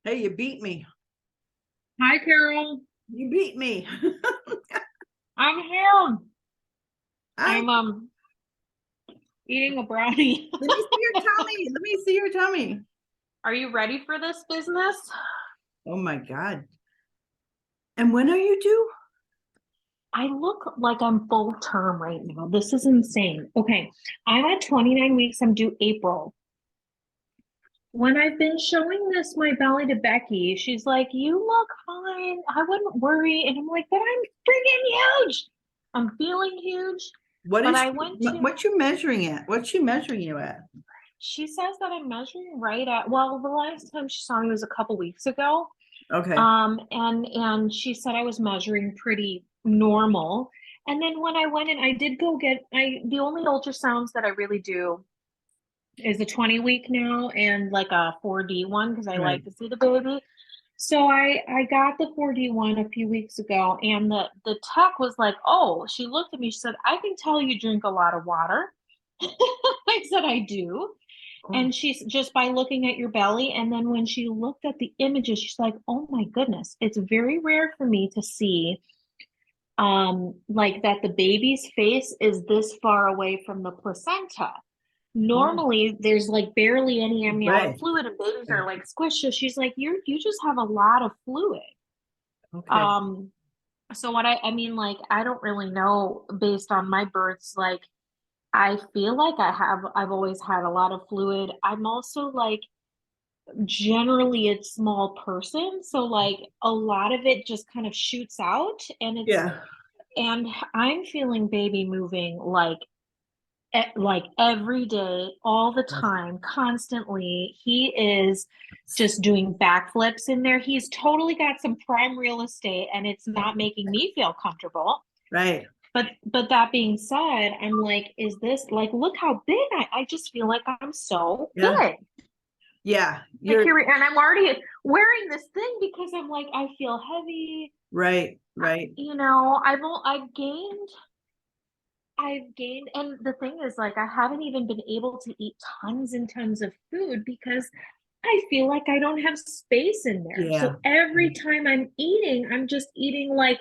Hey, you beat me. Hi, Carol. You beat me. I'm here. I I'm eating a brownie. Let me see your tummy. Let me see your tummy. Are you ready for this business? Oh my God. And when are you due? I look like I'm full term right now. This is insane. Okay, I'm at 29 weeks. I'm due April. When I've been showing my belly to Becky, she's like, "You look fine. I wouldn't worry." And I'm like, "But I'm freaking huge. I'm feeling huge." What But is I went to what you measuring at? What's she measuring you at? She says that I'm measuring right at, well, the last time she saw me was a couple weeks ago. Okay. And she said I was measuring pretty normal. And then when I went in, I did go get the only ultrasounds that I really do is a 20-week now and like a 4D one because I Right. like to see the baby. So I got the 4D one a few weeks ago, and the tech was like, "Oh," she looked at me, she said, "I can tell you drink a lot of water." I said, "I do." Oh, And she's just by looking at your belly. And then when she looked at the images, she's like, "Oh my goodness, it's very rare for me to see like that the baby's face is this far away from the placenta. oh, Normally there's like barely any amniotic right. fluid and babies Yeah. are like squished." So she's like, you just have a lot of fluid." Okay. Um, so what I mean, like, I don't really know based on my births, like I feel like I've always had a lot of fluid. I'm also like generally a small person, so like a lot of it just kind of shoots out, Yeah. and I'm feeling baby moving like every day, all the time, constantly. He is just doing backflips in there. He's totally got some prime real estate and it's not making me feel comfortable. Right. But that being said, I'm like, is this like, look how big I just feel like I'm so Yeah. big. Yeah. Like You're here, and I'm already wearing this thing because I'm like, I feel heavy. right. Right. You know, I've gained, and the thing is, like, I haven't even been able to eat tons and tons of food because I feel like I don't have space in there. Yeah. So every time I'm eating, I'm just eating like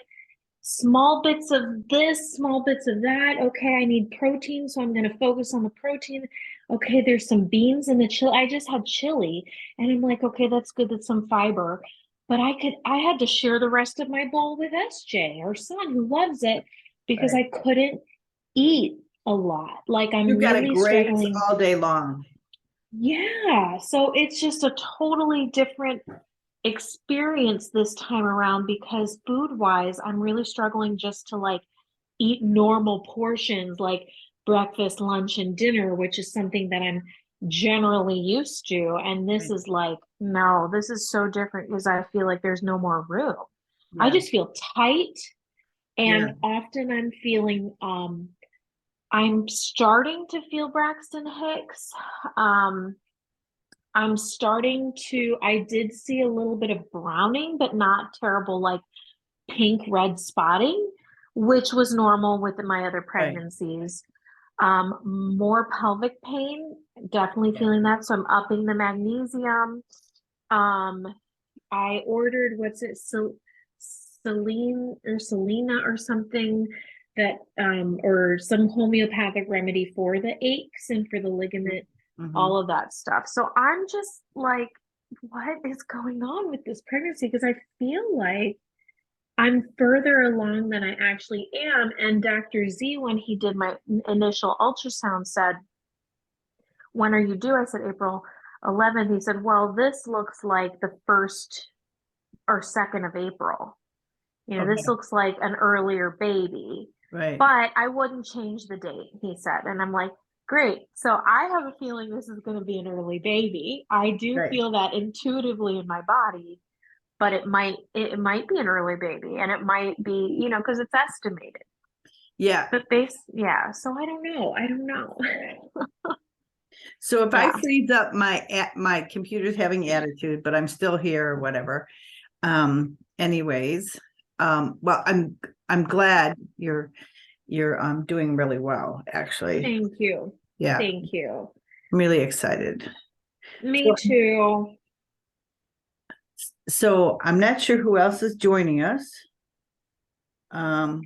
small bits of this, small bits of that. Okay, I need protein, so I'm going to focus on the protein. Okay, there's some beans in the chili. I just had chili, and I'm like, okay, that's good. That's some fiber. But I had to share the rest of my bowl with SJ, our son, who loves it, because Right. I couldn't eat a lot. Like You I'm got to really graze struggling. all day long. Yeah. So it's just a totally different experience this time around because food wise, I'm really struggling just to like eat normal portions like breakfast, lunch, and dinner, which is something that I'm generally used to. And this Right. is like, no, this is so different because I feel like there's no more room. I Yeah. just feel tight. Yeah. And often I'm starting to feel Braxton Hicks. Um, I did see a little bit of browning, but not terrible, like pink red spotting, which was normal with my other Right. pregnancies. More pelvic pain, definitely Yeah. feeling that. So I'm upping the magnesium. Um, I ordered, what's it, Celine or Selena or something that, or some homeopathic remedy for the aches and for the ligament, Mm-hmm. all of that stuff. So I'm just like, what is going on with this pregnancy? Because I feel like I'm further along than I actually am. And Dr. Z, when he did my initial ultrasound, said, "When are you due?" I said, "April 11th." He said, "Well, this looks like the 1st or 2nd of April. You know, this Okay. looks like an earlier baby, Right. but I wouldn't change the date," he said. And I'm like, great. So I have a feeling this is going to be an early baby. I do Right. feel that intuitively in my body, but it might be an early baby and it might be, because it's estimated. Yeah. But yeah, so I don't know. I don't know. So if I Yeah. freeze up my computer's having attitude, but I'm still here or whatever. Anyways, well, I'm glad you're doing really well, actually. Thank you. Yeah, Thank you. I'm really excited. Me So, too. So I'm not sure who else is joining us. But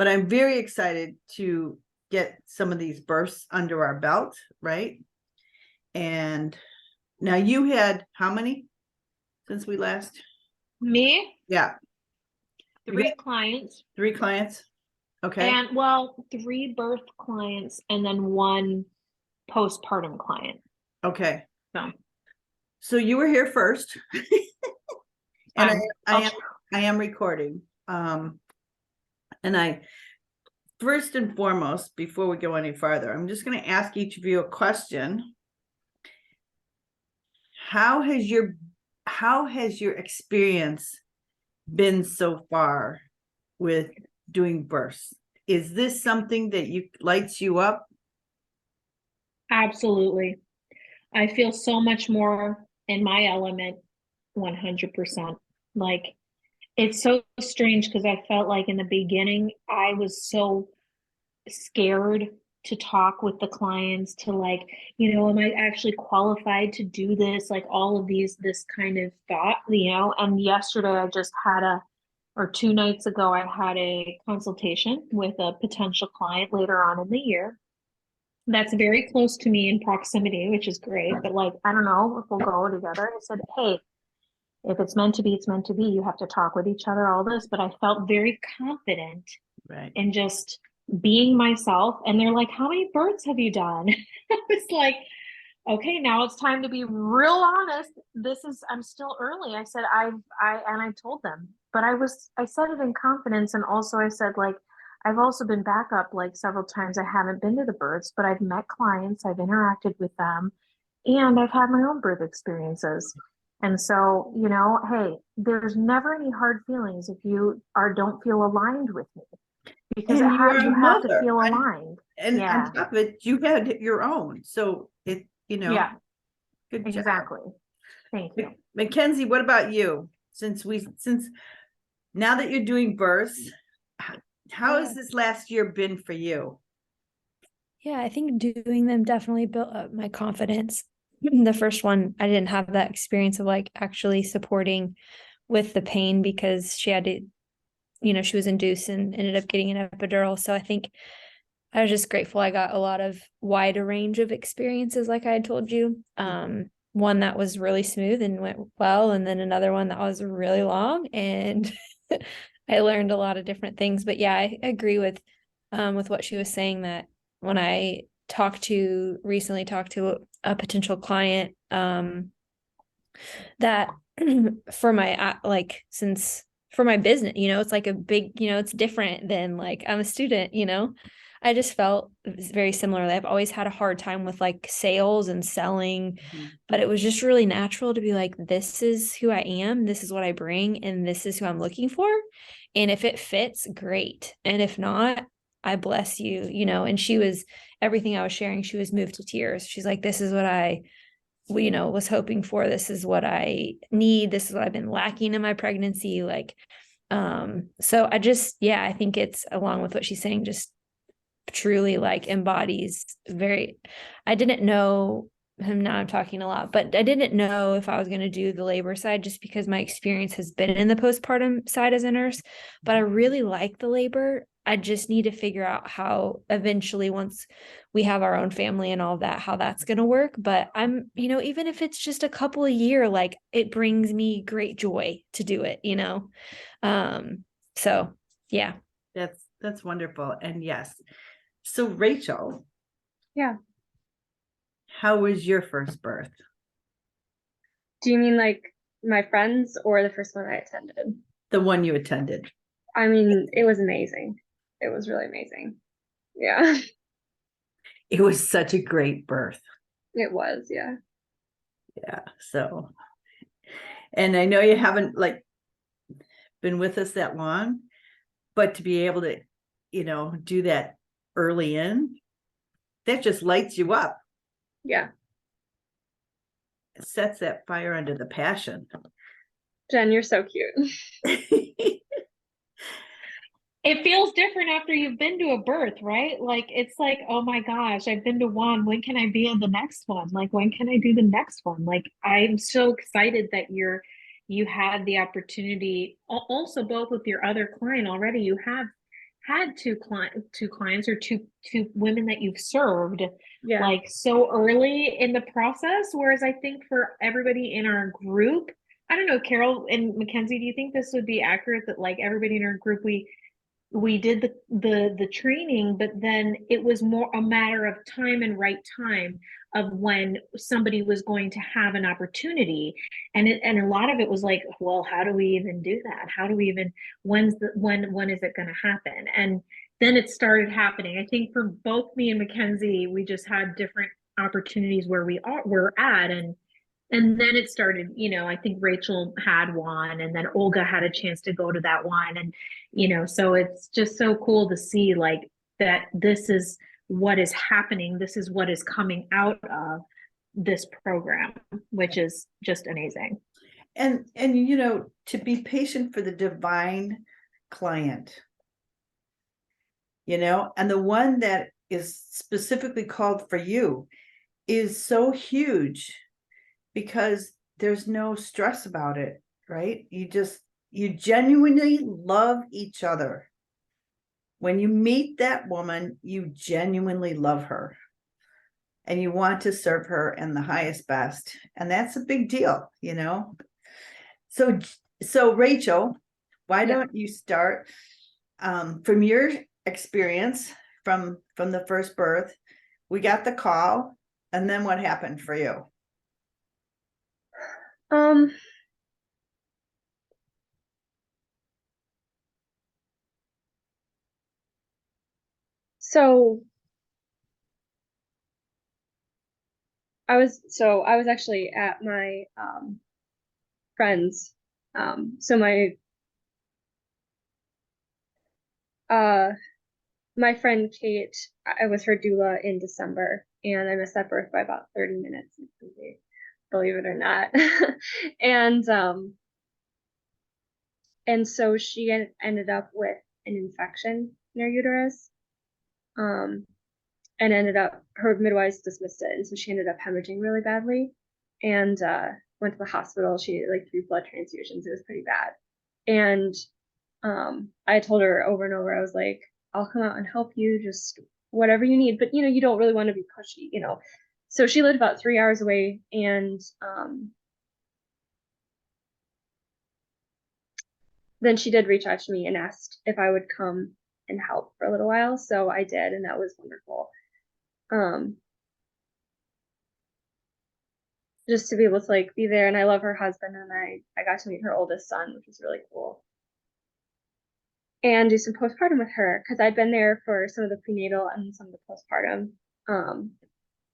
I'm very excited to get some of these births under our belt, right? And now you had how many since we last? Me, Yeah, you 3 got clients, 3 clients. Okay. and well, 3 birth clients, and then 1 postpartum client. Okay. So So you were here first, and fine. I am recording. And I first and foremost, before we go any farther, I'm just going to ask each of you a question. How has your experience been so far with doing births? Is this something that lights you up? Absolutely. I feel so much more in my element, 100%. Like, it's so strange because I felt like in the beginning, I was so scared to talk with the clients, to like, am I actually qualified to do this? Like all of this kind of thought, and yesterday I just had or 2 nights ago, I had a consultation with a potential client later on in the year. That's very close to me in proximity, which is great. But like, I don't know if we'll go together. I said, hey, if it's meant to be, it's meant to be. You have to talk with each other, all this. But I felt very confident Right. in just being myself. And they're like, how many births have you done? I was like, okay, now it's time to be real honest. I'm still early. I said, and I told them, but I said it in confidence. And also I said, like, I've also been back up like several times. I haven't been to the births, but I've met clients, I've interacted with them, and I've had my own birth experiences. And so, hey, there's never any hard feelings if you don't feel aligned with me, because And you are a you have to mother. feel aligned. And Yeah. on top of it, you had your own. So Yeah, good job. exactly. Thank you. Mackenzie, what about you? Since now that you're doing births, how has this last year been for you? Yeah, I think doing them definitely built up my confidence. The first one, I didn't have that experience of like actually supporting with the pain because she had to, she was induced and ended up getting an epidural. So I think I was just grateful I got a lot of wider range of experiences, like I had told you. One that was really smooth and went well, and then another one that was really long, and I learned a lot of different things. But yeah, I agree with what she was saying, that when I recently talked to a potential client, that for my since for my business, it's like a big, it's different than like I'm a student, I just felt very similarly. I've always had a hard time with like sales and selling, but it was just really natural to be like, this is who I am, this is what I bring, and this is who I'm looking for. And if it fits, great. And if not, I bless you, and everything I was sharing, she was moved to tears. She's like, this is what I was hoping for. This is what I need. This is what I've been lacking in my pregnancy. Like, so I think it's, along with what she's saying, just truly like embodies I didn't know him. Now I'm talking a lot, but I didn't know if I was going to do the labor side just because my experience has been in the postpartum side as a nurse, but I really like the labor. I just need to figure out how eventually, once we have our own family and all that, how that's going to work. But I'm, even if it's just a couple of years, like it brings me great joy to do it, so yeah. That's wonderful. And yes. So Rachel. Yeah. How was your first birth? Do you mean like my friends or the first one I attended? The one you attended. I mean, it was amazing. It was really amazing. Yeah. It was such a great birth. It was, yeah. Yeah. So, and I know you haven't like been with us that long, but to be able to, do that early in, that just lights you up. Yeah. It sets that fire under the passion. Jen, you're so cute. it feels different after you've been to a birth, right? Like it's like, oh my gosh, I've been to one. When can I be in the next one? Like when can I do the next one? Like I'm so excited that you had the opportunity. Also, both with your other client already, you have had two clients or two women that you've served Yeah. like so early in the process. Whereas I think for everybody in our group, I don't know, Carol and Mackenzie, do you think this would be accurate that like everybody in our group we did the training, but then it was more a matter of time and right time of when somebody was going to have an opportunity, and a lot of it was like, well, how do we even do that? How do we even when is it going to happen? And then it started happening. I think for both me and Mackenzie, we just had different opportunities where we're at, and then it started, I think Rachel had one, and then Olga had a chance to go to that one. And, so it's just so cool to see like that this is what is happening. This is what is coming out of this program, which is just amazing. And to be patient for the divine client, and the one that is specifically called for you is so huge, because there's no stress about it, right? You genuinely love each other. When you meet that woman, you genuinely love her and you want to serve her in the highest best. And that's a big deal, So Rachel, why don't you start from your experience from the first birth? We got the call, and then what happened for you? So I was actually at my friend's. So my friend Kate, I was her doula in December, and I missed that birth by about 30 minutes, believe it or not. And so she ended up with an infection in her uterus. And ended up, her midwives dismissed it, and so she ended up hemorrhaging really badly, and went to the hospital. She had like 3 blood transfusions. It was pretty bad. And I told her over and over, I was like, I'll come out and help you, just whatever you need, but you don't really want to be pushy. So she lived about 3 hours away, and then she did reach out to me and asked if I would come and help for a little while. So I did, and that was wonderful. Just to be able to like be there, and I love her husband, and I got to meet her oldest son, which was really cool, and do some postpartum with her, because I'd been there for some of the prenatal and some of the postpartum.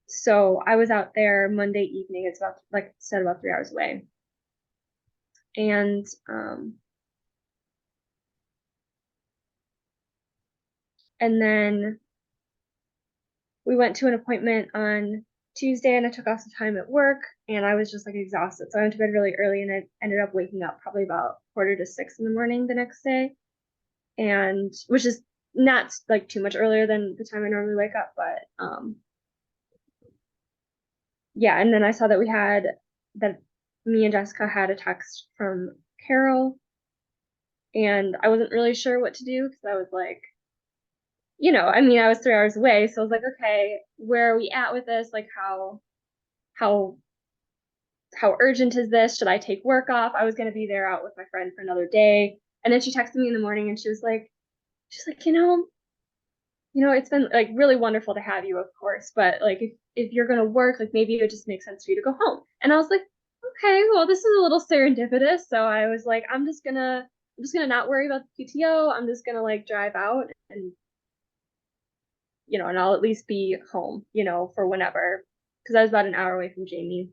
So I was out there Monday evening. It's about, like I said, about 3 hours away, and then we went to an appointment on Tuesday, and I took off some time at work, and I was just like exhausted. So I went to bed really early, and I ended up waking up probably about 5:45 in the morning the next day, and which is not like too much earlier than the time I normally wake up, but yeah. And then I saw that me and Jessica had a text from Carol, and I wasn't really sure what to do, because I was like, I was 3 hours away, so I was like, okay, where are we at with this? Like, how urgent is this? Should I take work off? I was going to be there out with my friend for another day. And then she texted me in the morning, and she was like, it's been like really wonderful to have you, of course, but like if you're going to work, like maybe it would just make sense for you to go home. And I was like, okay, well, this is a little serendipitous. So I was like, I'm just gonna not worry about the PTO. I'm just gonna like drive out, and and I'll at least be home, for whenever, because I was about an hour away from Jamie.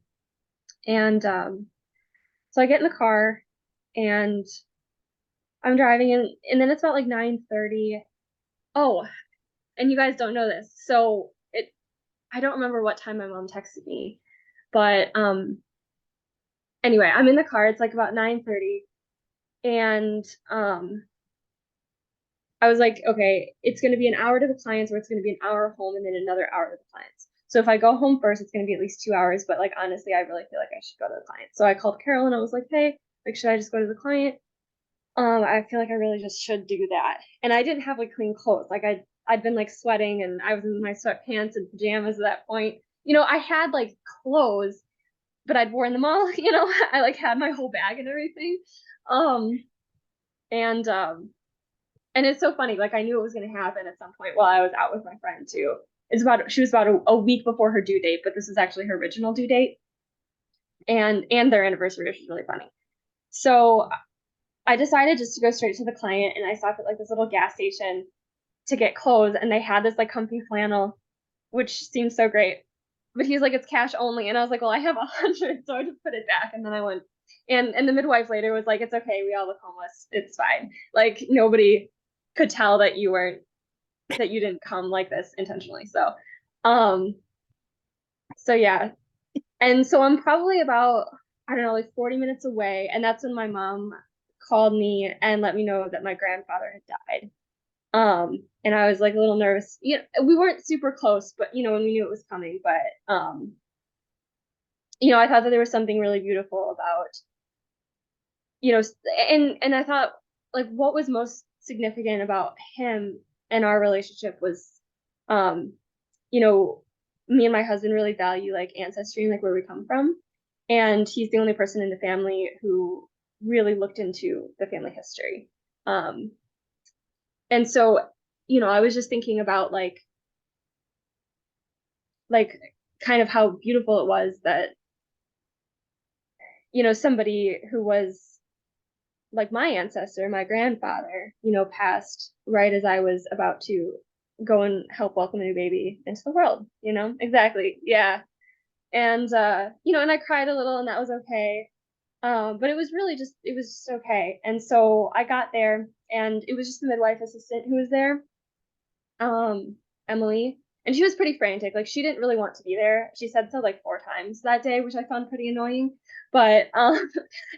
And so I get in the car, and I'm driving, and then it's about like 9:30. Oh, and you guys don't know this. So I don't remember what time my mom texted me, but anyway, I'm in the car. It's like about 9:30, and I was like, okay, it's going to be an hour to the clients, or it's going to be an hour home and then another hour to the clients. So if I go home first, it's going to be at least 2 hours. But like, honestly, I really feel like I should go to the client. So I called Carol and I was like, hey, like, should I just go to the client? I feel like I really just should do that. And I didn't have like clean clothes. Like I'd been like sweating and I was in my sweatpants and pajamas at that point. I had like clothes, but I'd worn them all, I like had my whole bag and everything. Um, and it's so funny, like I knew it was gonna happen at some point while I was out with my friend too. She was about a week before her due date, but this is actually her original due date. And their anniversary, which is really funny. So I decided just to go straight to the client, and I stopped at like this little gas station to get clothes, and they had this like comfy flannel, which seemed so great. But he's like, it's cash only, and I was like, well, I have 100, so I just put it back, and then I went. And the midwife later was like, it's okay, we all look homeless, it's fine. Like nobody could tell that you didn't come like this intentionally. So yeah, and so I'm probably about, I don't know, like 40 minutes away, and that's when my mom called me and let me know that my grandfather had died. And I was like a little nervous. We weren't super close, but when we knew it was coming, but I thought that there was something really beautiful about, and I thought like what was most significant about him and our relationship was, you know, me and my husband really value like ancestry and like where we come from. And he's the only person in the family who really looked into the family history. And so, I was just thinking about like kind of how beautiful it was that, somebody who was like my ancestor, my grandfather, passed right as I was about to go and help welcome a new baby into the world, Exactly. Yeah. And and I cried a little and that was okay. But it was just okay. And so I got there and it was just the midwife assistant who was there, Emily, and she was pretty frantic. Like she didn't really want to be there. She said so like 4 times that day, which I found pretty annoying. But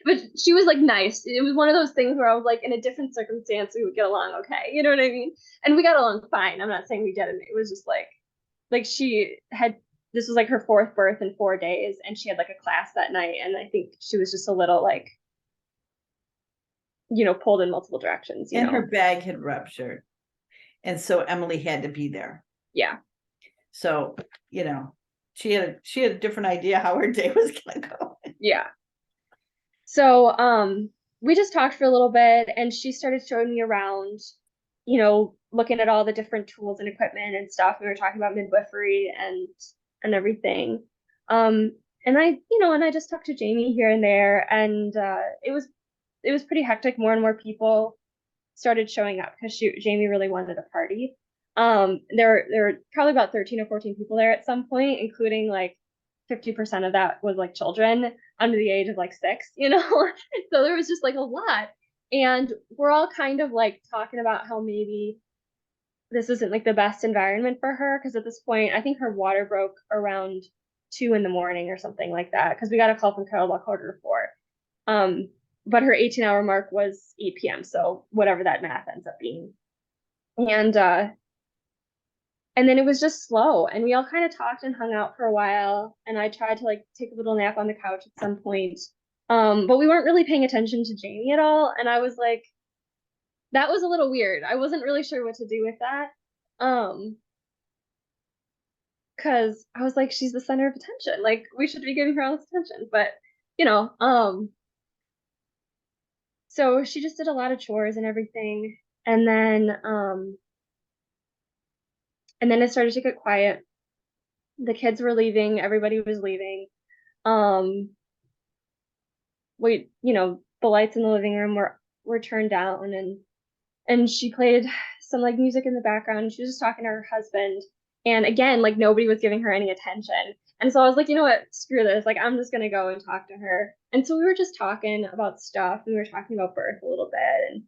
but she was like nice. It was one of those things where I was like, in a different circumstance, we would get along okay. You know what I mean? And we got along fine. I'm not saying we didn't. It was just like she had, this was like her 4th birth in 4 days, and she had like a class that night, and I think she was just a little like, pulled in multiple directions. And her bag had ruptured, and so Emily had to be there. Yeah. So she had a different idea how her day was gonna go. Yeah. So we just talked for a little bit, and she started showing me around, looking at all the different tools and equipment and stuff. We were talking about midwifery and everything. And I just talked to Jamie here and there, and it was pretty hectic. More and more people started showing up because Jamie really wanted a party. There were probably about 13 or 14 people there at some point, including like 50% of that was like children under the age of like 6, So there was just like a lot. And we're all kind of like talking about how maybe this isn't like the best environment for her, because at this point, I think her water broke around 2 in the morning or something like that, because we got a call from Carol about 3:45. But her 18-hour mark was 8 p.m. So whatever that math ends up being. And then it was just slow, and we all kind of talked and hung out for a while, and I tried to like take a little nap on the couch at some point. But we weren't really paying attention to Jamie at all, and I was like, that was a little weird. I wasn't really sure what to do with that. Because I was like, she's the center of attention. Like we should be giving her all this attention. But so she just did a lot of chores and everything. And then it started to get quiet. The kids were leaving, everybody was leaving. The lights in the living room were turned down, and she played some like music in the background. She was just talking to her husband. And again, like nobody was giving her any attention. And so I was like, you know what, screw this. Like I'm just gonna go and talk to her. And so we were just talking about stuff, and we were talking about birth a little bit and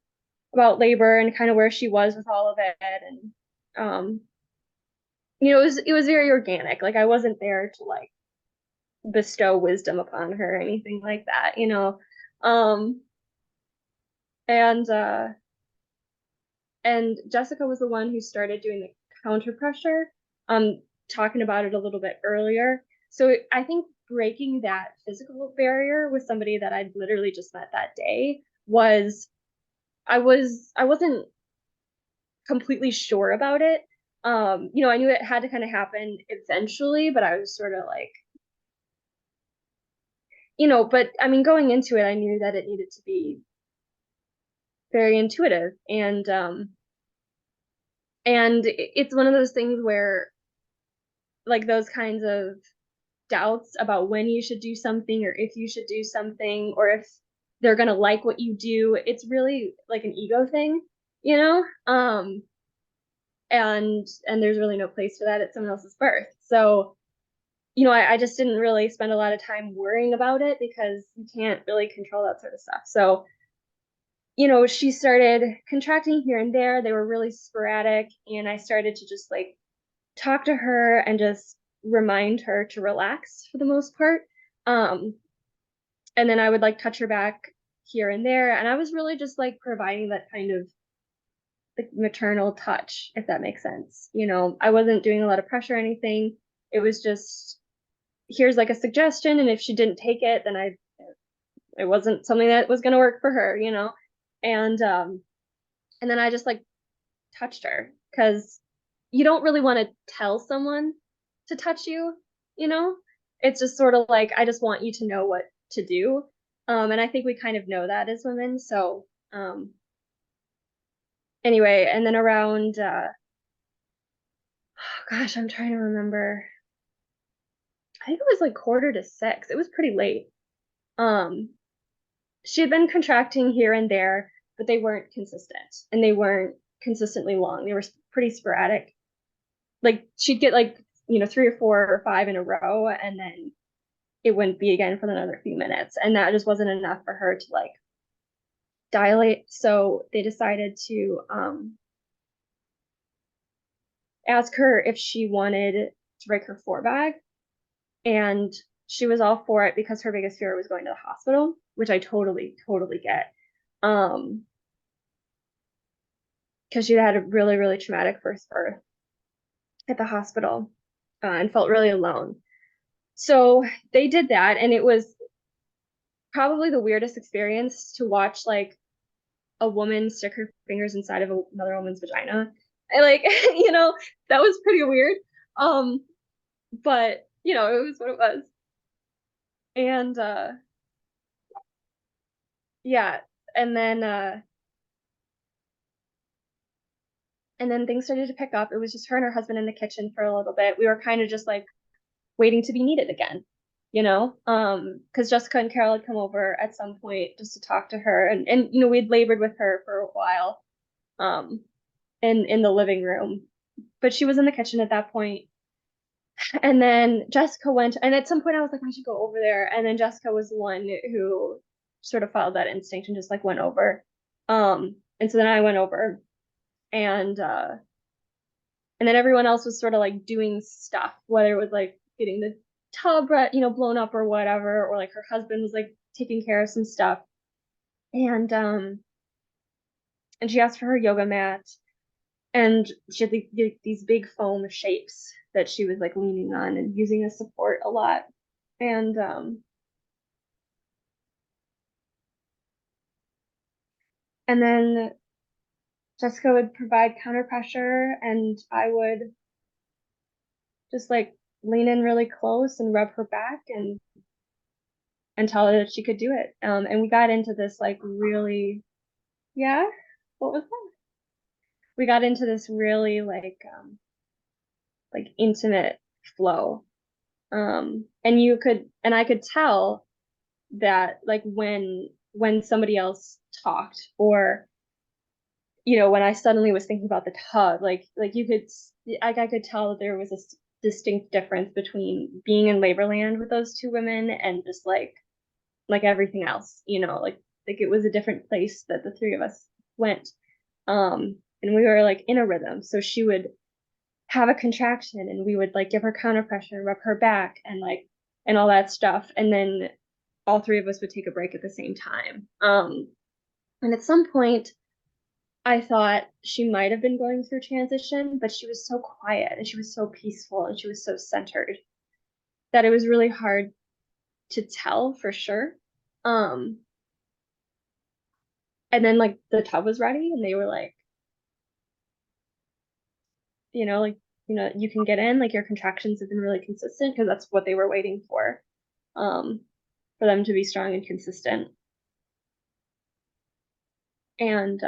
about labor and kind of where she was with all of it. And it was very organic. Like I wasn't there to like bestow wisdom upon her or anything like that, and and Jessica was the one who started doing the counter pressure, talking about it a little bit earlier. So I think breaking that physical barrier with somebody that I'd literally just met that day I wasn't completely sure about it. You know, I knew it had to kind of happen eventually, but I was sort of like, you know, but I mean, going into it, I knew that it needed to be very intuitive, and it's one of those things where, like, those kinds of doubts about when you should do something or if you should do something or if they're gonna like what you do, it's really like an ego thing, you know? And there's really no place for that at someone else's birth. So, you know, I just didn't really spend a lot of time worrying about it because you can't really control that sort of stuff. So, you know, she started contracting here and there. They were really sporadic, and I started to just like talk to her and just remind her to relax for the most part. And then I would like touch her back here and there, and I was really just like providing that kind of like maternal touch, if that makes sense. You know, I wasn't doing a lot of pressure or anything. It was just, here's like a suggestion, and if she didn't take it, then it wasn't something that was going to work for her, you know. And then I just like touched her, because you don't really want to tell someone to touch you, you know. It's just sort of like, I just want you to know what to do. And I think we kind of know that as women. So anyway, and then around gosh, I'm trying to remember. I think it was like 5:45. It was pretty late. She had been contracting here and there, but they weren't consistent, and they weren't consistently long. They were pretty sporadic. Like, she'd get like, you know, 3 or 4 or 5 in a row, and then it wouldn't be again for another few minutes. And that just wasn't enough for her to like dilate. So they decided to ask her if she wanted to break her forebag. And she was all for it because her biggest fear was going to the hospital, which I totally, totally get. Because she had a really, really traumatic first birth at the hospital, and felt really alone. So they did that, and it was probably the weirdest experience to watch like a woman stick her fingers inside of another woman's vagina. I like, you know, that was pretty weird. But you know, it was what it was. And yeah, and then things started to pick up. It was just her and her husband in the kitchen for a little bit. We were kind of just like waiting to be needed again, you know, because Jessica and Carol had come over at some point just to talk to her, and you know, we'd labored with her for a while, in the living room, but she was in the kitchen at that point. And then Jessica went, and at some point I was like, I should go over there. And then Jessica was the one who sort of followed that instinct and just like went over. And so then I went over, and then everyone else was sort of like doing stuff, whether it was like getting the tub, you know, blown up or whatever, or like her husband was like taking care of some stuff. And she asked for her yoga mat, and she had these big foam shapes that she was like leaning on and using as support a lot. And then Jessica would provide counter pressure, and I would just like lean in really close and rub her back and tell her that she could do it. And we got into this like really, yeah, what was that? We got into this really like intimate flow. And I could tell that like when somebody else talked, or you know, when I suddenly was thinking about the tub, like I could tell that there was a distinct difference between being in labor land with those two women and just like everything else, you know, like it was a different place that the three of us went. And we were like in a rhythm. So she would have a contraction, and we would like give her counter pressure, rub her back, and like and all that stuff. And then all three of us would take a break at the same time. And at some point I thought she might have been going through transition, but she was so quiet and she was so peaceful and she was so centered that it was really hard to tell for sure. And then like the tub was ready and they were like, like, you can get in, like your contractions have been really consistent, because that's what they were waiting for them to be strong and consistent. And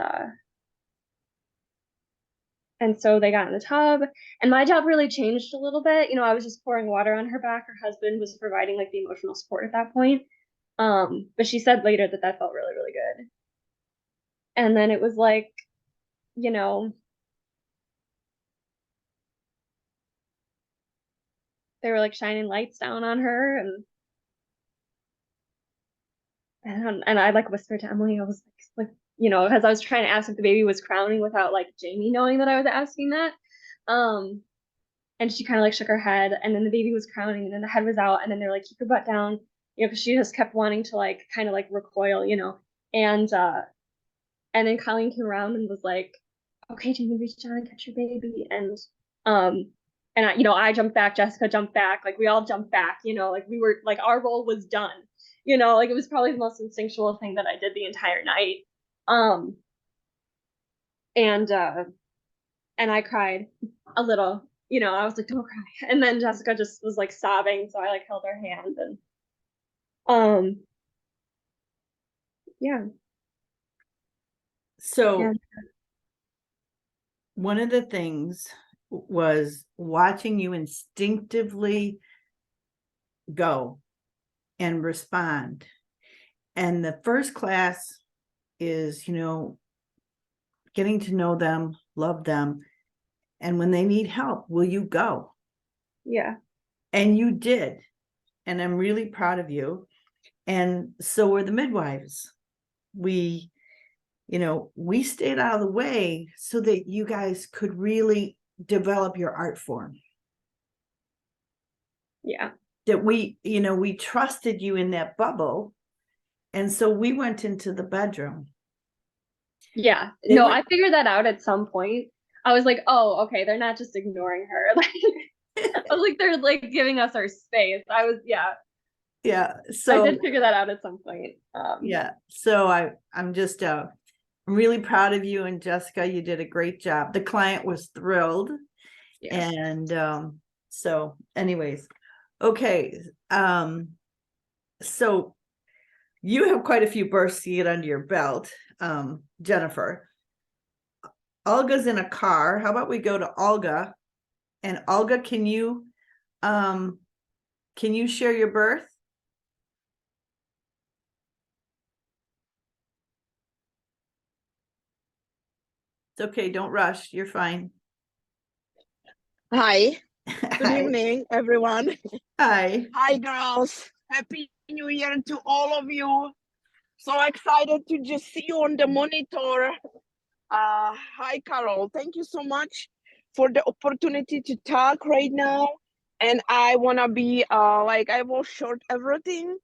so they got in the tub, and my job really changed a little bit. I was just pouring water on her back. Her husband was providing like the emotional support at that point. But she said later that that felt really, really good. And then it was like, they were like shining lights down on her, and I like whispered to Emily, I was like, because I was trying to ask if the baby was crowning without like Jamie knowing that I was asking that. And she kind of like shook her head, and then the baby was crowning, and then the head was out, and then they're like, keep your butt down, because she just kept wanting to like kind of like recoil, and then Colleen came around and was like, okay, Jamie, reach down and catch your baby. And I jumped back, Jessica jumped back, like we all jumped back, like we were like, our role was done, like it was probably the most instinctual thing that I did the entire night. And I cried a little, I was like, don't cry. And then Jessica just was like sobbing, so I like held her hand, and yeah. So Yeah. one of the things was watching you instinctively go and respond. And the first class is, getting to know them, love them. And when they need help, will you go? Yeah. And you did. And I'm really proud of you. And so were the midwives. We stayed out of the way so that you guys could really develop your art form. Yeah. That we trusted you in that bubble. And so we went into the bedroom. Yeah. No, I figured that out at some point. I was like, oh, okay, they're not just ignoring her. Like, I was like, they're like giving us our space. Yeah. So I did figure that out at some point. Yeah. So I'm just I'm really proud of you, and Jessica, you did a great job. The client was thrilled. Yeah. And so anyways, okay. So you have quite a few births to get under your belt, Jennifer. Olga's in a car. How about we go to Olga? And Olga, can you share your birth? It's okay, don't rush. You're fine. Hi, good Hi. evening, everyone. Hi. Hi, girls. Happy New Year to all of you. So excited to just see you on the monitor. Hi, Carol. Thank you so much for the opportunity to talk right now. And I want to be I will short everything.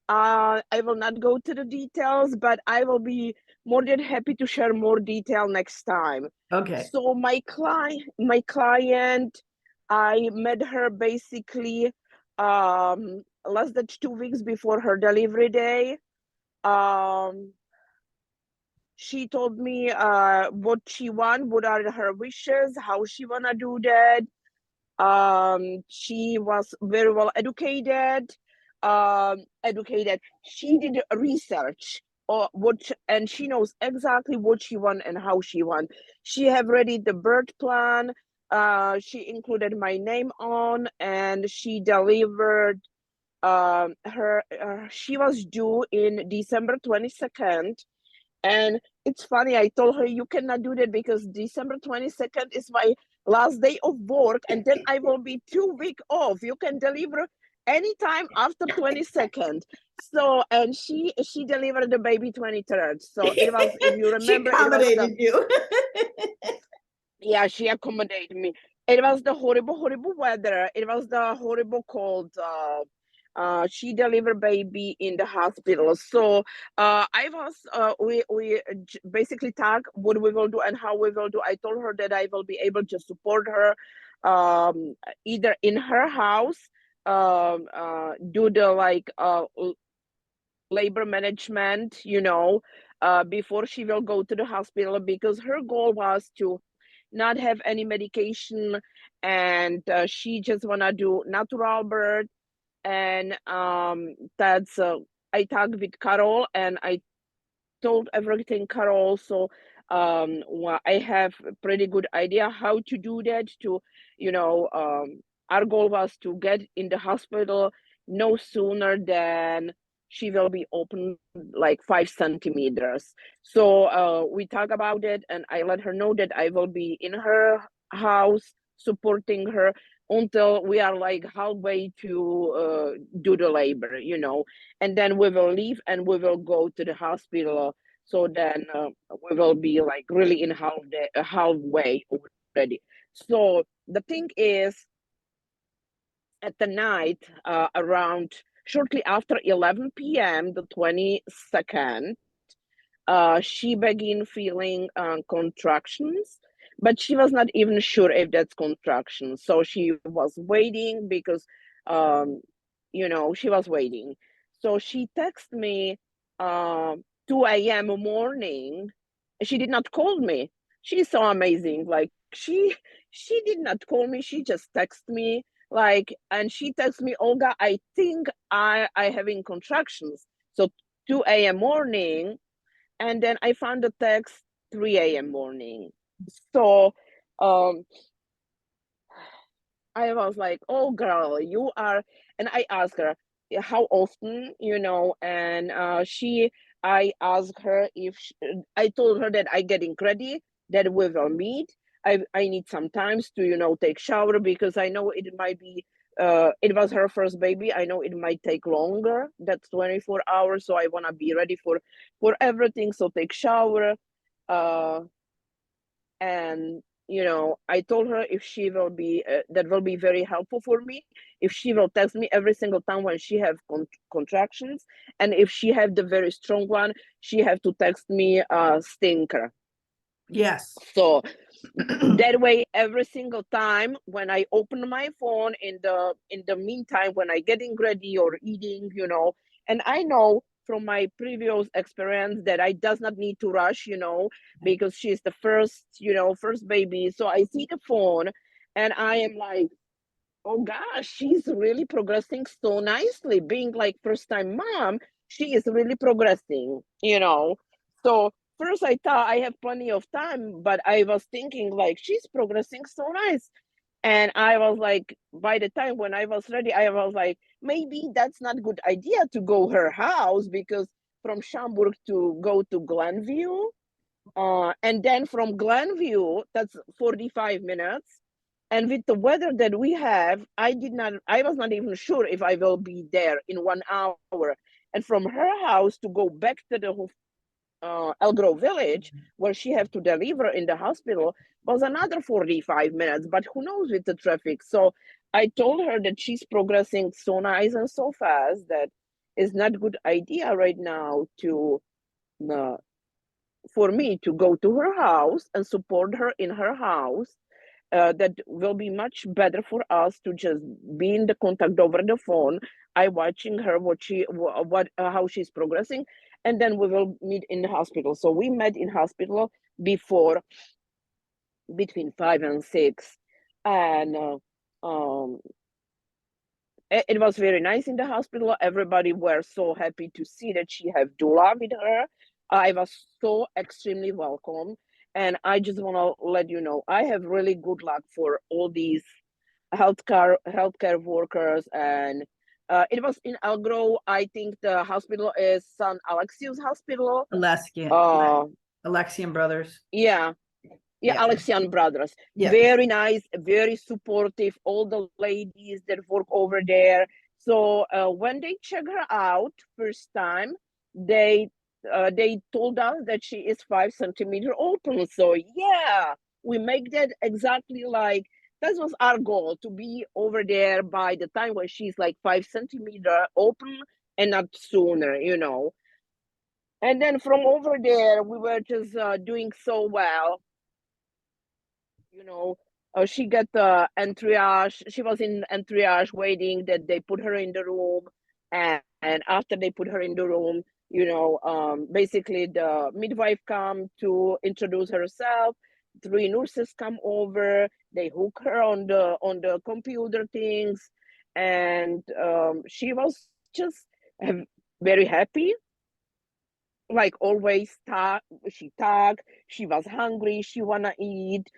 I will not go to the details, but I will be more than happy to share more detail next time. Okay. So my client, I met her basically less than 2 weeks before her delivery day. She told me what she want, what are her wishes, how she wanna do that. She was very well educated. She did research and she knows exactly what she want and how she want. She have ready the birth plan. She included my name on, and she delivered she was due in December 22nd. And it's funny, I told her, you cannot do that because December 22nd is my last day of work, and then I will be 2 weeks off. You can deliver anytime after 22nd. So, and she delivered the baby 23rd. So it was, if you remember, she accommodated you. Yeah, she accommodated me. It was the horrible, horrible weather. It was the horrible cold. She delivered baby in the hospital. So I was we basically talk what we will do and how we will do. I told her that I will be able to support her either in her house, do the like labor management, before she will go to the hospital, because her goal was to not have any medication, and she just wanna do natural birth. And that's I talked with Carol and I told everything Carol. So I have a pretty good idea how to do that. Our goal was to get in the hospital no sooner than she will be open like 5 centimeters. So we talk about it, and I let her know that I will be in her house supporting her until we are like halfway to do the labor, and then we will leave and we will go to the hospital. So then we will be like really in halfway already. So the thing is, at the night, around shortly after 11 p.m., the 22nd, she began feeling contractions, but she was not even sure if that's contractions. So she was waiting because, she was waiting. So she texted me 2 a.m. morning. She did not call me. She's so amazing. Like she did not call me. She just texted me and she texted me, Olga, I think I having contractions. So 2 a.m. morning. And then I found the text 3 a.m. morning. So I was like, oh girl, you are, and I asked her how often, and I asked her if I told her that I getting ready, that we will meet. I need some times to, take shower, because I know it might be, it was her first baby. I know it might take longer. That's 24 hours. So I want to be ready for everything. So take shower. And I told her if she will be that will be very helpful for me if she will text me every single time when she have contractions, and if she have the very strong one, she have to text me stinker. Yes. So that way, every single time when I open my phone, in the meantime, when I getting ready or eating, and I know from my previous experience that I does not need to rush, because she's the first baby. So I see the phone and I am like, oh gosh, she's really progressing so nicely. Being like first time mom, she is really progressing, So first I thought I have plenty of time, but I was thinking like she's progressing so nice. And I was like, by the time when I was ready, I was like, maybe that's not a good idea to go her house, because from Schaumburg to go to Glenview, and then from Glenview, that's 45 minutes. And with the weather that we have, I was not even sure if I will be there in 1 hour. And from her house to go back to the Elk Grove village, where she have to deliver in the hospital, was another 45 minutes. But who knows with the traffic? So I told her that she's progressing so nice and so fast that it's not a good idea right now for me to go to her house and support her in her house. That will be much better for us to just be in the contact over the phone. I watching her how she's progressing, and then we will meet in the hospital. So we met in hospital before, between 5 and 6, and it was very nice in the hospital. Everybody were so happy to see that she have doula with her. I was so extremely welcome. And I just want to let you know, I have really good luck for all these healthcare workers. And it was in Elk Grove. I think the hospital is San Alexius Hospital. Alexian Brothers. Yeah. Yeah, Alexian Brothers. Yeah. Very nice, very supportive. All the ladies that work over there. So when they check her out first time, they told us that she is 5 centimeter open. So yeah, we make that exactly like that was our goal, to be over there by the time when she's like 5 centimeter open and not sooner, you know. And then from over there, we were just doing so well, you know. She got the triage. She was in triage waiting that they put her in the room, and after they put her in the room, you know, basically the midwife come to introduce herself. 3 nurses come over. They hook her on the computer things, and she was just very happy. Like always, she talked. She was hungry. She wanna eat.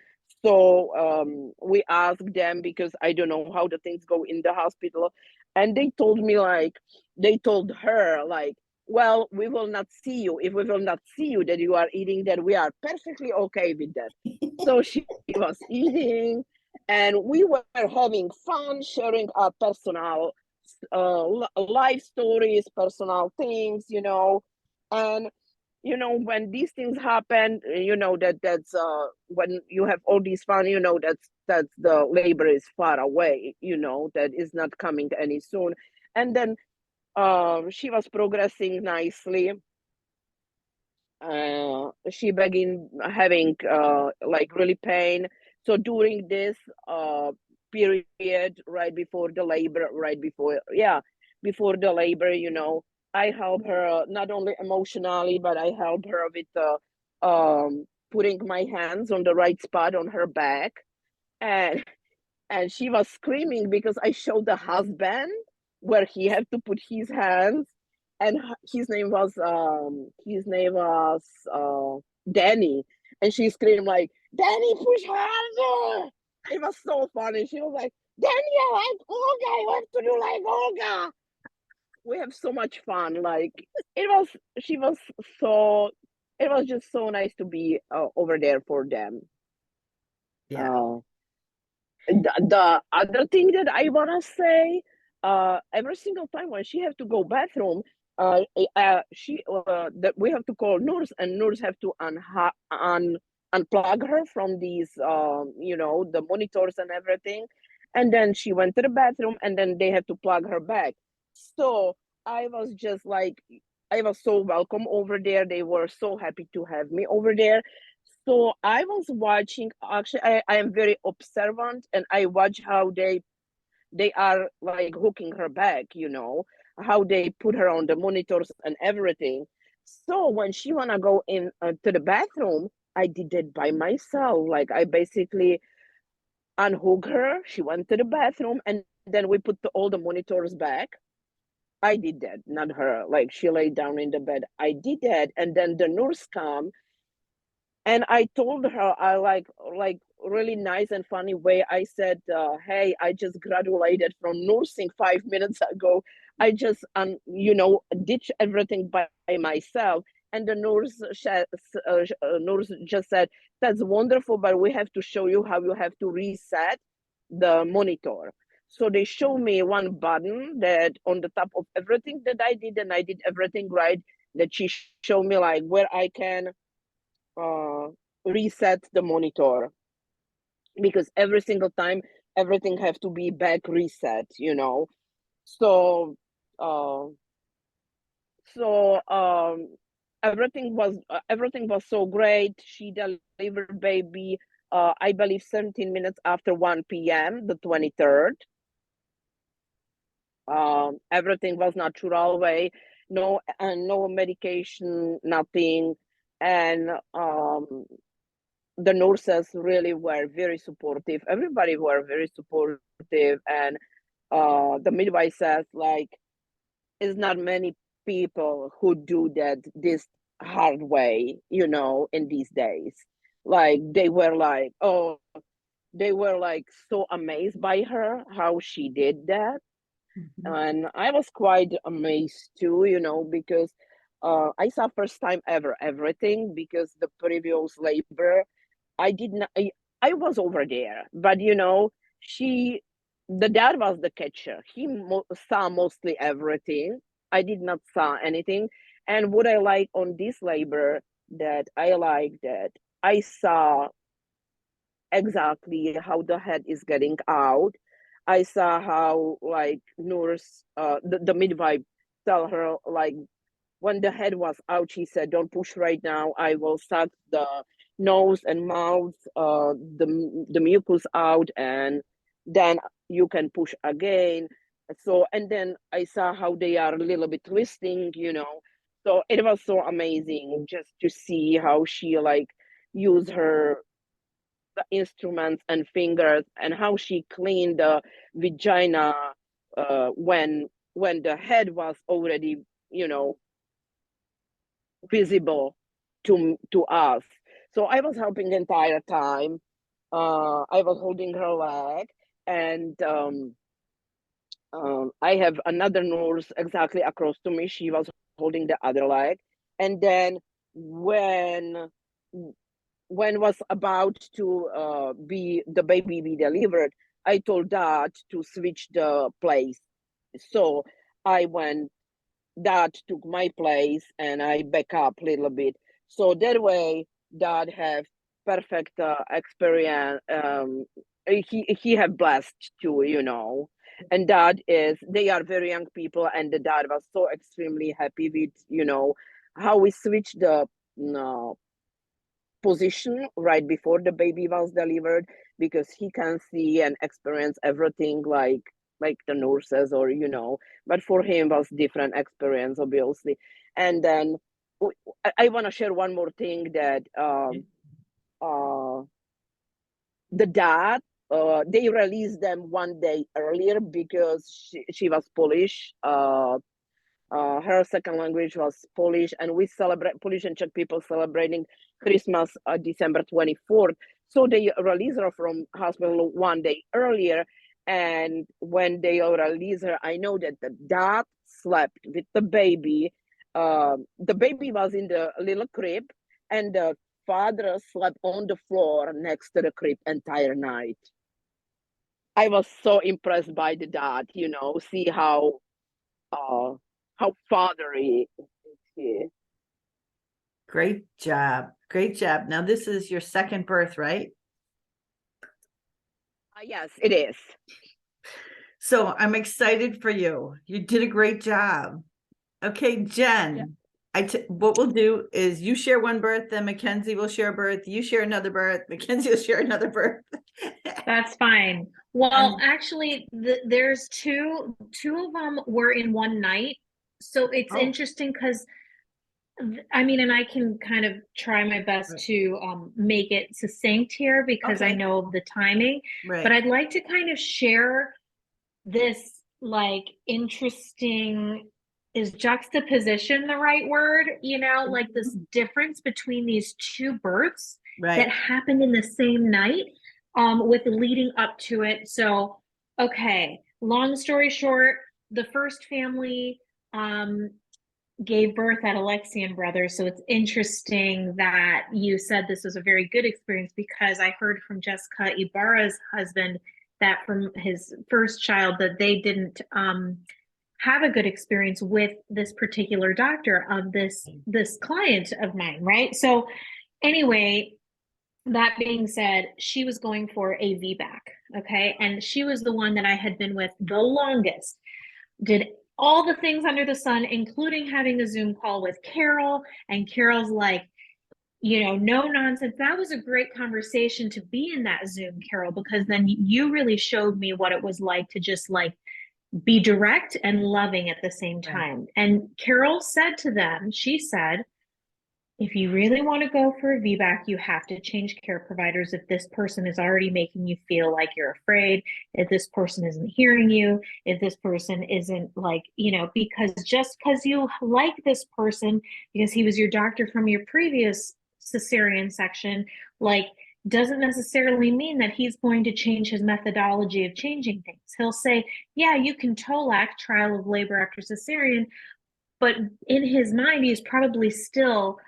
So we asked them, because I don't know how the things go in the hospital, and they told me, like, they told her, like, well, we will not see you. If we will not see you that you are eating, then we are perfectly okay with that. So she was eating, and we were having fun, sharing our personal life stories, personal things, you know. And you know, when these things happen, you know, that's when you have all these fun, you know, that's the labor is far away, you know, that is not coming any soon. And then she was progressing nicely. She began having like really pain. So during this period, right before the labor, before the labor, you know, I help her not only emotionally, but I help her with putting my hands on the right spot on her back. And she was screaming because I showed the husband where he had to put his hands, and his name was Danny, and she screamed like, "Danny, push harder!" It was so funny. She was like, "Danny, I like Olga. I want to do like Olga." We have so much fun. Like, it was, she was so. It was just so nice to be over there for them. Yeah. The other thing that I wanna say, every single time when she have to go bathroom, that we have to call nurse, and nurse have to unplug her from these, you know, the monitors and everything, and then she went to the bathroom, and then they have to plug her back. So I was just like, I was so welcome over there. They were so happy to have me over there. So I was watching, actually, I am very observant, and I watch how they are like hooking her back, you know, how they put her on the monitors and everything. So when she wanna go in to the bathroom, I did it by myself. Like, I basically unhook her. She went to the bathroom, and then we put all the monitors back. I did that, not her. Like, she laid down in the bed. I did that, and then the nurse come, and I told her, I like really nice and funny way. I said, "Hey, I just graduated from nursing 5 minutes ago. I just you know, ditch everything by myself." And the nurse just said, "That's wonderful, but we have to show you how you have to reset the monitor." So they show me one button that on the top of everything that I did, and I did everything right. That she showed me, like, where I can uh, reset the monitor, because every single time everything have to be back reset, you know. So uh, so everything was so great. She delivered baby, I believe 17 minutes after 1 p.m. the 23rd. Everything was natural way, no medication, nothing. And the nurses really were very supportive. Everybody were very supportive, and the midwife says, like, it's not many people who do that this hard way, you know, in these days. Like, they were like, oh, they were like so amazed by her how she did that. Mhm. And I was quite amazed too, you know, because I saw first time ever everything, because the previous labor I did not. I was over there, but you know, the dad was the catcher. He saw mostly everything. I did not saw anything. And what I like on this labor, that I like that I saw exactly how the head is getting out. I saw how like nurse, the midwife tell her like when the head was out, she said, "Don't push right now. I will suck the nose and mouth, the mucus out, and then you can push again." So, and then I saw how they are a little bit twisting, you know. So it was so amazing just to see how she like use her the instruments and fingers and how she cleaned the vagina when the head was already, you know, visible to us. So I was helping the entire time. I was holding her leg, and I have another nurse exactly across to me. She was holding the other leg, and then when was about to be the baby be delivered, I told dad to switch the place. So I went, dad took my place, and I back up a little bit. So that way, dad have perfect experience. He have blessed too, you know. And dad is, they are very young people, and the dad was so extremely happy with, you know, how we switched the no, position right before the baby was delivered, because he can see and experience everything like the nurses, or you know, but for him was different experience obviously. And then I want to share one more thing that uh the dad, they released them one day earlier because she was Polish. Her second language was Polish, and we celebrate, Polish and Czech people celebrating Christmas December 24th. So they released her from hospital one day earlier. And when they released her, I know that the dad slept with the baby. The baby was in the little crib, and the father slept on the floor next to the crib entire night. I was so impressed by the dad, you know, see uh, how fatherly he is. Great job. Great job. Now this is your second birth, right? Yes, it is. So I'm excited for you. You did a great job. Okay, Jen. What we'll do is you share one birth, then Mackenzie will share a birth. You share another birth. Mackenzie will share another birth. That's fine. Well, actually, there's two of them were in one night. So it's Oh. interesting because I mean, and I can kind of try my best to make it succinct here because I Okay. know of the timing, but Right. I'd like to kind of share this like interesting, is juxtaposition the right word? You know, like this difference between these two births that Right. happened in the same night, with leading up to it. So, okay, long story short, the first family gave birth at Alexian Brothers. So it's interesting that you said this was a very good experience, because I heard from Jessica Ibarra's husband that from his first child that they didn't have a good experience with this particular doctor of this client of mine, right? So anyway, that being said, she was going for a VBAC, okay? And she was the one that I had been with the longest, did all the things under the sun, including having a Zoom call with Carol. And Carol's like, you know, no nonsense. That was a great conversation to be in that Zoom, Carol, because then you really showed me what it was like to just like be direct and loving at the same time. And Carol said to them, she said, if you really want to go for a VBAC, you have to change care providers. If this person is already making you feel like you're afraid, if this person isn't hearing you, if this person isn't like, you know, because just because you like this person, because he was your doctor from your previous cesarean section, like, doesn't necessarily mean that he's going to change his methodology of changing things. He'll say, yeah, you can TOLAC, trial of labor after cesarean, but in his mind, he's probably still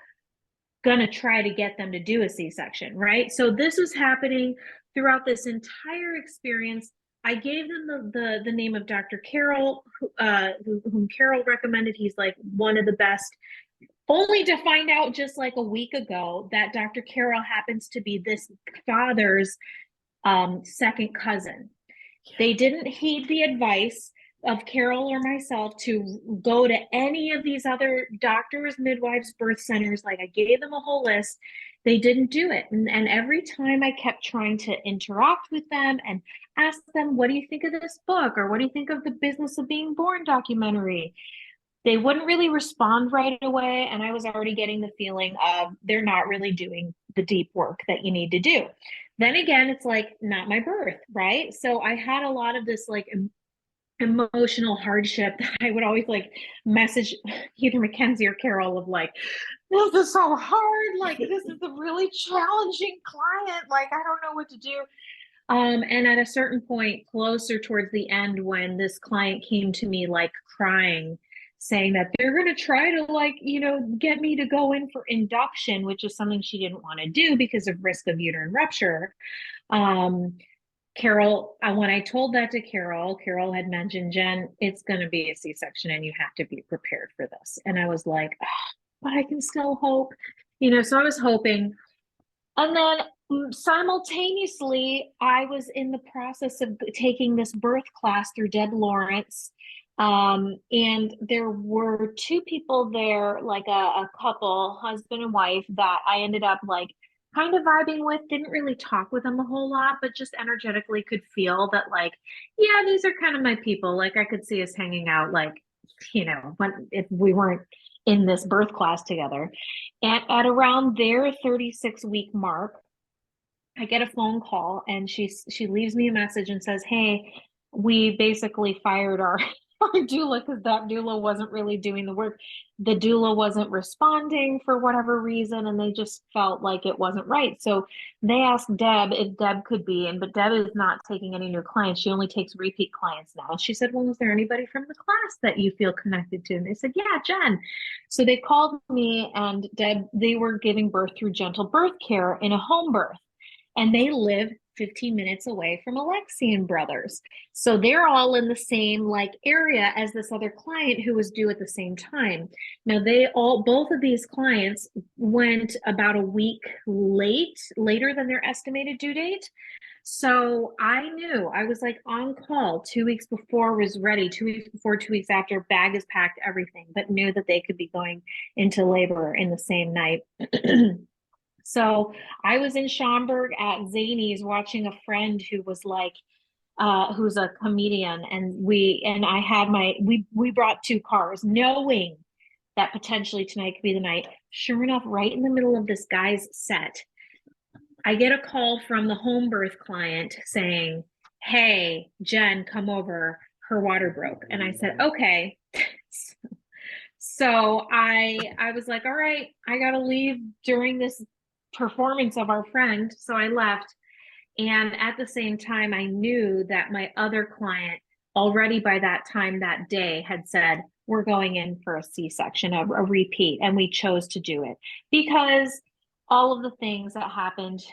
gonna try to get them to do a C-section, right? So this was happening throughout this entire experience. I gave them the name of Dr. Carol, whom Carol recommended. He's like one of the best Only to find out just like a week ago that Dr. Carroll happens to be this father's second cousin. They didn't heed the advice of Carol or myself to go to any of these other doctors, midwives, birth centers. Like, I gave them a whole list. They didn't do it. And every time I kept trying to interact with them and ask them, what do you think of this book? Or what do you think of the Business of Being Born documentary? They wouldn't really respond right away. And I was already getting the feeling of they're not really doing the deep work that you need to do. Then again, it's like, not my birth, right? So I had a lot of this like emotional hardship that I would always like message either Mackenzie or Carol of like, this is so hard. Like, this is a really challenging client. Like, I don't know what to do. And at a certain point, closer towards the end, when this client came to me like crying, saying that they're going to try to like, you know, get me to go in for induction, which is something she didn't want to do because of risk of uterine rupture. Carol, when I told that to Carol, Carol had mentioned, Jen, it's going to be a C-section and you have to be prepared for this. And I was like, oh, but I can still hope, you know, so I was hoping. And then simultaneously, I was in the process of taking this birth class through Deb Lawrence. And there were two people there, like a couple, husband and wife, that I ended up like kind of vibing with. Didn't really talk with them a whole lot, but just energetically could feel that like, yeah, these are kind of my people. Like, I could see us hanging out, like, you know, if we weren't in this birth class together. And at around their 36-week mark, I get a phone call and she leaves me a message and says, hey, we basically fired our doula because that doula wasn't really doing the work. The doula wasn't responding for whatever reason, and they just felt like it wasn't right. So they asked Deb if Deb could be in, but Deb is not taking any new clients. She only takes repeat clients now. And she said, well, is there anybody from the class that you feel connected to? And they said, yeah, Jen. So they called me and Deb, they were giving birth through gentle birth care in a home birth. And they live 15 minutes away from Alexian Brothers. So they're all in the same like area as this other client who was due at the same time. Now both of these clients went about a week later than their estimated due date. So I knew, I was like on call 2 weeks before, was ready 2 weeks before, 2 weeks after, bag is packed, everything, but knew that they could be going into labor in the same night. So I was in Schaumburg at Zany's watching a friend who was like, who's a comedian, and we brought 2 cars, knowing that potentially tonight could be the night. Sure enough, right in the middle of this guy's set, I get a call from the home birth client saying, hey, Jen, come over, her water broke. And I said, okay. So I was like, all right, I gotta leave during this performance of our friend. So I left. And at the same time, I knew that my other client already by that time that day had said, we're going in for a C-section, a repeat. And we chose to do it because all of the things that happened,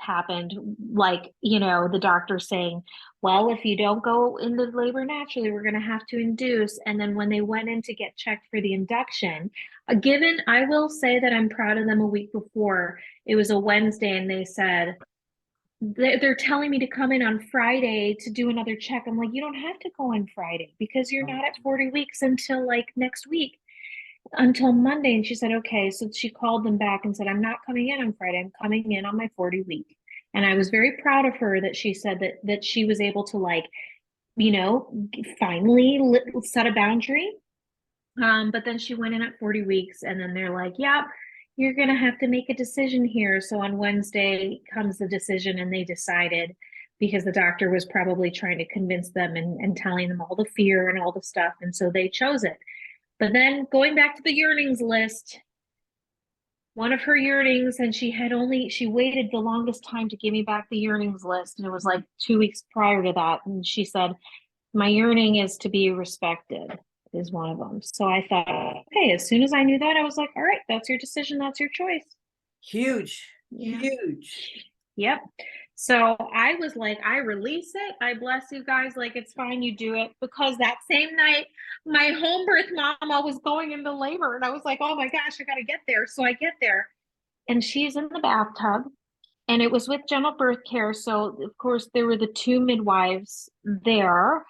like, you know, the doctor saying, well, if you don't go into labor naturally, we're going to have to induce. And then when they went in to get checked for the induction, I will say that I'm proud of them. A week before, it was a Wednesday, and they said, they're telling me to come in on Friday to do another check. I'm like, you don't have to go on Friday because you're not at 40 weeks until like next week, until Monday. And she said, okay. So she called them back and said, I'm not coming in on Friday. I'm coming in on my 40 week. And I was very proud of her that she said that she was able to, like, you know, finally set a boundary. But then she went in at 40 weeks, and then they're like, yeah, you're going to have to make a decision here. So on Wednesday comes the decision, and they decided, because the doctor was probably trying to convince them and telling them all the fear and all the stuff. And so they chose it. But then going back to the yearnings list, one of her yearnings, and she waited the longest time to give me back the yearnings list. And it was like 2 weeks prior to that. And she said, my yearning is to be respected, is one of them. So I thought, okay, as soon as I knew that, I was like, all right, that's your decision. That's your choice. Huge, Yeah. huge. Yep. So I was like, I release it. I bless you guys. Like, it's fine. You do it. Because that same night, my home birth mama was going into labor. And I was like, oh my gosh, I got to get there. So I get there and she's in the bathtub and it was with general birth care. So of course there were the two midwives there,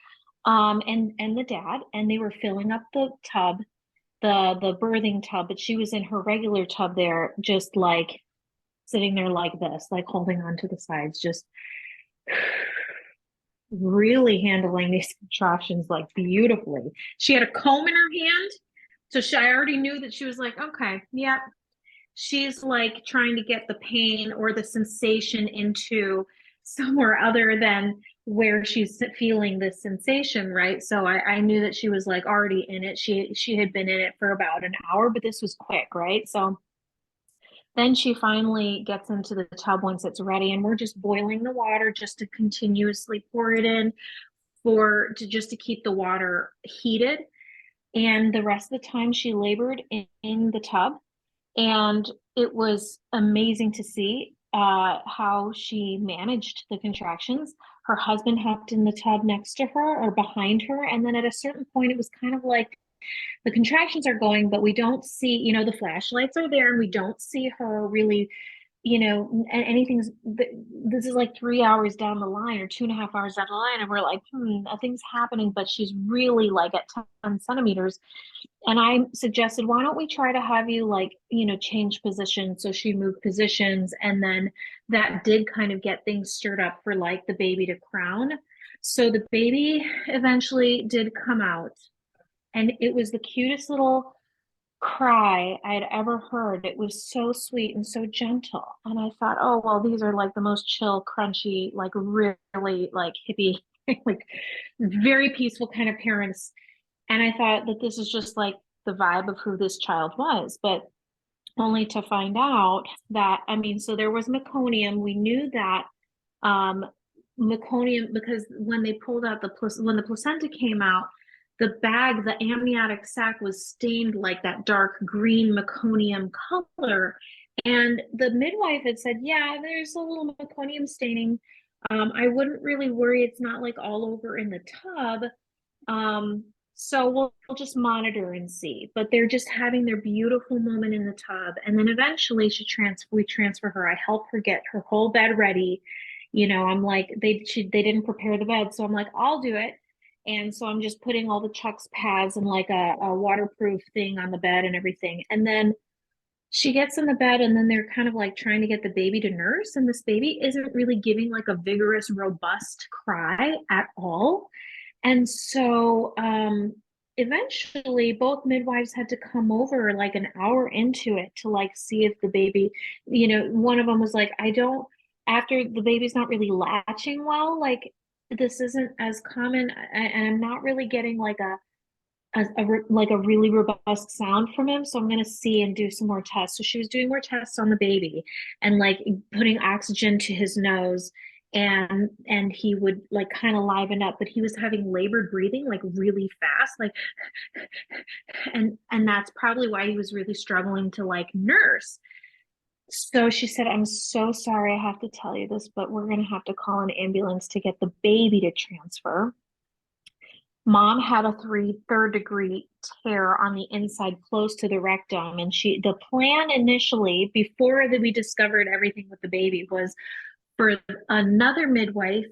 and the dad, and they were filling up the tub, the birthing tub, but she was in her regular tub there, just like sitting there like this, like holding on to the sides, just really handling these contractions like beautifully. She had a comb in her hand. So I already knew that she was like, okay, yeah. She's like trying to get the pain or the sensation into somewhere other than where she's feeling this sensation, right? So I knew that she was like already in it. She had been in it for about an hour, but this was quick, right? So then she finally gets into the tub once it's ready, and we're just boiling the water just to continuously pour it in just to keep the water heated. And the rest of the time she labored in the tub. And it was amazing to see how she managed the contractions. Her husband hopped in the tub next to her or behind her. And then at a certain point, it was kind of like the contractions are going, but we don't see, the flashlights are there and we don't see her really, anything's, this is like 3 hours down the line or 2.5 hours down the line. And we're like, nothing's happening, but she's really like at 10 centimeters. And I suggested, why don't we try to have you change positions? So she moved positions, and then that did kind of get things stirred up for like the baby to crown. So the baby eventually did come out, and it was the cutest little cry I had ever heard. It was so sweet and so gentle. And I thought, oh, well, these are like the most chill, crunchy, like really like hippie, like very peaceful kind of parents. And I thought that this is just like the vibe of who this child was, but only to find out that, so there was meconium. We knew that meconium, because when they pulled out when the placenta came out, the bag, the amniotic sac was stained like that dark green meconium color. And the midwife had said, yeah, there's a little meconium staining. I wouldn't really worry. It's not like all over in the tub. So we'll just monitor and see. But they're just having their beautiful moment in the tub. And then eventually we transfer her. I help her get her whole bed ready. I'm like, they didn't prepare the bed. So I'm like, I'll do it. And so I'm just putting all the Chuck's pads and like a waterproof thing on the bed and everything. And then she gets in the bed, and then they're kind of like trying to get the baby to nurse. And this baby isn't really giving like a vigorous, robust cry at all. And so eventually both midwives had to come over like an hour into it to like see if the baby, one of them was like, after the baby's not really latching well, like this isn't as common, and I'm not really getting like a really robust sound from him. So I'm going to see and do some more tests. So she was doing more tests on the baby and like putting oxygen to his nose, and he would like kind of liven up, but he was having labored breathing like really fast, like and that's probably why he was really struggling to like nurse. So she said, I'm so sorry I have to tell you this, but we're going to have to call an ambulance to get the baby to transfer. Mom had a third degree tear on the inside close to the rectum. And the plan initially, before we discovered everything with the baby, was for another midwife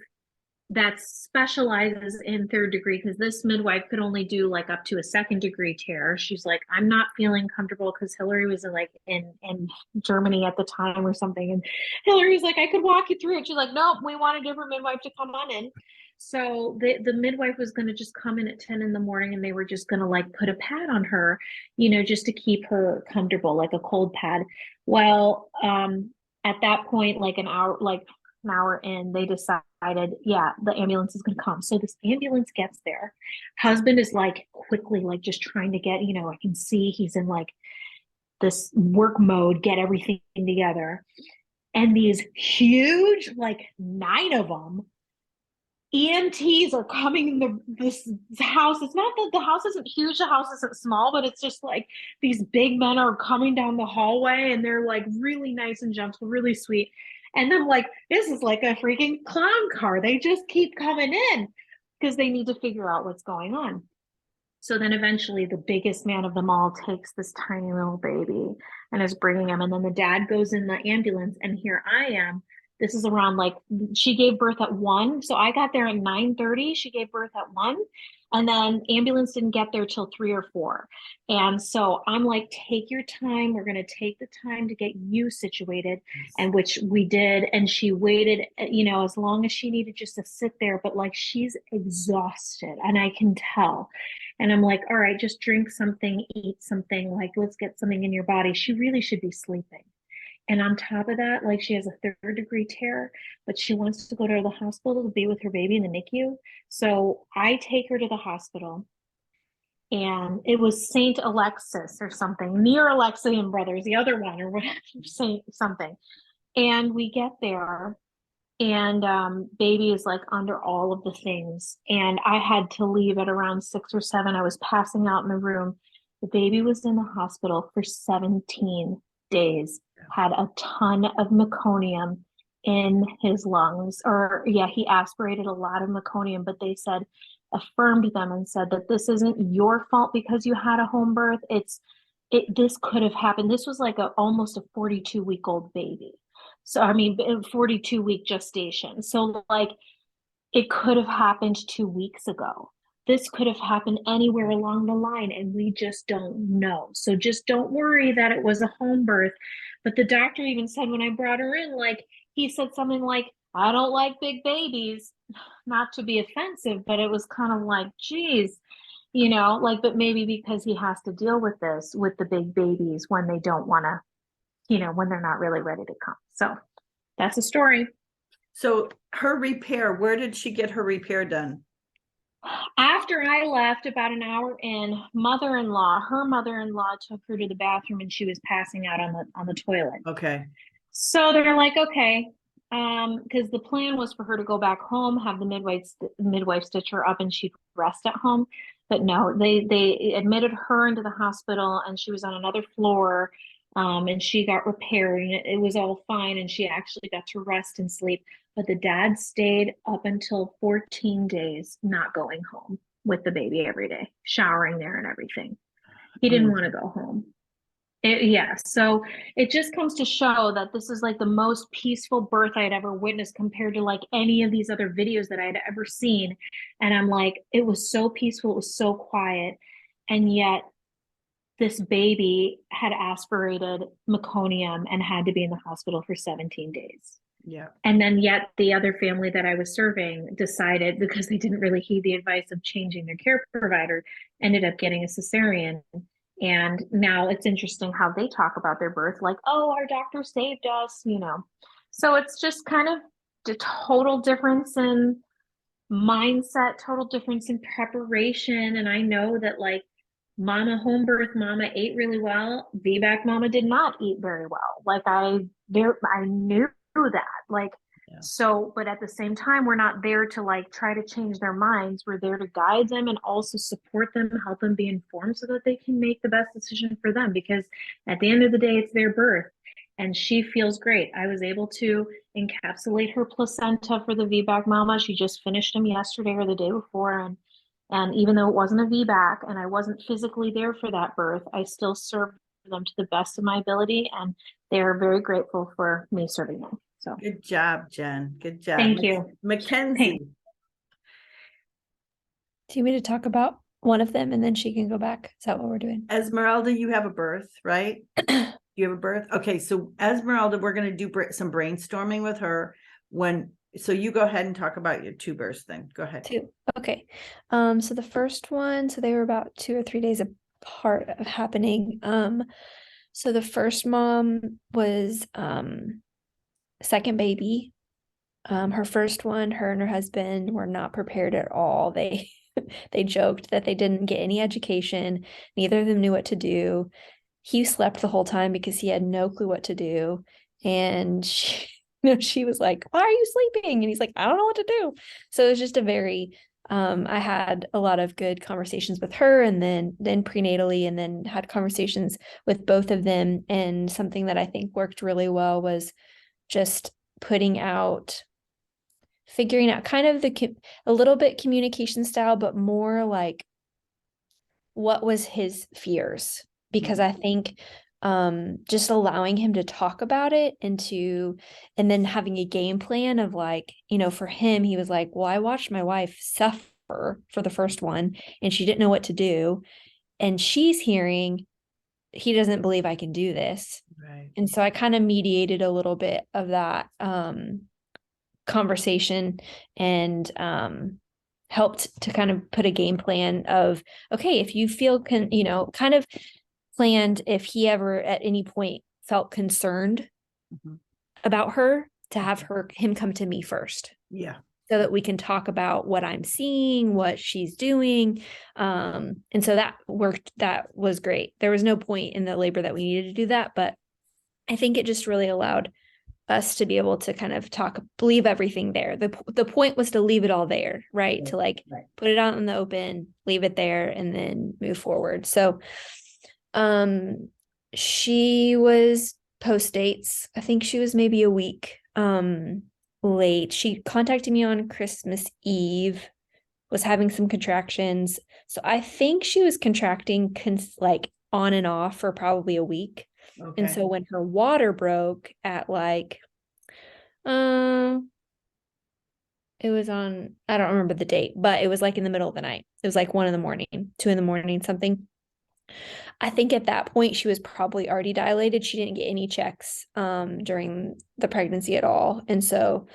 that specializes in third degree, because this midwife could only do like up to a 2nd degree tear. She's like, I'm not feeling comfortable, because Hillary was in Germany at the time or something. And Hillary's like, I could walk you through it. She's like, nope, we want a different midwife to come on in. So the midwife was going to just come in at 10 in the morning, and they were just going to like put a pad on her, just to keep her comfortable, like a cold pad. Well, at that point, like an hour in, they decided, yeah, the ambulance is going to come. So this ambulance gets there. Husband is like quickly, like just trying to get, I can see he's in like this work mode, get everything together. And these huge, like 9 of them, EMTs are coming in this house. It's not that the house isn't huge, the house isn't small, but it's just like these big men are coming down the hallway, and they're like really nice and gentle, really sweet. And I'm like, this is like a freaking clown car. They just keep coming in because they need to figure out what's going on. So then eventually the biggest man of them all takes this tiny little baby and is bringing him. And then the dad goes in the ambulance, and here I am. This is around, like, she gave birth at 1. So I got there at 9:30. She gave birth at 1. And then ambulance didn't get there till 3 or 4. And so I'm like, take your time. We're going to take the time to get you situated. And which we did. And she waited, as long as she needed just to sit there. But like, she's exhausted, and I can tell. And I'm like, all right, just drink something, eat something, like, let's get something in your body. She really should be sleeping. And on top of that, like, she has a 3rd-degree tear, but she wants to go to the hospital to be with her baby in the NICU. So I take her to the hospital, and it was St. Alexis or something, near Alexian Brothers, the other one, or whatever, Saint something. And we get there, and baby is like under all of the things. And I had to leave at around 6 or 7. I was passing out in the room. The baby was in the hospital for 17 days, had a ton of meconium in his lungs, or he aspirated a lot of meconium, but they said, affirmed them and said that this isn't your fault because you had a home birth. This could have happened. This was like almost a 42-week-old baby. So, 42-week gestation. So like, it could have happened 2 weeks ago. This could have happened anywhere along the line, and we just don't know. So just don't worry that it was a home birth. But the doctor even said when I brought her in, like, he said something like, I don't like big babies, not to be offensive, but it was kind of like, geez, but maybe because he has to deal with this with the big babies when they don't want to, when they're not really ready to come. So that's a story. So her repair, where did she get her repair done? After I left, about an hour in, her mother-in-law took her to the bathroom, and she was passing out on the toilet. Okay. So they're like, okay, because the plan was for her to go back home, have the midwife stitch her up, and she'd rest at home. But no, they admitted her into the hospital, and she was on another floor, and she got repaired, and it was all fine, and she actually got to rest and sleep. But the dad stayed up until 14 days, not going home with the baby every day, showering there and everything. He didn't want to go home. So it just comes to show that this is like the most peaceful birth I had ever witnessed compared to like any of these other videos that I had ever seen. And I'm like, it was so peaceful, it was so quiet. And yet this baby had aspirated meconium and had to be in the hospital for 17 days. Yeah. And then yet the other family that I was serving decided, because they didn't really heed the advice of changing their care provider, ended up getting a cesarean. And now it's interesting how they talk about their birth, like, oh, our doctor saved us, So it's just kind of the total difference in mindset, total difference in preparation. And I know that, like, home birth mama ate really well. VBAC mama did not eat very well. Like, I knew that, like, so, but at the same time, we're not there to like try to change their minds. We're there to guide them and also support them, help them be informed so that they can make the best decision for them, because at the end of the day, it's their birth. And she feels great. I was able to encapsulate her placenta for the VBAC mama. She just finished them yesterday or the day before. And even though it wasn't a VBAC and I wasn't physically there for that birth, I still served them to the best of my ability. And they're very grateful for me serving them. So good job, Jen. Good job. Thank you. Mackenzie. Thanks. Do you want me to talk about one of them and then she can go back? Is that what we're doing? Esmeralda, you have a birth, right? You have a birth? Okay, so Esmeralda, we're going to do some brainstorming with her so you go ahead and talk about your 2 births thing. Go ahead. 2. Okay. So the first one, so they were about 2 or 3 days apart of happening. So the first mom was second baby. Her first one, her and her husband were not prepared at all. They joked that they didn't get any education. Neither of them knew what to do. He slept the whole time because he had no clue what to do. And she was like, why are you sleeping? And he's like, I don't know what to do. So it was just a very, I had a lot of good conversations with her and then prenatally, and then had conversations with both of them. And something that I think worked really well was just putting out, figuring out kind of a little bit communication style, but more like what was his fears, because I think just allowing him to talk about it and then having a game plan of like, for him, he was like, well, I watched my wife suffer for the first one and she didn't know what to do, and she's hearing he doesn't believe I can do this. Right. And so I kind of mediated a little bit of that conversation, and helped to kind of put a game plan of, okay, if you feel kind of planned if he ever at any point felt concerned about her, to have him come to me first. Yeah. So that we can talk about what I'm seeing, what she's doing. And so that worked. That was great. There was no point in the labor that we needed to do that, but I think it just really allowed us to be able to kind of leave everything there. The point was to leave it all there, right? To like put it out in the open, leave it there, and then move forward. So she was post dates. I think she was maybe a week late. She contacted me on Christmas Eve, was having some contractions. So I think she was contracting like on and off for probably a week. Okay. And so when her water broke at like, it was on, I don't remember the date, but it was like in the middle of the night. It was like 1 a.m, 2 a.m, something. I think at that point she was probably already dilated. She didn't get any checks during the pregnancy at all. And so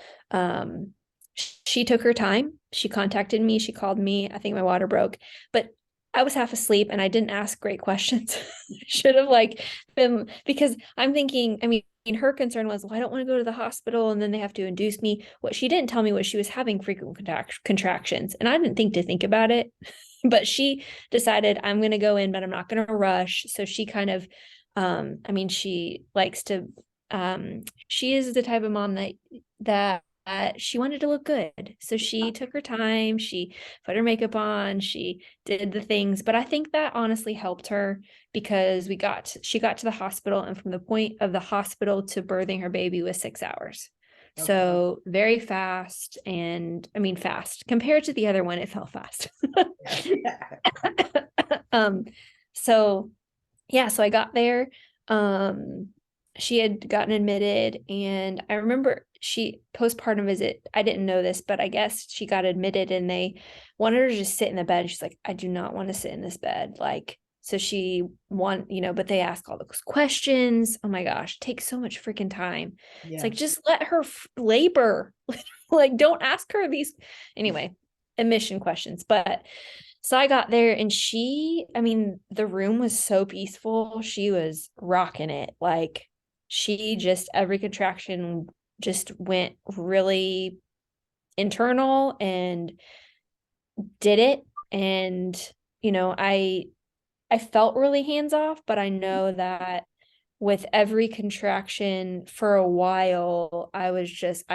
she took her time. She contacted me. She called me. I think my water broke, but I was half asleep and I didn't ask great questions. Should have been, because I'm thinking, I mean, her concern was, well, I don't want to go to the hospital and then they have to induce me. What she didn't tell me was she was having frequent contractions, and I didn't think about it, but she decided, I'm going to go in, but I'm not going to rush. So she kind of, she likes to, she is the type of mom that she wanted to look good. So she took her time, she put her makeup on, she did the things, but I think that honestly helped her, because she got to the hospital, and from the point of the hospital to birthing her baby was 6 hours. Okay. So very fast. And fast compared to the other one, it felt fast. So I got there. She had gotten admitted, and I remember she postpartum visit. I didn't know this, but I guess she got admitted and they wanted her to just sit in the bed. She's like, I do not want to sit in this bed. So she but they ask all those questions. Oh my gosh, it takes so much freaking time. Yeah. It's like, just let her labor. Don't ask her these. Anyway, admission questions. But so I got there, and the room was so peaceful. She was rocking it. She just, every contraction just went really internal and did it. And, I felt really hands off, but I know that with every contraction for a while, I would just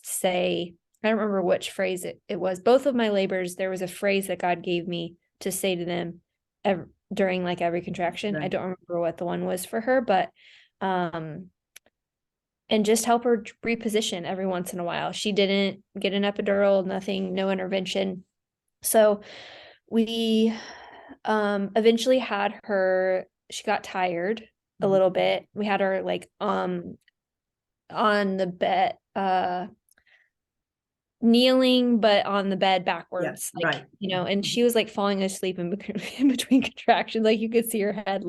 say, I don't remember which phrase it was. Both of my labors, there was a phrase that God gave me to say to them during every contraction. Right. I don't remember what the one was for her, but and just help her reposition every once in a while. She didn't get an epidural, nothing, no intervention. So we eventually had her, she got tired a little bit. We had her on the bed, kneeling, but on the bed backwards, right. And she was falling asleep in between contractions. You could see her head,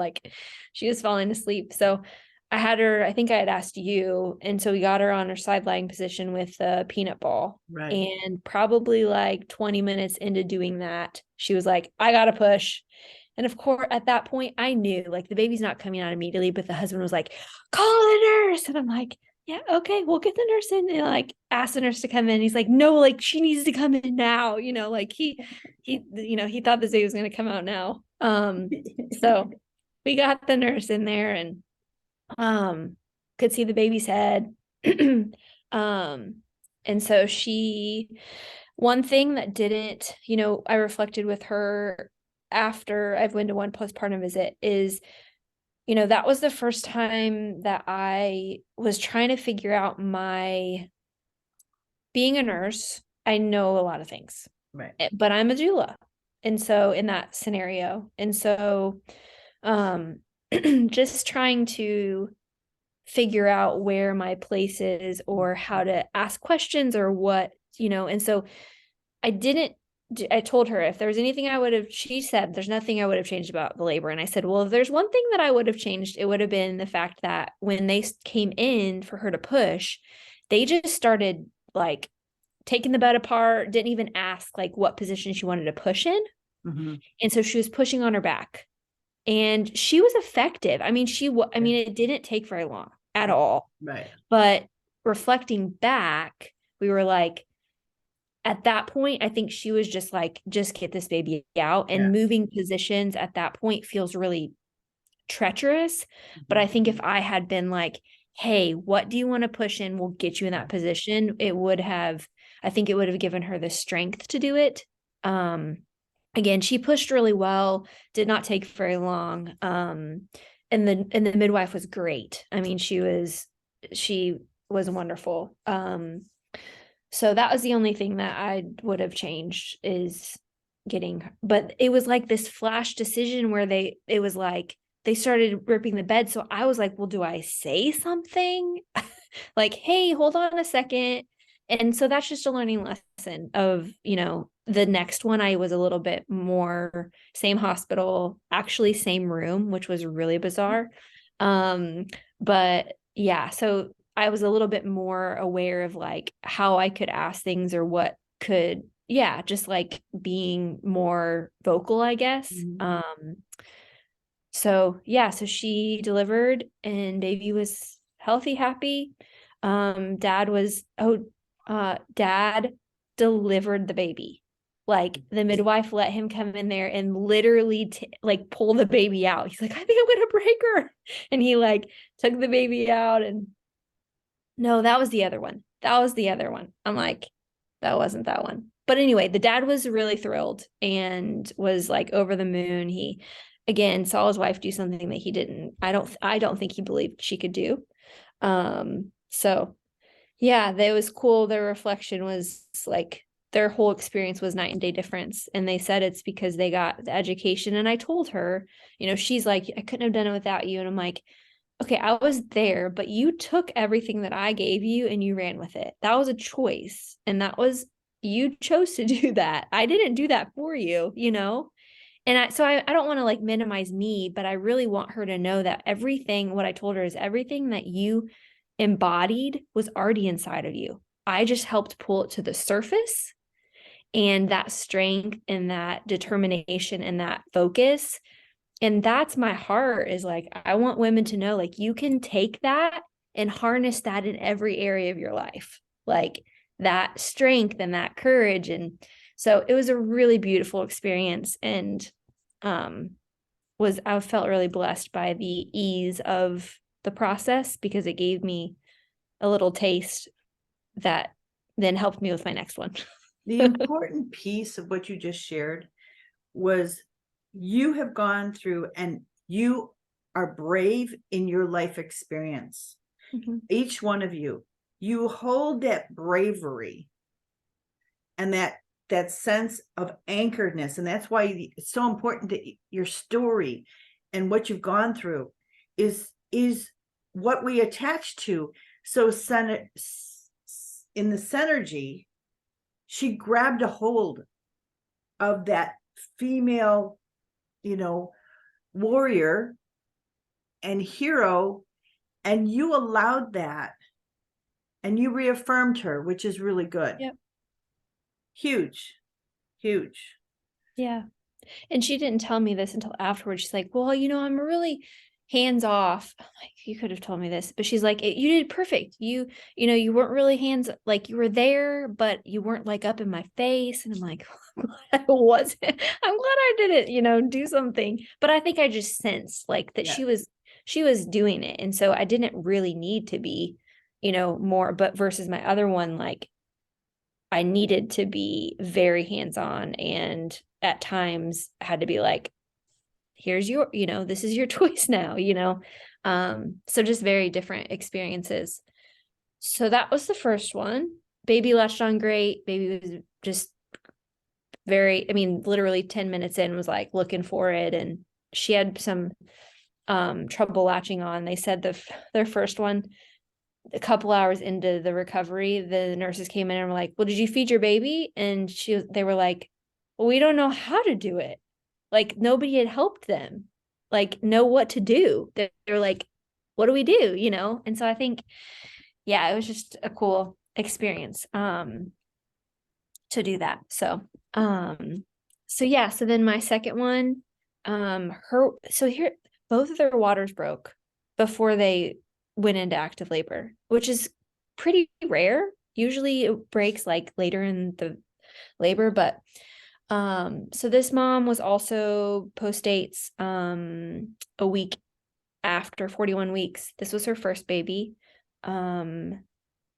she was falling asleep. So I had her, I think I had asked you. And so we got her on her side lying position with a peanut ball. Right. And probably 20 minutes into doing that, she was like, I got to push. And of course, at that point, I knew the baby's not coming out immediately, but the husband was like, call the nurse. And I'm like, yeah, okay, we'll get the nurse in. And ask the nurse to come in. He's like, no, she needs to come in now. He thought this baby was going to come out now. So we got the nurse in there and could see the baby's head. And so one thing that didn't, I reflected with her after I've been to one postpartum visit is you know, that was the first time that I was trying to figure out being a nurse. I know a lot of things, Right. but I'm a doula. And so in that scenario, and so just trying to figure out where my place is or how to ask questions or what, you know, and so I told her if there was anything she said, there's nothing I would have changed about the labor. And I said, well, if there's one thing that I would have changed, it would have been the fact that when they came in for her to push, they just started like taking the bed apart, didn't even ask like what position she wanted to push in. Mm-hmm. And so she was pushing on her back and she was effective. I mean, it didn't take very long at all. Right. But reflecting back, we were like, at that point, I think she was just like, just get this baby out, and moving positions at that point feels really treacherous. But I think if I had been like, hey, what do you want to push in? We'll get you in that position. I think it would have given her the strength to do it. Again, she pushed really well, did not take very long. And the midwife was great. I mean, she was wonderful. So that was the only thing that I would have changed is but it was like this flash decision where it was like they started ripping the bed. So I was like, well, do I say something? Like, hey, hold on a second. And so that's just a learning lesson of, you know, the next one, I was a little bit more same hospital, actually same room, which was really bizarre. But yeah, so I was a little bit more aware of like how I could ask things or what could, just like being more vocal, I guess. So she delivered and baby was healthy, happy. Dad delivered the baby. Like the midwife let him come in there and literally like pull the baby out. He's like, I think I'm going to break her. And he like took the baby out and no, that was the other one. I'm like, that wasn't that one. But anyway, the dad was really thrilled and was like over the moon. He again saw his wife do something that he didn't. I don't think he believed she could do. So yeah, that was cool. Their reflection was like their whole experience was night and day difference. And they said it's because they got the education. And I told her, you know, she's like, I couldn't have done it without you. And I'm like, okay, I was there, but you took everything that I gave you and you ran with it. That was a choice. And you chose to do that. I didn't do that for you, you know? And I don't want to like minimize me, but I really want her to know that what I told her is everything that you embodied was already inside of you. I just helped pull it to the surface, and that strength and that determination and that focus. And that's my heart, is like, I want women to know, like, you can take that and harness that in every area of your life, like that strength and that courage. And so it was a really beautiful experience. And I felt really blessed by the ease of the process, because it gave me a little taste that then helped me with my next one. The important piece of what you just shared was you have gone through and you are brave in your life experience. Mm-hmm. Each one of you hold that bravery and that sense of anchoredness. And that's why it's so important that your story and what you've gone through is what we attach to. So in the synergy, she grabbed a hold of that female, warrior and hero, and you allowed that and you reaffirmed her, which is really good. Yep. Huge. Yeah. And she didn't tell me this until afterwards. She's like, well, I'm really hands off. I'm like, you could have told me this, but she's like, you did perfect. You weren't really like you were there, but you weren't like up in my face. And I'm like, I wasn't. I'm glad I didn't, do something. But I think I just sensed like that she was doing it. And so I didn't really need to be, more, but versus my other one, like I needed to be very hands-on, and at times had to be like, here's your, this is your choice now, so just very different experiences. So that was the first one. Baby latched on great. Baby was just literally 10 minutes in was like looking for it. And she had some trouble latching on. They said their first one, a couple hours into the recovery, the nurses came in and were like, well, did you feed your baby? And they were like, well, we don't know how to do it. Like nobody had helped them like know what to do. They're like, what do we do? And so I think, yeah, it was just a cool experience to do that. So so then my second one, here both of their waters broke before they went into active labor, which is pretty rare. Usually it breaks like later in the labor, but so this mom was also postdates a week after 41 weeks. This was her first baby. So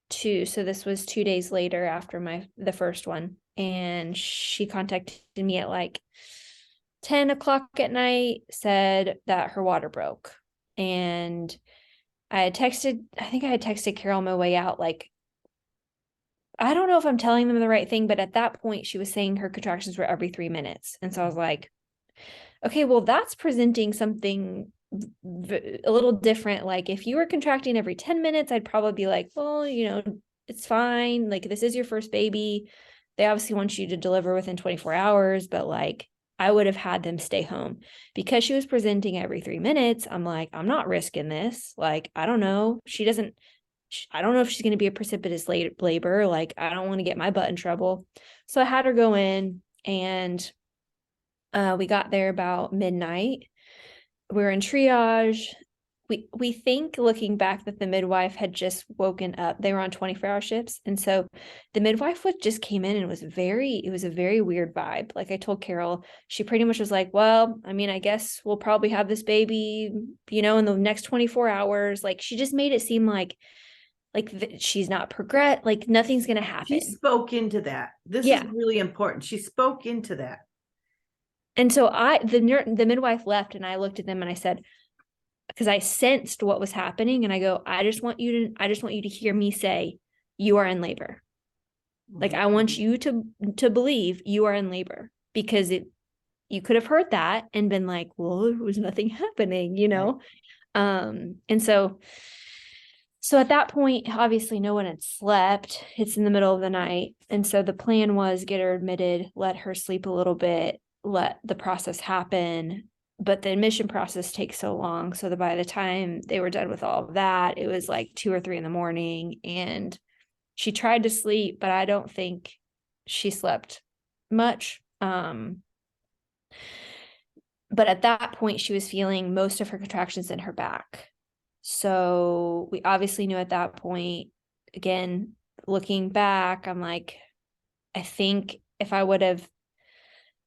this was 2 days later after the first one, and she contacted me at like 10 o'clock at night, said that her water broke. And I think I had texted Carol on my way out, like, I don't know if I'm telling them the right thing, but at that point she was saying her contractions were every 3 minutes. And so I was like, okay, well, that's presenting something a little different. Like if you were contracting every 10 minutes, I'd probably be like, well, it's fine. Like this is your first baby. They obviously want you to deliver within 24 hours, but like I would have had them stay home. Because she was presenting every 3 minutes. I'm like, I'm not risking this. Like, I don't know. I don't know if she's going to be a precipitous labor. Like, I don't want to get my butt in trouble. So I had her go in, and we got there about midnight. We were in triage. We think, looking back, that the midwife had just woken up. They were on 24-hour shifts. And so the midwife just came in, and it was a very weird vibe. Like I told Carol, she pretty much was like, well, I guess we'll probably have this baby, in the next 24 hours. Like she just made it seem like she's not like nothing's going to happen. She spoke into that. This is really important. She spoke into that. And so the midwife left, and I looked at them and I said, because I sensed what was happening, and I go, I just want you to hear me say, you are in labor. Like I want you to believe you are in labor, because you could have heard that and been like, well, there was nothing happening, and so at that point, obviously no one had slept. It's in the middle of the night. And so the plan was get her admitted, let her sleep a little bit, let the process happen. But the admission process takes so long. So that by the time they were done with all of that, it was like 2 or 3 in the morning. And she tried to sleep, but I don't think she slept much. But at that point, she was feeling most of her contractions in her back. So we obviously knew at that point, again, looking back, I'm like, I think if I would have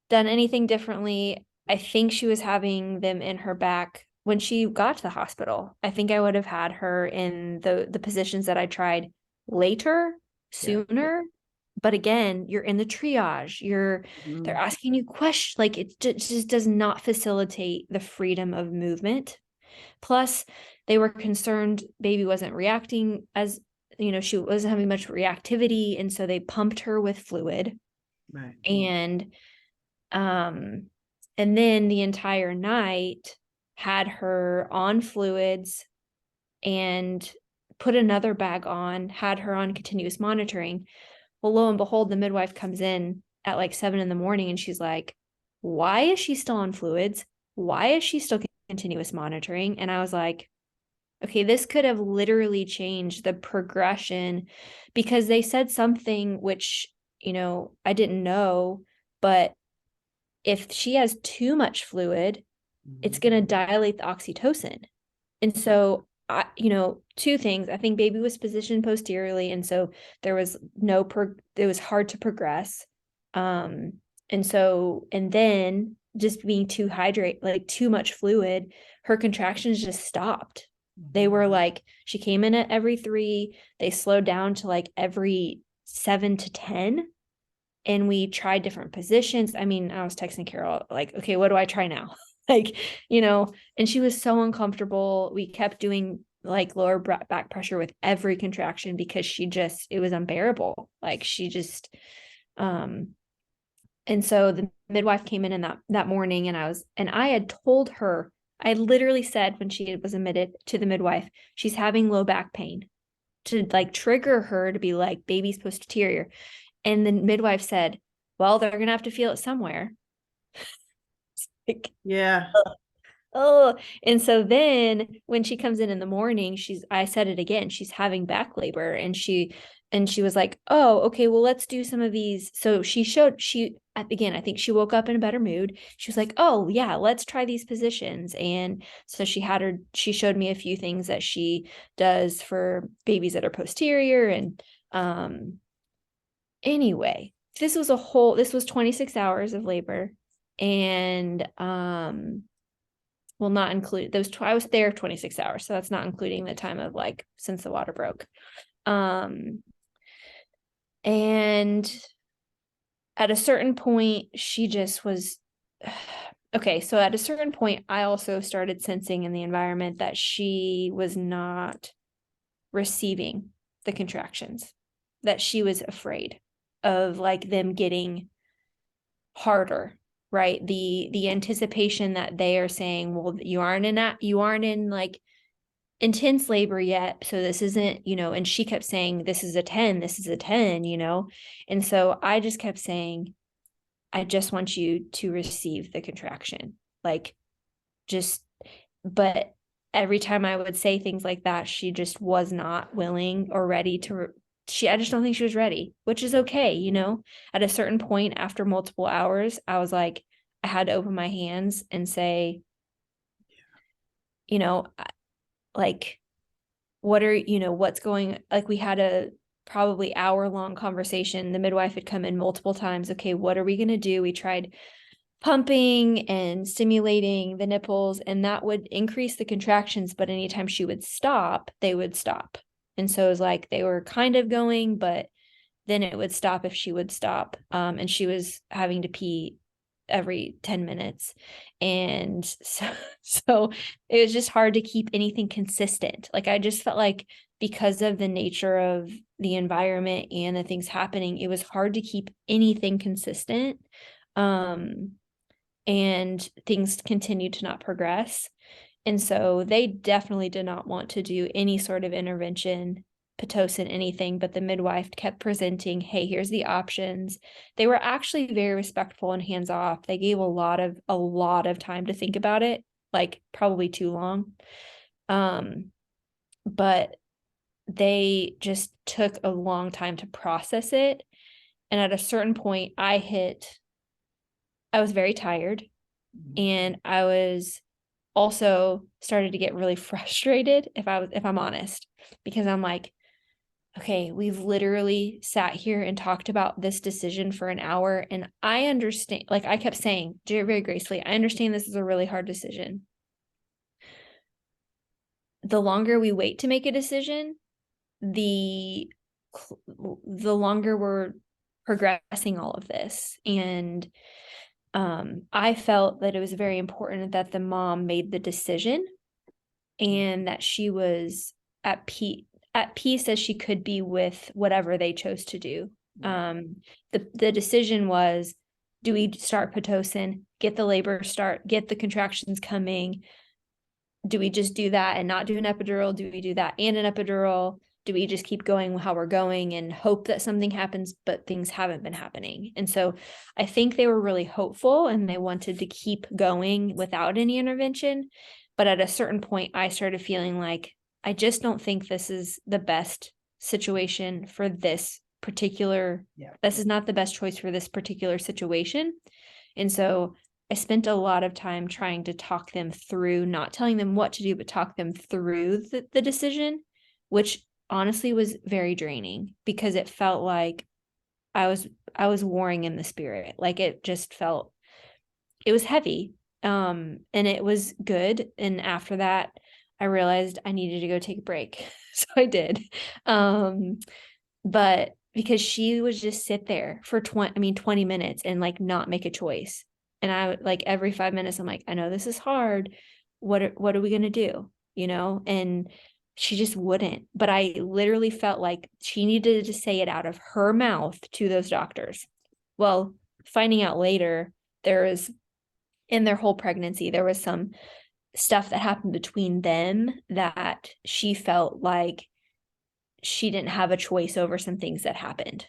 done anything differently, I think she was having them in her back when she got to the hospital. I think I would have had her in the positions that I tried later, sooner. Yeah. But again, you're in the triage. They're asking you questions. Like it just does not facilitate the freedom of movement. Plus, they were concerned baby wasn't reacting as, she wasn't having much reactivity. And so they pumped her with fluid. Right. And then the entire night had her on fluids and put another bag on, had her on continuous monitoring. Well, lo and behold, the midwife comes in at like 7 a.m, and she's like, why is she still on fluids? Why is she still continuous monitoring? And I was like, okay, this could have literally changed the progression, because they said something which, I didn't know, but if she has too much fluid, it's going to dilate the oxytocin. And so, 2 things. I think baby was positioned posteriorly. And so there was it was hard to progress. And then just being too hydrated, like too much fluid, her contractions just stopped. They were like, she came in at every 3, they slowed down to like every 7 to 10. And we tried different positions. I was texting Carol, like, okay, what do I try now? like, you know, and she was so uncomfortable. We kept doing like lower back pressure with every contraction because it was unbearable. Like she just, and so the midwife came in that morning, and I had told her, I literally said when she was admitted to the midwife, she's having low back pain, to like trigger her to be like, baby's posterior. And the midwife said, well, they're going to have to feel it somewhere. Like, Yeah. oh, and so then when she comes in the morning, I said it again, she's having back labor, and she was like, oh, okay, well, let's do some of these. So again, I think she woke up in a better mood. She was like, oh yeah, let's try these positions. And so she showed me a few things that she does for babies that are posterior. And anyway, this was 26 hours of labor. And well, not include those. I was there 26 hours, so that's not including the time of like since the water broke. And at a certain point, she just was okay. So at a certain point, I also started sensing in the environment that she was not receiving the contractions, that she was afraid of like them getting harder, right? The anticipation that they are saying, well, you aren't in like intense labor yet, so this isn't, you know. And she kept saying, this is a 10, you know. And so I just kept saying, I just want you to receive the contraction, like just. But every time I would say things like that, she just was not willing or ready to. I just don't think she was ready, which is okay, you know. At a certain point after multiple hours, I was like, I had to open my hands and say, you know, like, what's going, like, we had a probably hour-long conversation. The midwife had come in multiple times. Okay, what are we going to do? We tried pumping and stimulating the nipples, and that would increase the contractions, but anytime she would stop, they would stop. And so it was like they were kind of going, but then it would stop if she would stop. And she was having to pee every 10 minutes. And so it was just hard to keep anything consistent. Like I just felt like because of the nature of the environment and the things happening, it was hard to keep anything consistent. And things continued to not progress. And so they definitely did not want to do any sort of intervention, Pitocin, anything, but the midwife kept presenting, hey, here's the options. They were actually very respectful and hands off. They gave a lot of time to think about it, like probably too long. But they just took a long time to process it. And at a certain point, I was very tired, and I was also started to get really frustrated, if I'm honest, because I'm like, okay, we've literally sat here and talked about this decision for an hour, and I understand, like I kept saying very gracefully, I understand this is a really hard decision. The longer we wait to make a decision, the longer we're progressing all of this. And I felt that it was very important that the mom made the decision and that she was at peace as she could be with whatever they chose to do. The decision was, do we start Pitocin, get the labor start, get the contractions coming? Do we just do that and not do an epidural? Do we do that and an epidural? Do we just keep going how we're going and hope that something happens, but things haven't been happening? And so I think they were really hopeful and they wanted to keep going without any intervention. But at a certain point, I started feeling like, I just don't think this is the best situation for this particular, this is not the best choice for this particular situation. And so I spent a lot of time trying to talk them through, not telling them what to do, but talk them through the decision, which honestly was very draining because it felt like I was warring in the spirit. Like it just felt, it was heavy. And it was good. And after that, I realized I needed to go take a break. So I did. But because she would just sit there for 20 minutes and like not make a choice. And I would like every 5 minutes, I'm like, I know this is hard. What are we gonna do? You know? And she just wouldn't. But I literally felt like she needed to say it out of her mouth to those doctors. Well, finding out later, there was in their whole pregnancy, there was some stuff that happened between them that she felt like she didn't have a choice over some things that happened.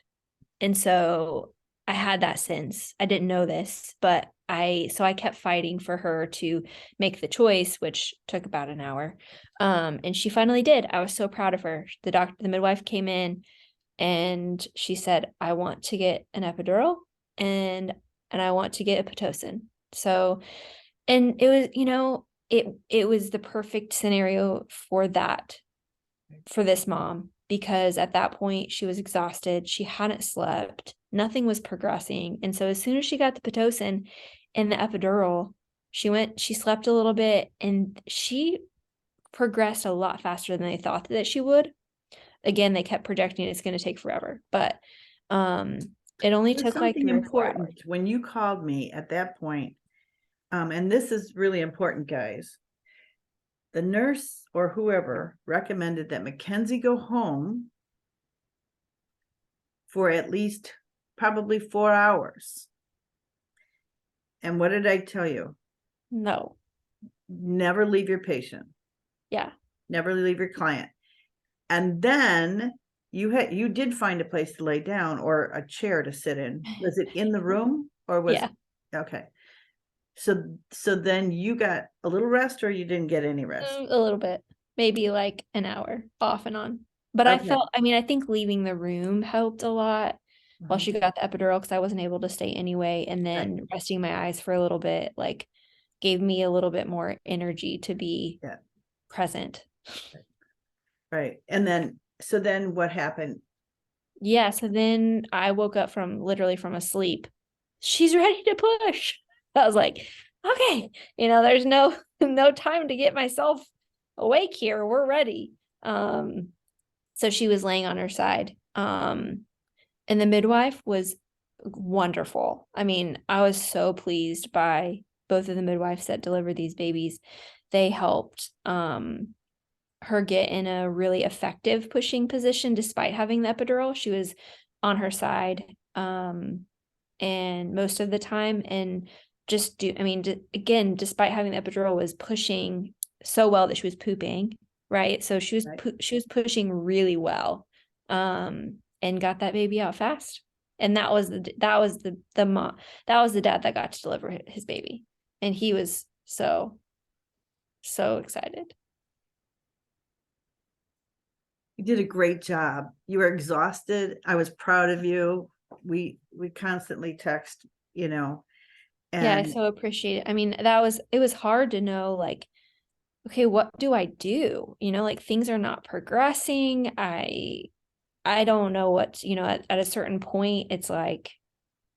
And so I had that sense. I didn't know this, but I kept fighting for her to make the choice, which took about an hour. And she finally did. I was so proud of her. The midwife came in and she said, I want to get an epidural and I want to get a Pitocin. So, and it was, you know, it was the perfect scenario for that, for this mom, because at that point she was exhausted. She hadn't slept. Nothing was progressing. And so as soon as she got the Pitocin and the epidural, she slept a little bit and she progressed a lot faster than they thought that she would. Again, they kept projecting it's going to take forever, but it only There's took like something 3 or 4 hours. important when you called me at that point, and this is really important, guys. The nurse or whoever recommended that Mackenzie go home for at least probably 4 hours. And what did I tell you? No. Never leave your patient. Yeah. Never leave your client. And then you did find a place to lay down or a chair to sit in. Was it in the room or was Yeah. okay? So then you got a little rest or you didn't get any rest? A little bit, maybe like an hour off and on. But Okay. I think leaving the room helped a lot while she got the epidural because I wasn't able to stay anyway. And then resting my eyes for a little bit, like gave me a little bit more energy to be present. Right. And then, so then what happened? Yeah. So then I woke up literally from a sleep. She's ready to push. I was like, okay, there's no time to get myself awake here. We're ready. So she was laying on her side. And the midwife was wonderful. I mean, I was so pleased by both of the midwives that delivered these babies. They helped her get in a really effective pushing position despite having the epidural. She was on her side and most of the time, and again, despite having the epidural, was pushing so well that she was pooping, right? So she was pushing really well and got that baby out fast. And that was the mom, that was the dad that got to deliver his baby, and he was so excited. You did a great job. You were exhausted. I was proud of you. We constantly text, and yeah, I so appreciate it. I mean, it was hard to know, like, okay, what do I do? Like things are not progressing. I don't know what, at a certain point, it's like,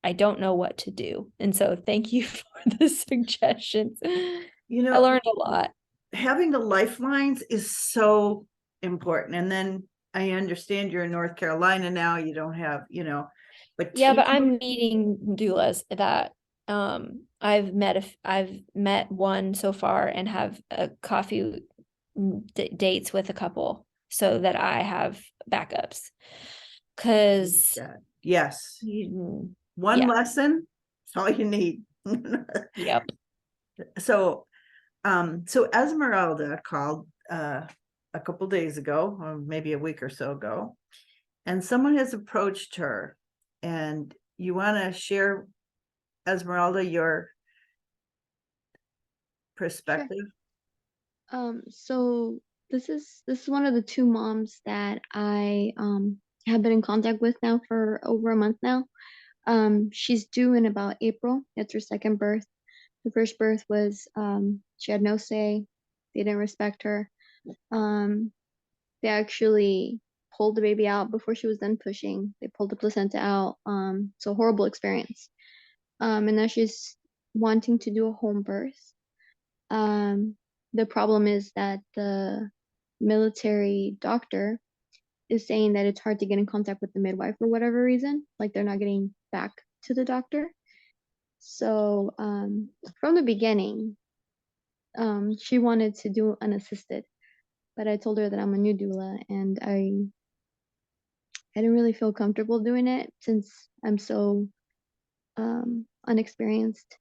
I don't know what to do. And so thank you for the suggestions. I learned a lot. Having the lifelines is so important. And then I understand you're in North Carolina now, you don't have, but yeah, but I'm meeting doulas that I've met one so far and have a coffee dates with a couple so that I have backups. Because yes, one lesson, that's all you need. Yep. So Esmeralda called a couple days ago, or maybe a week or so ago, and someone has approached her, and you want to share, Esmeralda, your perspective? Sure. So this is one of the 2 moms that I have been in contact with now for over a month now. She's due in about April. It's her second birth. The first birth was she had no say. They didn't respect her. They actually pulled the baby out before she was done pushing. They pulled the placenta out. So horrible experience. And now she's wanting to do a home birth. The problem is that the military doctor is saying that it's hard to get in contact with the midwife for whatever reason. Like they're not getting back to the doctor. So from the beginning, she wanted to do unassisted, but I told her that I'm a new doula and I didn't really feel comfortable doing it since I'm so unexperienced.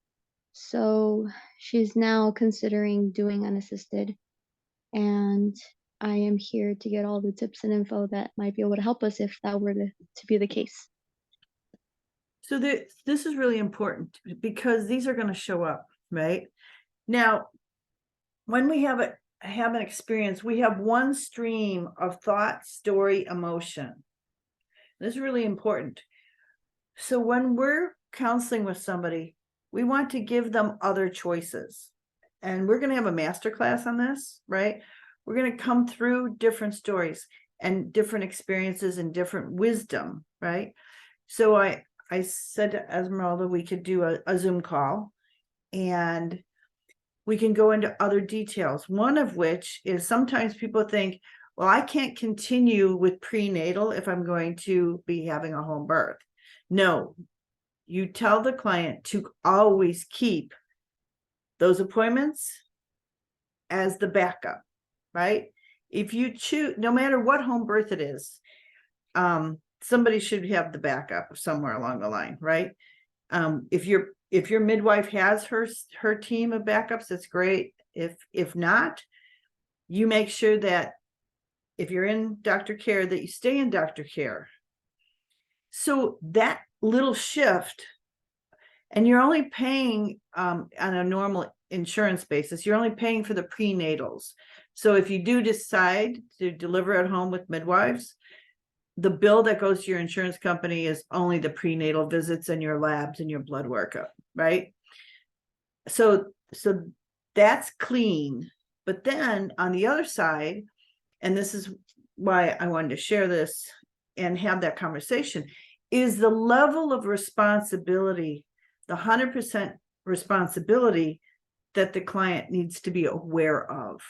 So she's now considering doing unassisted, and I am here to get all the tips and info that might be able to help us if that were to be the case. So this is really important because these are going to show up, right? Now, when we have an experience, we have one stream of thought, story, emotion. This is really important. So when we're counseling with somebody, we want to give them other choices. And we're going to have a master class on this, right? We're going to come through different stories and different experiences and different wisdom, right? So I said to Esmeralda, we could do a Zoom call and we can go into other details. One of which is sometimes people think, well, I can't continue with prenatal if I'm going to be having a home birth. No, you tell the client to always keep those appointments as the backup, right? If you choose, no matter what home birth it is, somebody should have the backup somewhere along the line, right? If your midwife has her team of backups, that's great. If not, you make sure that if you're in doctor care, that you stay in doctor care. So that little shift, and you're only paying on a normal insurance basis, you're only paying for the prenatals. So if you do decide to deliver at home with midwives, the bill that goes to your insurance company is only the prenatal visits and your labs and your blood workup, right? So that's clean. But then on the other side, and this is why I wanted to share this and have that conversation, is the level of responsibility, the 100% responsibility that the client needs to be aware of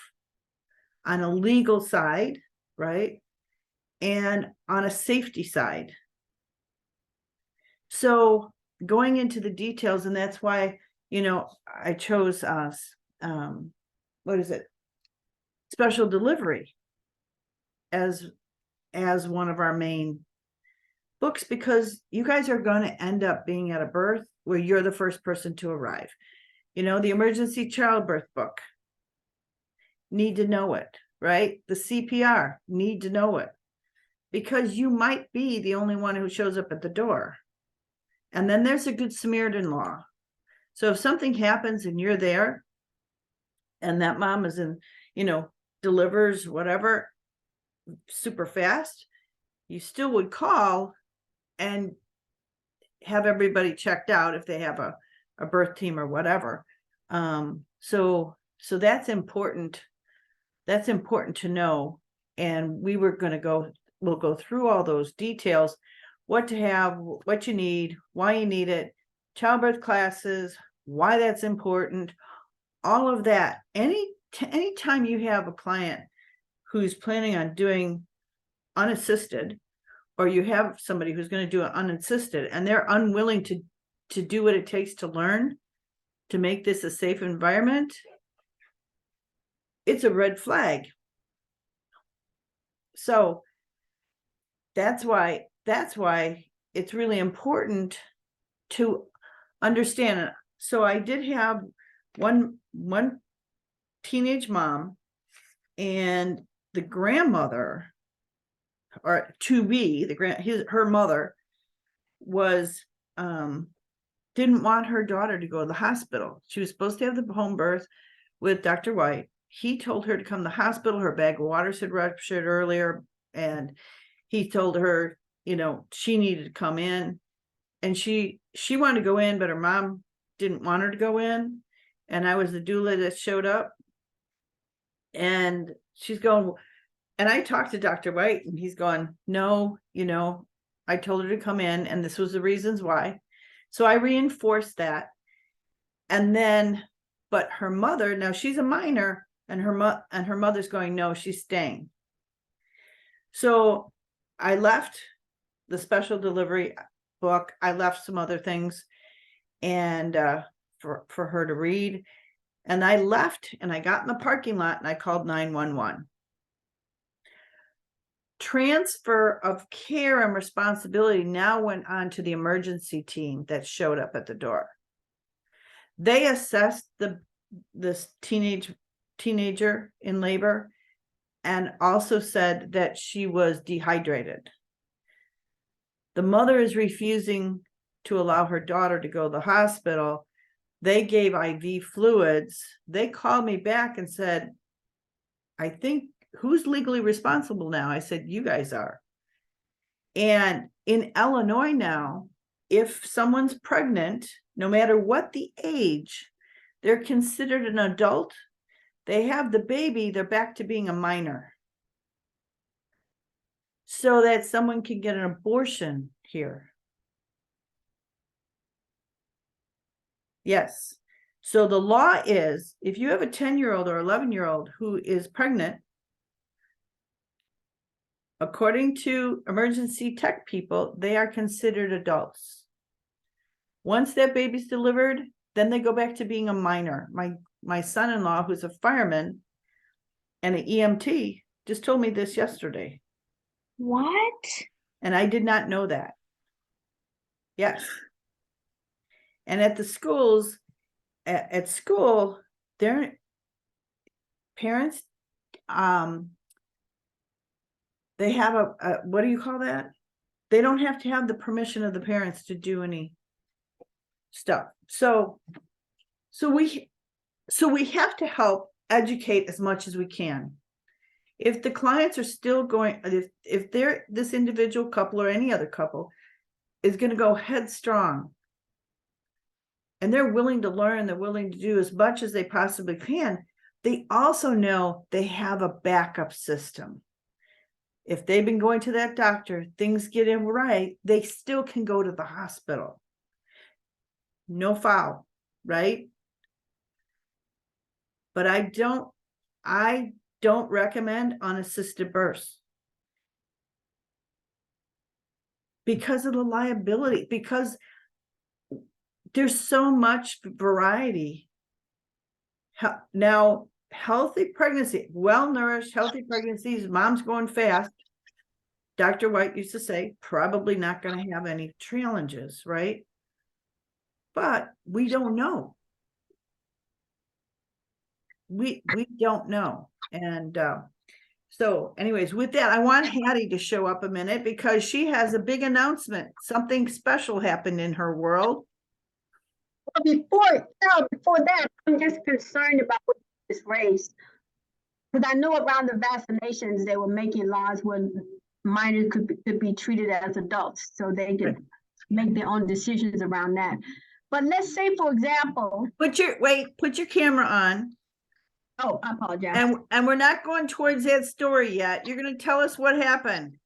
on a legal side, right? And on a safety side. So going into the details, and that's why, I chose special delivery as one of our main books, because you guys are going to end up being at a birth where you're the first person to arrive. The emergency childbirth book, need to know it, right? The CPR, need to know it, because you might be the only one who shows up at the door. And then there's a Good Samaritan law. So if something happens and you're there and that mom is delivers whatever super fast, you still would call and have everybody checked out if they have a birth team or whatever. So that's important. That's important to know. And we'll go through all those details, what to have, what you need, why you need it, childbirth classes, why that's important, all of that. Anytime you have a client who's planning on doing unassisted, or you have somebody who's going to do it unassisted and they're unwilling to do what it takes to learn to make this a safe environment, it's a red flag. So that's why it's really important to understand it. So I did have one teenage mom, and the grandmother, or to be her mother, was didn't want her daughter to go to the hospital. She was supposed to have the home birth with Dr. White. He told her to come to the hospital. Her bag of waters had ruptured earlier, and he told her, she needed to come in, and she wanted to go in, but her mom didn't want her to go in. And I was the doula that showed up, and she's going, and I talked to Dr. White, and he's going, no, I told her to come in, and this was the reasons why. So I reinforced that. And then, but her mother, now she's a minor, and her mother's going, no, she's staying. So I left the special delivery book. I left some other things, and for her to read. And I left and I got in the parking lot and I called 911. Transfer of care and responsibility now went on to the emergency team that showed up at the door. They assessed this teenager in labor and also said that she was dehydrated. The mother is refusing to allow her daughter to go to the hospital. They gave IV fluids. They called me back and said, I think, who's legally responsible now? I said, you guys are. And in Illinois now, if someone's pregnant, no matter what the age, they're considered an adult. They have the baby, they're back to being a minor. So that someone can get an abortion here. Yes. So the law is, if you have a 10-year-old or 11-year-old who is pregnant, according to emergency tech people, they are considered adults. Once that baby's delivered, then they go back to being a minor. My son-in-law, who's a fireman and an EMT, just told me this yesterday. What? And I did not know that. Yes. And at the schools, at school, their parents, they have a what do you call that? They don't have to have the permission of the parents to do any stuff. So we have to help educate as much as we can. If the clients are still going, if they're this individual couple or any other couple is going to go headstrong and they're willing to learn, they're willing to do as much as they possibly can, they also know they have a backup system. If they've been going to that doctor, things get in right, they still can go to the hospital. No foul, right? But I don't recommend unassisted births because of the liability, because there's so much variety. Now, healthy pregnancy, well-nourished, healthy pregnancies, mom's going fast. Dr. White used to say, probably not going to have any challenges, right? But we don't know. We don't know. And so anyways, with that, I want Hattie to show up a minute because she has a big announcement. Something special happened in her world. Well, before that, I'm just concerned about this race. Because I know around the vaccinations, they were making laws where minors could be treated as adults, so they could make their own decisions around that. But let's say, for example, Put your camera on. Oh, I apologize. And we're not going towards that story yet. You're going to tell us what happened.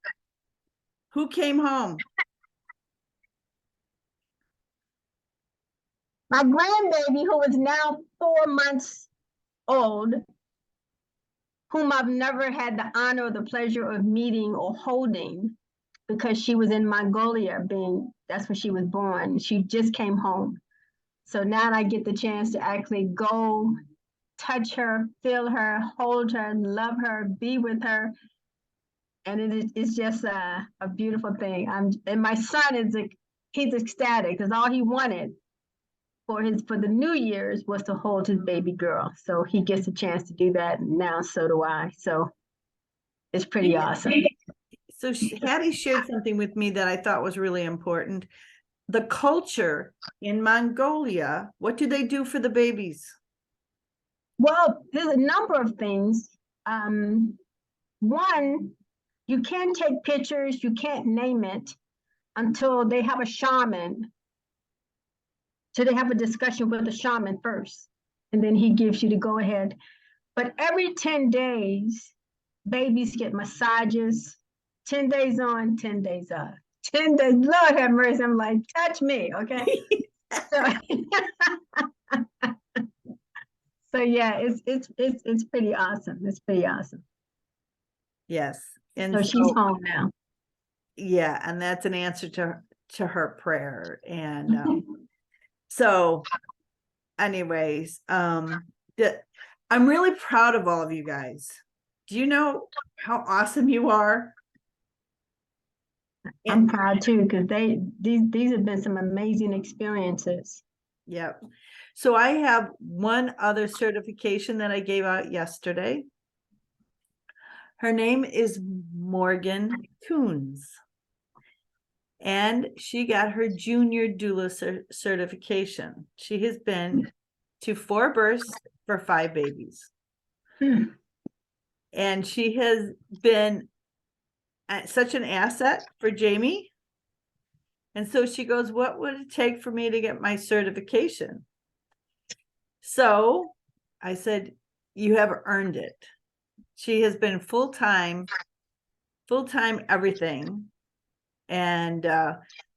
Who came home? My grandbaby, who is now 4 months old, whom I've never had the honor or the pleasure of meeting or holding because she was in Mongolia, that's where she was born. She just came home. So now I get the chance to actually go touch her, feel her, hold her, love her, be with her. And it's just a beautiful thing. And my son he's ecstatic because all he wanted for the New Year's was to hold his baby girl. So he gets a chance to do that. And now so do I. So it's pretty awesome. So Hattie shared something with me that I thought was really important. The culture in Mongolia, what do they do for the babies? Well, there's a number of things. One, you can't take pictures, you can't name it until they have a shaman. So they have a discussion with the shaman first, and then he gives you the go ahead. But every 10 days, babies get massages, 10 days on, 10 days off. 10 days, Lord have mercy, I'm like, touch me, okay? So yeah, it's pretty awesome. It's pretty awesome. Yes. And so she's home now. Yeah, and that's an answer to her prayer. And So anyways, I'm really proud of all of you guys. Do you know how awesome you are? I'm proud too, because these have been some amazing experiences. Yep. So I have one other certification that I gave out yesterday. Her name is Morgan Coons. And she got her junior doula certification. She has been to 4 births for 5 babies. And she has been such an asset for Jamie. And so she goes, what would it take for me to get my certification? So I said, you have earned it. She has been full-time everything. And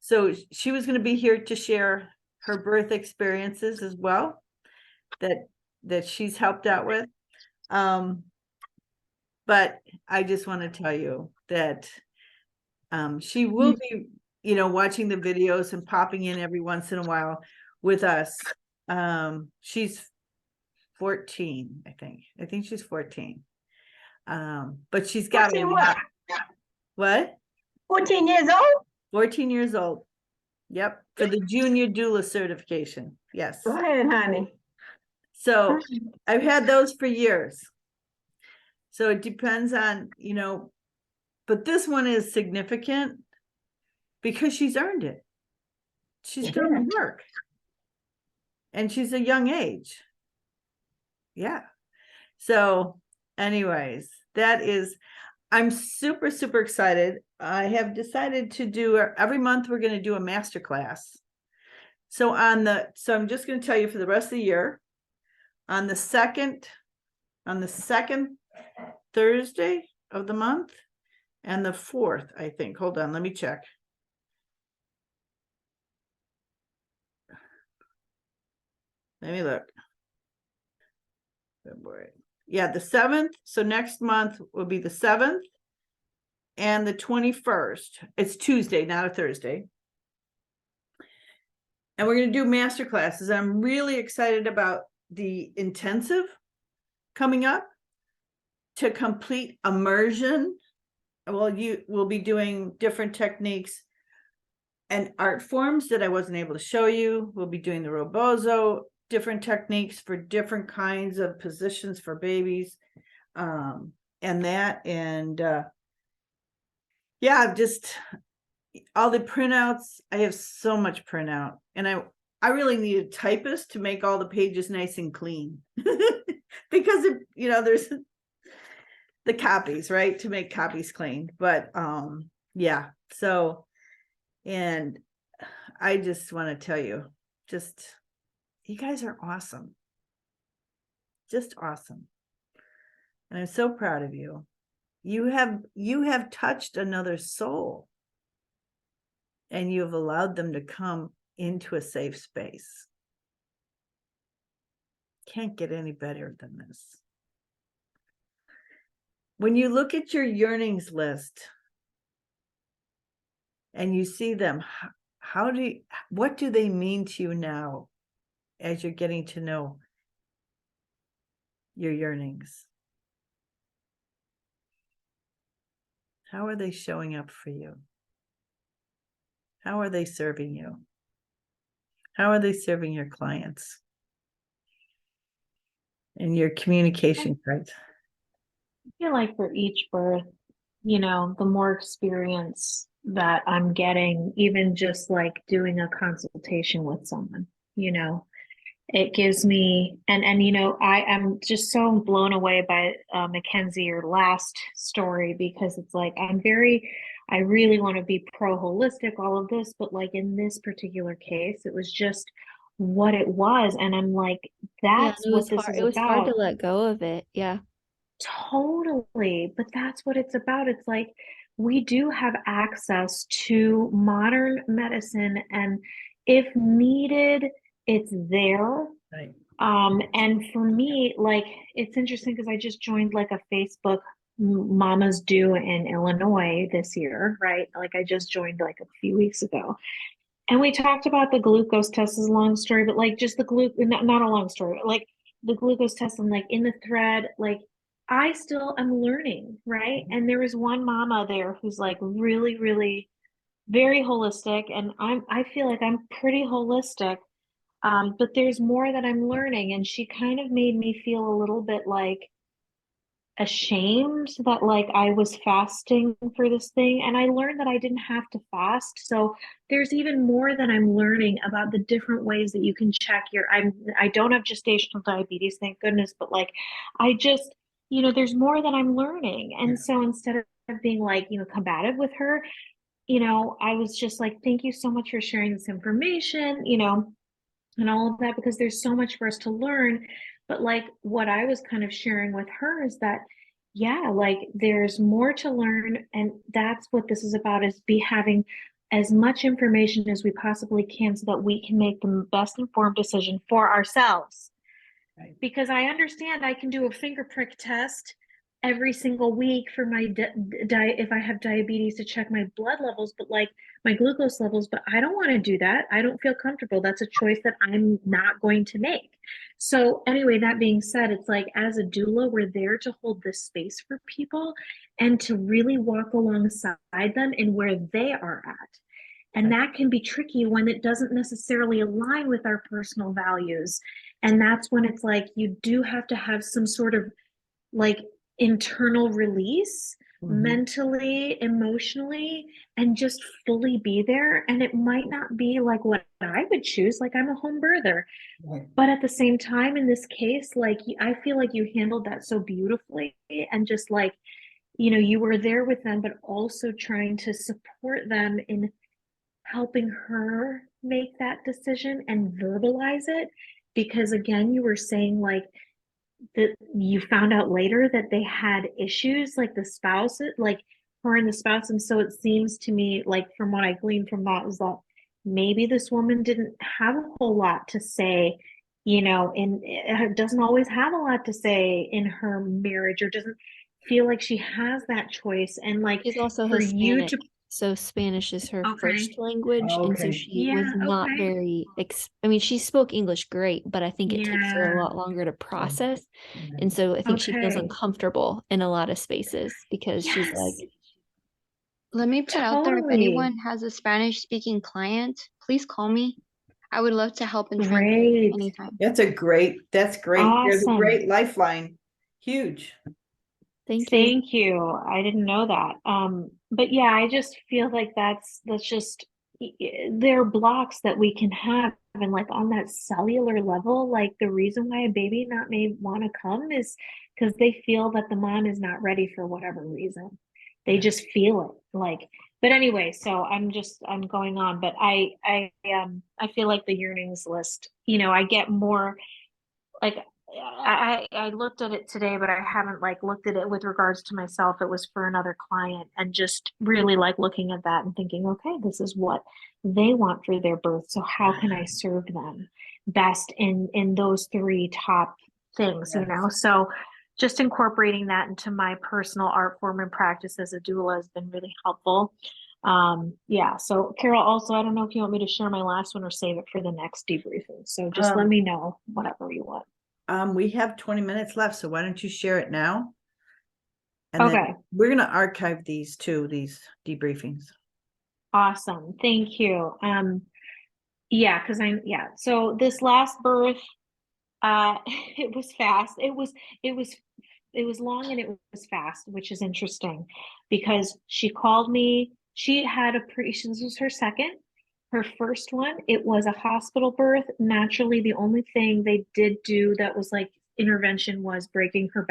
so she was going to be here to share her birth experiences as well that she's helped out with. But I just want to tell you that she will be, watching the videos and popping in every once in a while with us. She's 14, I think. I think she's 14. But she's got 14 what? What? 14 years old? 14 years old. Yep. For the junior doula certification. Yes. Go ahead, honey. So I've had those for years. So it depends on, but this one is significant because she's earned it. She's done the work. And she's a young age. Yeah. So anyways, I'm super, super excited. I have decided to do every month we're going to do a master class. So I'm just going to tell you for the rest of the year, on the second Thursday of the month and the 4th, I think. Hold on, let me check. Let me look. February. Yeah, the 7th. So next month will be the 7th and the 21st. It's Tuesday, not a Thursday. And we're going to do master classes. I'm really excited about the intensive coming up to complete immersion. Well, you will be doing different techniques and art forms that I wasn't able to show you. We'll be doing the Robozo, different techniques for different kinds of positions for babies. Yeah, just all the printouts. I have so much printout, and I really need a typist to make all the pages nice and clean because there's the copies, right, to make copies clean. But yeah, so, and I just want to tell you, you guys are awesome, just awesome, and I'm so proud of you. You have touched another soul, and you have allowed them to come into a safe space. Can't get any better than this. When you look at your yearnings list and you see them, what do they mean to you now as you're getting to know your yearnings? How are they showing up for you? How are they serving you? How are they serving your clients and your communication cards? I feel like for each birth, the more experience that I'm getting, even just like doing a consultation with someone, it gives me, and I am just so blown away by Mackenzie, your last story, because it's like I really want to be pro holistic, all of this, but like in this particular case, it was just what it was, and I'm like, that's what this is It was hard to about. let go of it. Yeah. Totally, but that's what it's about. It's like we do have access to modern medicine, and if needed, it's there. Right. And for me, like, it's interesting because I just joined like a Facebook Mamas Do in Illinois this year, right? Like I just joined like a few weeks ago. And we talked about the glucose test is a long story, but like just the not a long story, but like the glucose test and like in the thread, like I still am learning, right? And there was one mama there who's like really, really very holistic, and I feel like I'm pretty holistic. But there's more that I'm learning, and she kind of made me feel a little bit like ashamed that like I was fasting for this thing, and I learned that I didn't have to fast. So there's even more that I'm learning about the different ways that you can check your I don't have gestational diabetes, thank goodness, but like I just, there's more that I'm learning. And so instead of being like, combative with her, I was just like, thank you so much for sharing this information, and all of that, because there's so much for us to learn. But like what I was kind of sharing with her is that, yeah, like there's more to learn. And that's what this is about, is having as much information as we possibly can so that we can make the best informed decision for ourselves. Right. Because I understand I can do a finger prick test every single week for my diet if I have diabetes, to check my blood levels, but like my glucose levels, but I don't want to do that. I don't feel comfortable. That's a choice that I'm not going to make. So anyway, that being said, it's like as a doula, we're there to hold this space for people and to really walk alongside them in where they are at. And that can be tricky when it doesn't necessarily align with our personal values. And that's when it's like you do have to have some sort of like internal release, mentally, emotionally, and just fully be there. And it might not be like what I would choose. Like I'm a home birther. Right. But at the same time, in this case, like I feel like you handled that so beautifully, and just like, you were there with them, but also trying to support them in helping her make that decision and verbalize it. Because again, you were saying like that you found out later that they had issues, like the spouse, like her and the spouse. And so it seems to me like from what I gleaned from that is that maybe this woman didn't have a whole lot to say, and it doesn't always have a lot to say in her marriage, or doesn't feel like she has that choice. And like She's also for you Hispanic, to, so Spanish is her okay, first language, and so Okay. she was yeah, not okay, very I mean, she spoke English great, but I think it takes her a yeah, lot longer to process. And so I think she feels okay, uncomfortable in a lot of spaces because she's like, yes, Let me put out there, if totally, anyone has a Spanish speaking client, please call me. I would love to help and translate great, anytime. That's great. There's a awesome. great lifeline. Huge. thank you. Thank you. I didn't know that. But yeah, I just feel like that's just there are blocks that we can have, and like on that cellular level, like the reason why a baby not may want to come is because they feel that the mom is not ready for whatever reason. They just feel it. Like, but anyway, so I'm going on, but I feel like the yearnings list, I get more like I looked at it today, but I haven't like looked at it with regards to myself. It was for another client, and just really like looking at that and thinking, okay, this is what they want for their birth. So how can I serve them best in those three top things, Yes. So just incorporating that into my personal art form and practice as a doula has been really helpful. Yeah, so Carol, also, I don't know if you want me to share my last one or save it for the next debriefing. So just let me know whatever you want. We have 20 minutes left, so why don't you share it now? And Okay, then we're gonna archive these debriefings. awesome. Thank you. Yeah, because so this last birth, it was fast. It was long and it was fast, which is interesting because she called me. She had this was her second. Her first one, it was a hospital birth. Naturally, the only thing they did do that was like intervention was breaking her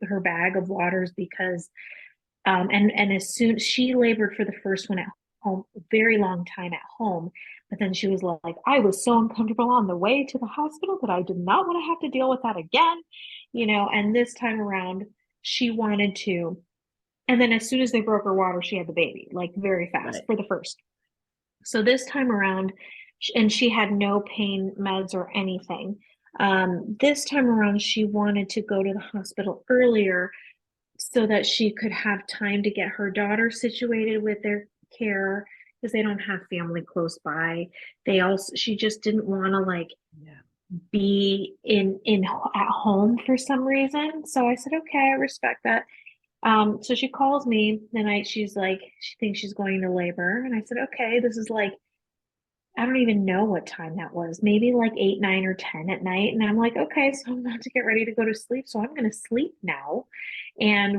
her bag of waters, because and as soon she labored for the first one at home, a very long time at home, but then she was like, I was so uncomfortable on the way to the hospital that I did not want to have to deal with that again, and this time around she wanted to. And then as soon as they broke her water, she had the baby, like very fast Right. for the first. So this time around, and she had no pain meds or anything. This time around, she wanted to go to the hospital earlier so that she could have time to get her daughter situated with their care, because they don't have family close by. They also, she just didn't want to like Yeah. be at home for some reason. So I said, okay, I respect that. So she calls me the night she's like, she thinks she's going to labor. And I said, okay, this is like, I don't even know what time that was, maybe like 8, 9, or 10 at night. And I'm like, okay, so I'm about to get ready to go to sleep. So I'm going to sleep now. And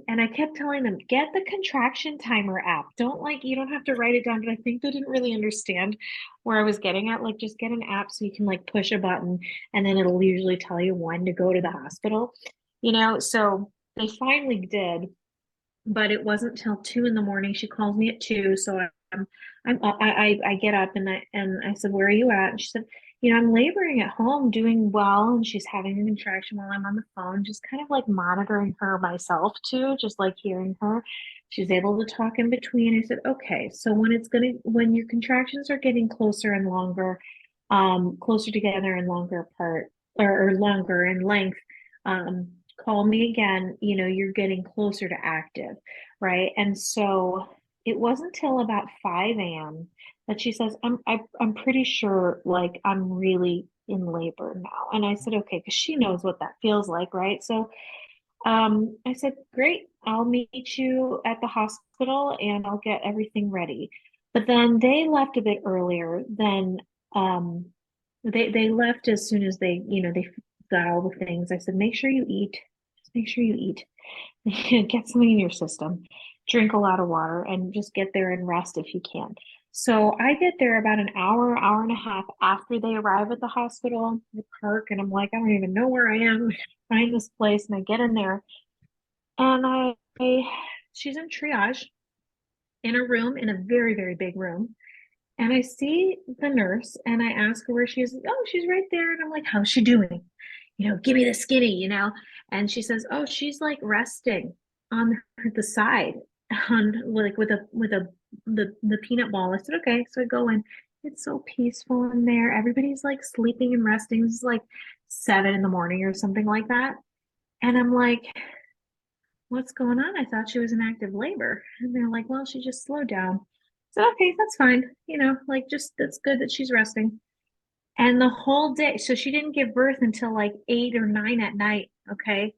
I kept telling them, get the contraction timer app. Don't like, you don't have to write it down. But I think they didn't really understand where I was getting at. Like, just get an app so you can like push a button and then it'll usually tell you when to go to the hospital, So they finally did, but it wasn't till 2 in the morning. She calls me at 2. So I get up and I said, where are you at? And she said, I'm laboring at home, doing well. And she's having a contraction while I'm on the phone, just kind of like monitoring her myself too, just like hearing her. She's able to talk in between. I said, okay, so when your contractions are getting closer and longer, closer together and longer apart, or longer in length, call me again, you're getting closer to active, right? And so it wasn't till about 5 a.m. that she says, I'm pretty sure like I'm really in labor now. And I said, okay, because she knows what that feels like, right? So I said, great, I'll meet you at the hospital and I'll get everything ready. But then they left a bit earlier than they left as soon as they got all the things. I said, make sure you eat. Just make sure you eat. Get something in your system, drink a lot of water, and just get there and rest if you can. So I get there about an hour, hour and a half after they arrive at the hospital, the park, and I'm like, I don't even know where I am. Find this place, and I get in there, and she's in triage in a room, in a very, very big room. And I see the nurse and I ask her where she is. Oh, she's right there. And I'm like, how's she doing? Give me the skinny. And she says, oh, she's like resting on the side on like with the peanut ball. I said, okay. So I go in. It's so peaceful in there. Everybody's like sleeping and resting. It's like 7 in the morning or something like that. And I'm like, what's going on? I thought she was in active labor. And they're like, well, she just slowed down. So, okay, that's fine. Like just that's good that she's resting. And the whole day, so she didn't give birth until like 8 or 9 at night. Okay.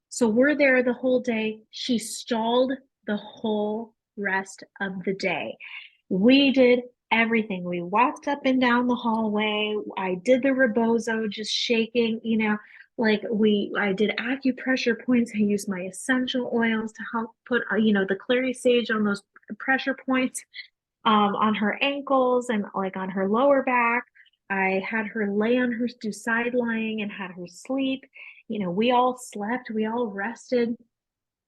So we're there the whole day. She stalled the whole rest of the day. We did everything. We walked up and down the hallway. I did the rebozo, just shaking, I did acupressure points. I used my essential oils to help put, the clary sage on those pressure points, on her ankles and like on her lower back. I had her lay on her, do side lying and had her sleep. We all slept, we all rested.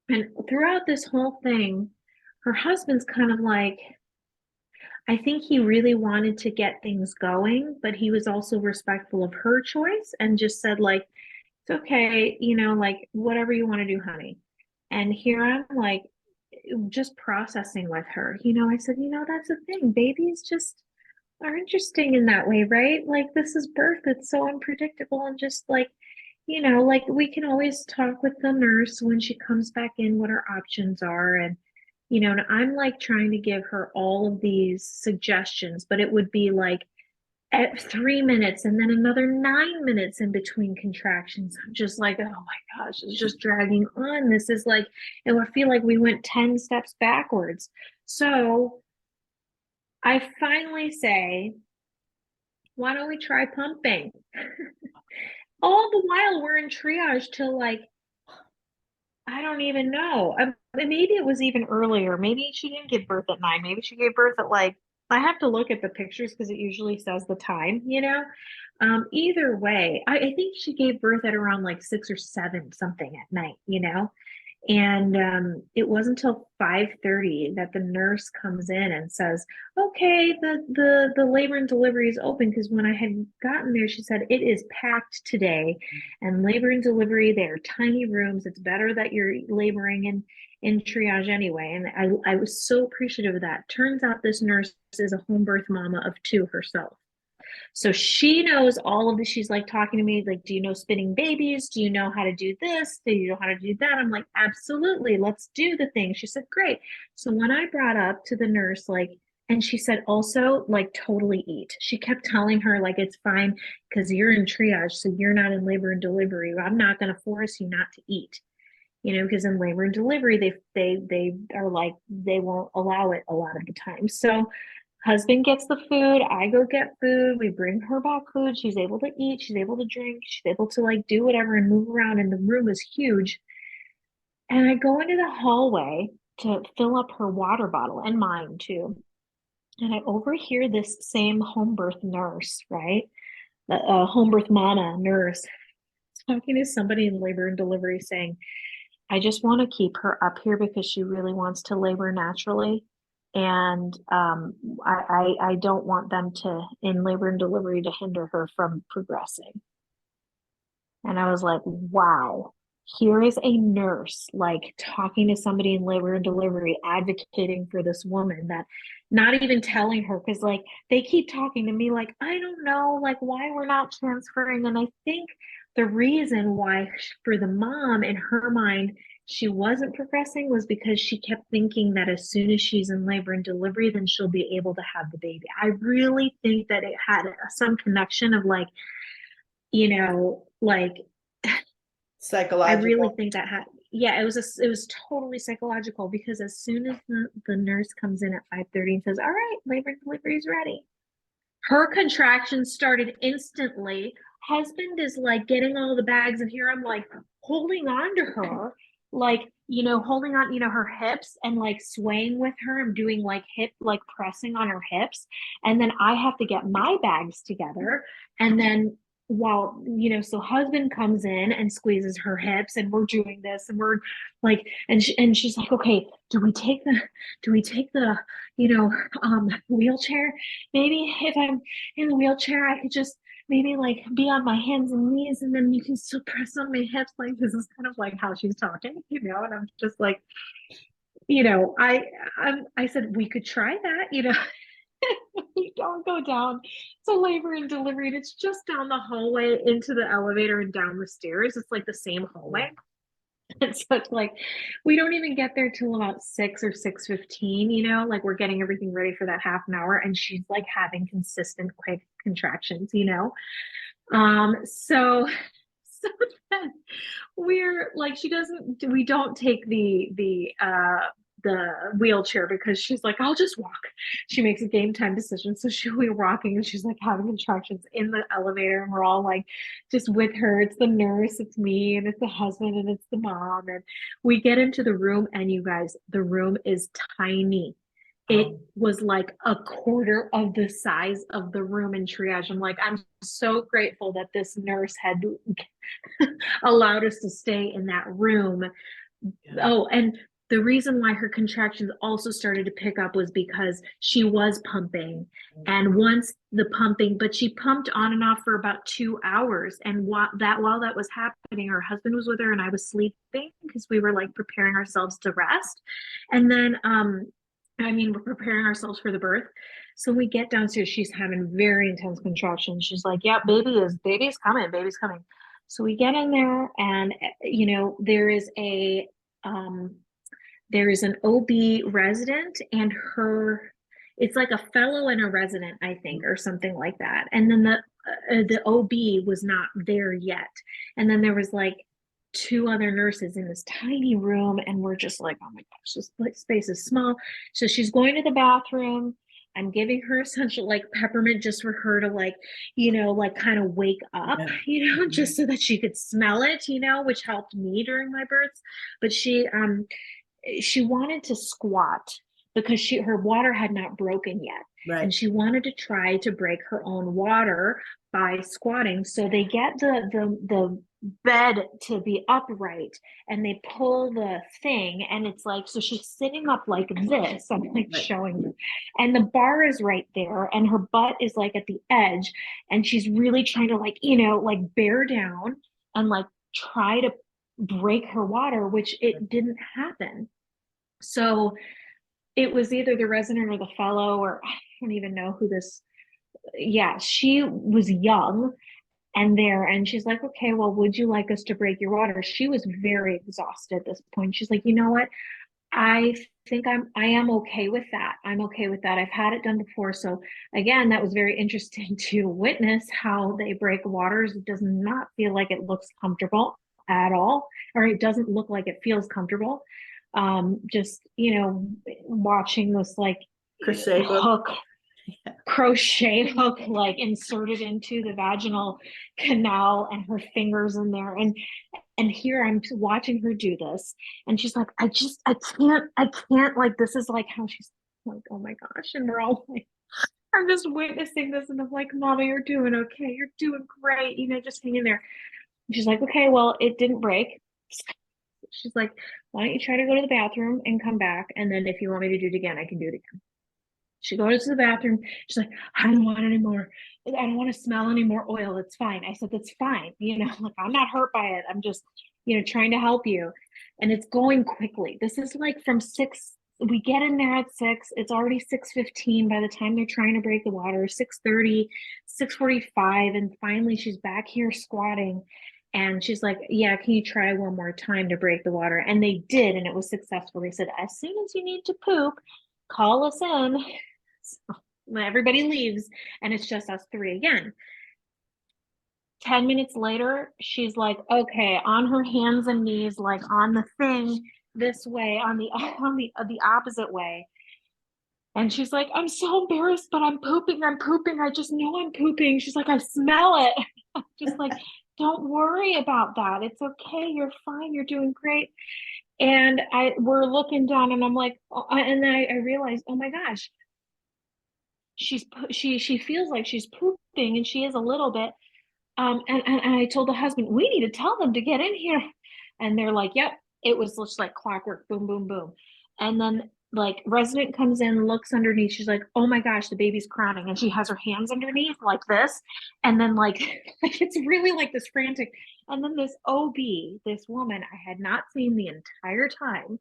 And throughout this whole thing, her husband's kind of like, I think he really wanted to get things going, but he was also respectful of her choice and just said, like, it's okay, like whatever you want to do, honey. And here I'm like, just processing with her. I said, that's the thing. Babies just are interesting in that way, right? Like this is birth. It's so unpredictable and just like, like we can always talk with the nurse when she comes back in what her options are. And and I'm like trying to give her all of these suggestions, but it would be like at 3 minutes and then another 9 minutes in between contractions. I'm just like, oh my gosh, it's just dragging on. This is like, and I feel like we went 10 steps backwards. So I finally say, why don't we try pumping? All the while we're in triage till like, I don't even know. Maybe it was even earlier. Maybe she didn't give birth at 9. Maybe she gave birth at like, I have to look at the pictures because it usually says the time, Either way, I think she gave birth at around like 6 or 7 something at night, And it wasn't until 5:30 that the nurse comes in and says, okay, the labor and delivery is open. Because when I had gotten there, she said, it is packed today. And labor and delivery, they're tiny rooms. It's better that you're laboring in triage anyway. And I was so appreciative of that. Turns out this nurse is a home birth mama of 2 herself. So she knows all of this. She's like talking to me, like, do you know spinning babies? Do you know how to do this? Do you know how to do that? I'm like, absolutely. Let's do the thing. She said, great. So when I brought up to the nurse, like, And she said also, like, totally eat. She kept telling her, like, it's fine because you're in triage, so you're not in labor and delivery. I'm not going to force you not to eat, because in labor and delivery, they are like, they won't allow it a lot of the time. So husband gets the food, I go get food, we bring her back food. She's able to eat, she's able to drink, she's able to like do whatever and move around, and the room is huge. And I go into the hallway to fill up her water bottle and mine too. And I overhear this same home birth nurse, right? Home birth mama nurse talking to somebody in labor and delivery saying, I just want to keep her up here because she really wants to labor naturally. And I don't want them to, in labor and delivery, to hinder her from progressing. And I was like, wow, here is a nurse like talking to somebody in labor and delivery, advocating for this woman, that not even telling her, because like they keep talking to me like, I don't know, like why we're not transferring. And I think the reason why for the mom, in her mind, she wasn't progressing was because she kept thinking that as soon as she's in labor and delivery, then she'll be able to have the baby. I really think that it had some connection of like, like I Psychological. really think that it was totally psychological, because as soon as the nurse comes in at 5:30 and says, all right, labor and delivery is ready, her contractions started instantly. Husband is like getting all the bags, and here I'm like holding on to her, like, holding on, her hips, and like swaying with her. I'm doing like hip, like pressing on her hips. And then I have to get my bags together. And then while, so husband comes in and squeezes her hips, and we're doing this, and we're like, and she's like, okay, do we take the, wheelchair? Maybe if I'm in the wheelchair, I could just maybe like be on my hands and knees, and then you can still press on my hips. Like, this is kind of like how she's talking, and I'm just like, I said we could try that, we don't go down to labor and delivery, and it's just down the hallway into the elevator and down the stairs. It's like the same hallway. And so it's like we don't even get there till about 6 or 6:15, like we're getting everything ready for that half an hour, and she's like having consistent quick contractions. So then we're like, we don't take the wheelchair, because she's like, I'll just walk. She makes a game time decision. So she'll be walking, and she's like having contractions in the elevator, and we're all like just with her. It's the nurse, it's me, and it's the husband, and it's the mom. And we get into the room, and you guys, the room is tiny. It was like a quarter of the size of the room in triage. I'm like, I'm so grateful that this nurse had allowed us to stay in that room. Yeah. Oh, and the reason why her contractions also started to pick up was because she was pumping. And once the pumping, but she pumped on and off for about 2 hours. And while that was happening, her husband was with her, and I was sleeping because we were like preparing ourselves to rest. And then, we're preparing ourselves for the birth. So we get downstairs, she's having very intense contractions. She's like, yeah, baby's coming. So we get in there, and, there is an OB resident, and it's like a fellow and a resident, I think, or something like that. And then the OB was not there yet. And then there was like 2 other nurses in this tiny room, and we're just like, oh my gosh, this space is small. So she's going to the bathroom. I'm giving her essential like peppermint just for her to like, like kind of wake up, just so that she could smell it, which helped me during my births. But she wanted to squat because her water had not broken yet. Right. And she wanted to try to break her own water by squatting. So they get the bed to be upright, and they pull the thing, and it's like, so she's sitting up like this. I'm like showing you, and the bar is right there, and her butt is like at the edge, and she's really trying to like, like bear down and like try to break her water, which it didn't happen. So it was either the resident or the fellow, or I don't even know who this. Yeah, she was young and she's like, okay, well, would you like us to break your water? She was very exhausted at this point. She's like, you know what? I think I am okay with that. I'm okay with that. I've had it done before. So again, that was very interesting to witness how they break waters. It does not feel like it looks comfortable at all, or it doesn't look like it feels comfortable. Just, watching this like Crochet hook. crochet hook like inserted into the vaginal canal and her fingers in there, and here I'm watching her do this, and she's like, I can't, like, this is like how she's like, oh my gosh, and we're all like, I'm just witnessing this, and I'm like, Mama, you're doing okay, you're doing great, just hang in there. And she's like, okay, well, it didn't break. She's like, why don't you try to go to the bathroom and come back, and then if you want me to do it again, I can do it again. She goes to the bathroom. She's like, I don't want any more. I don't want to smell any more oil. It's fine. I said, that's fine. Like, I'm not hurt by it. I'm just, trying to help you. And it's going quickly. This is like from 6. We get in there at 6. It's already 6:15 by the time they're trying to break the water. 6:30, 6:45. And finally she's back here squatting. And she's like, yeah, can you try one more time to break the water? And they did. And it was successful. They said, as soon as you need to poop, call us in. So when everybody leaves and it's just us 3 again. 10 minutes later, she's like, okay, on her hands and knees, like on the thing this way, on the opposite way. And she's like, I'm so embarrassed, but I'm pooping. I just know I'm pooping. She's like, I smell it. I'm just like, don't worry about that. It's okay. You're fine. You're doing great. And we're looking down, and I'm like, and then I realized, oh my gosh, she feels like she's pooping, and she is a little bit. And I told the husband, we need to tell them to get in here. And they're like, yep. It was just like clockwork, boom, boom, boom. And then like resident comes in, looks underneath. She's like, oh my gosh, the baby's crowning. And she has her hands underneath like this. And then like it's really like this frantic. And then this OB, this woman I had not seen the entire time,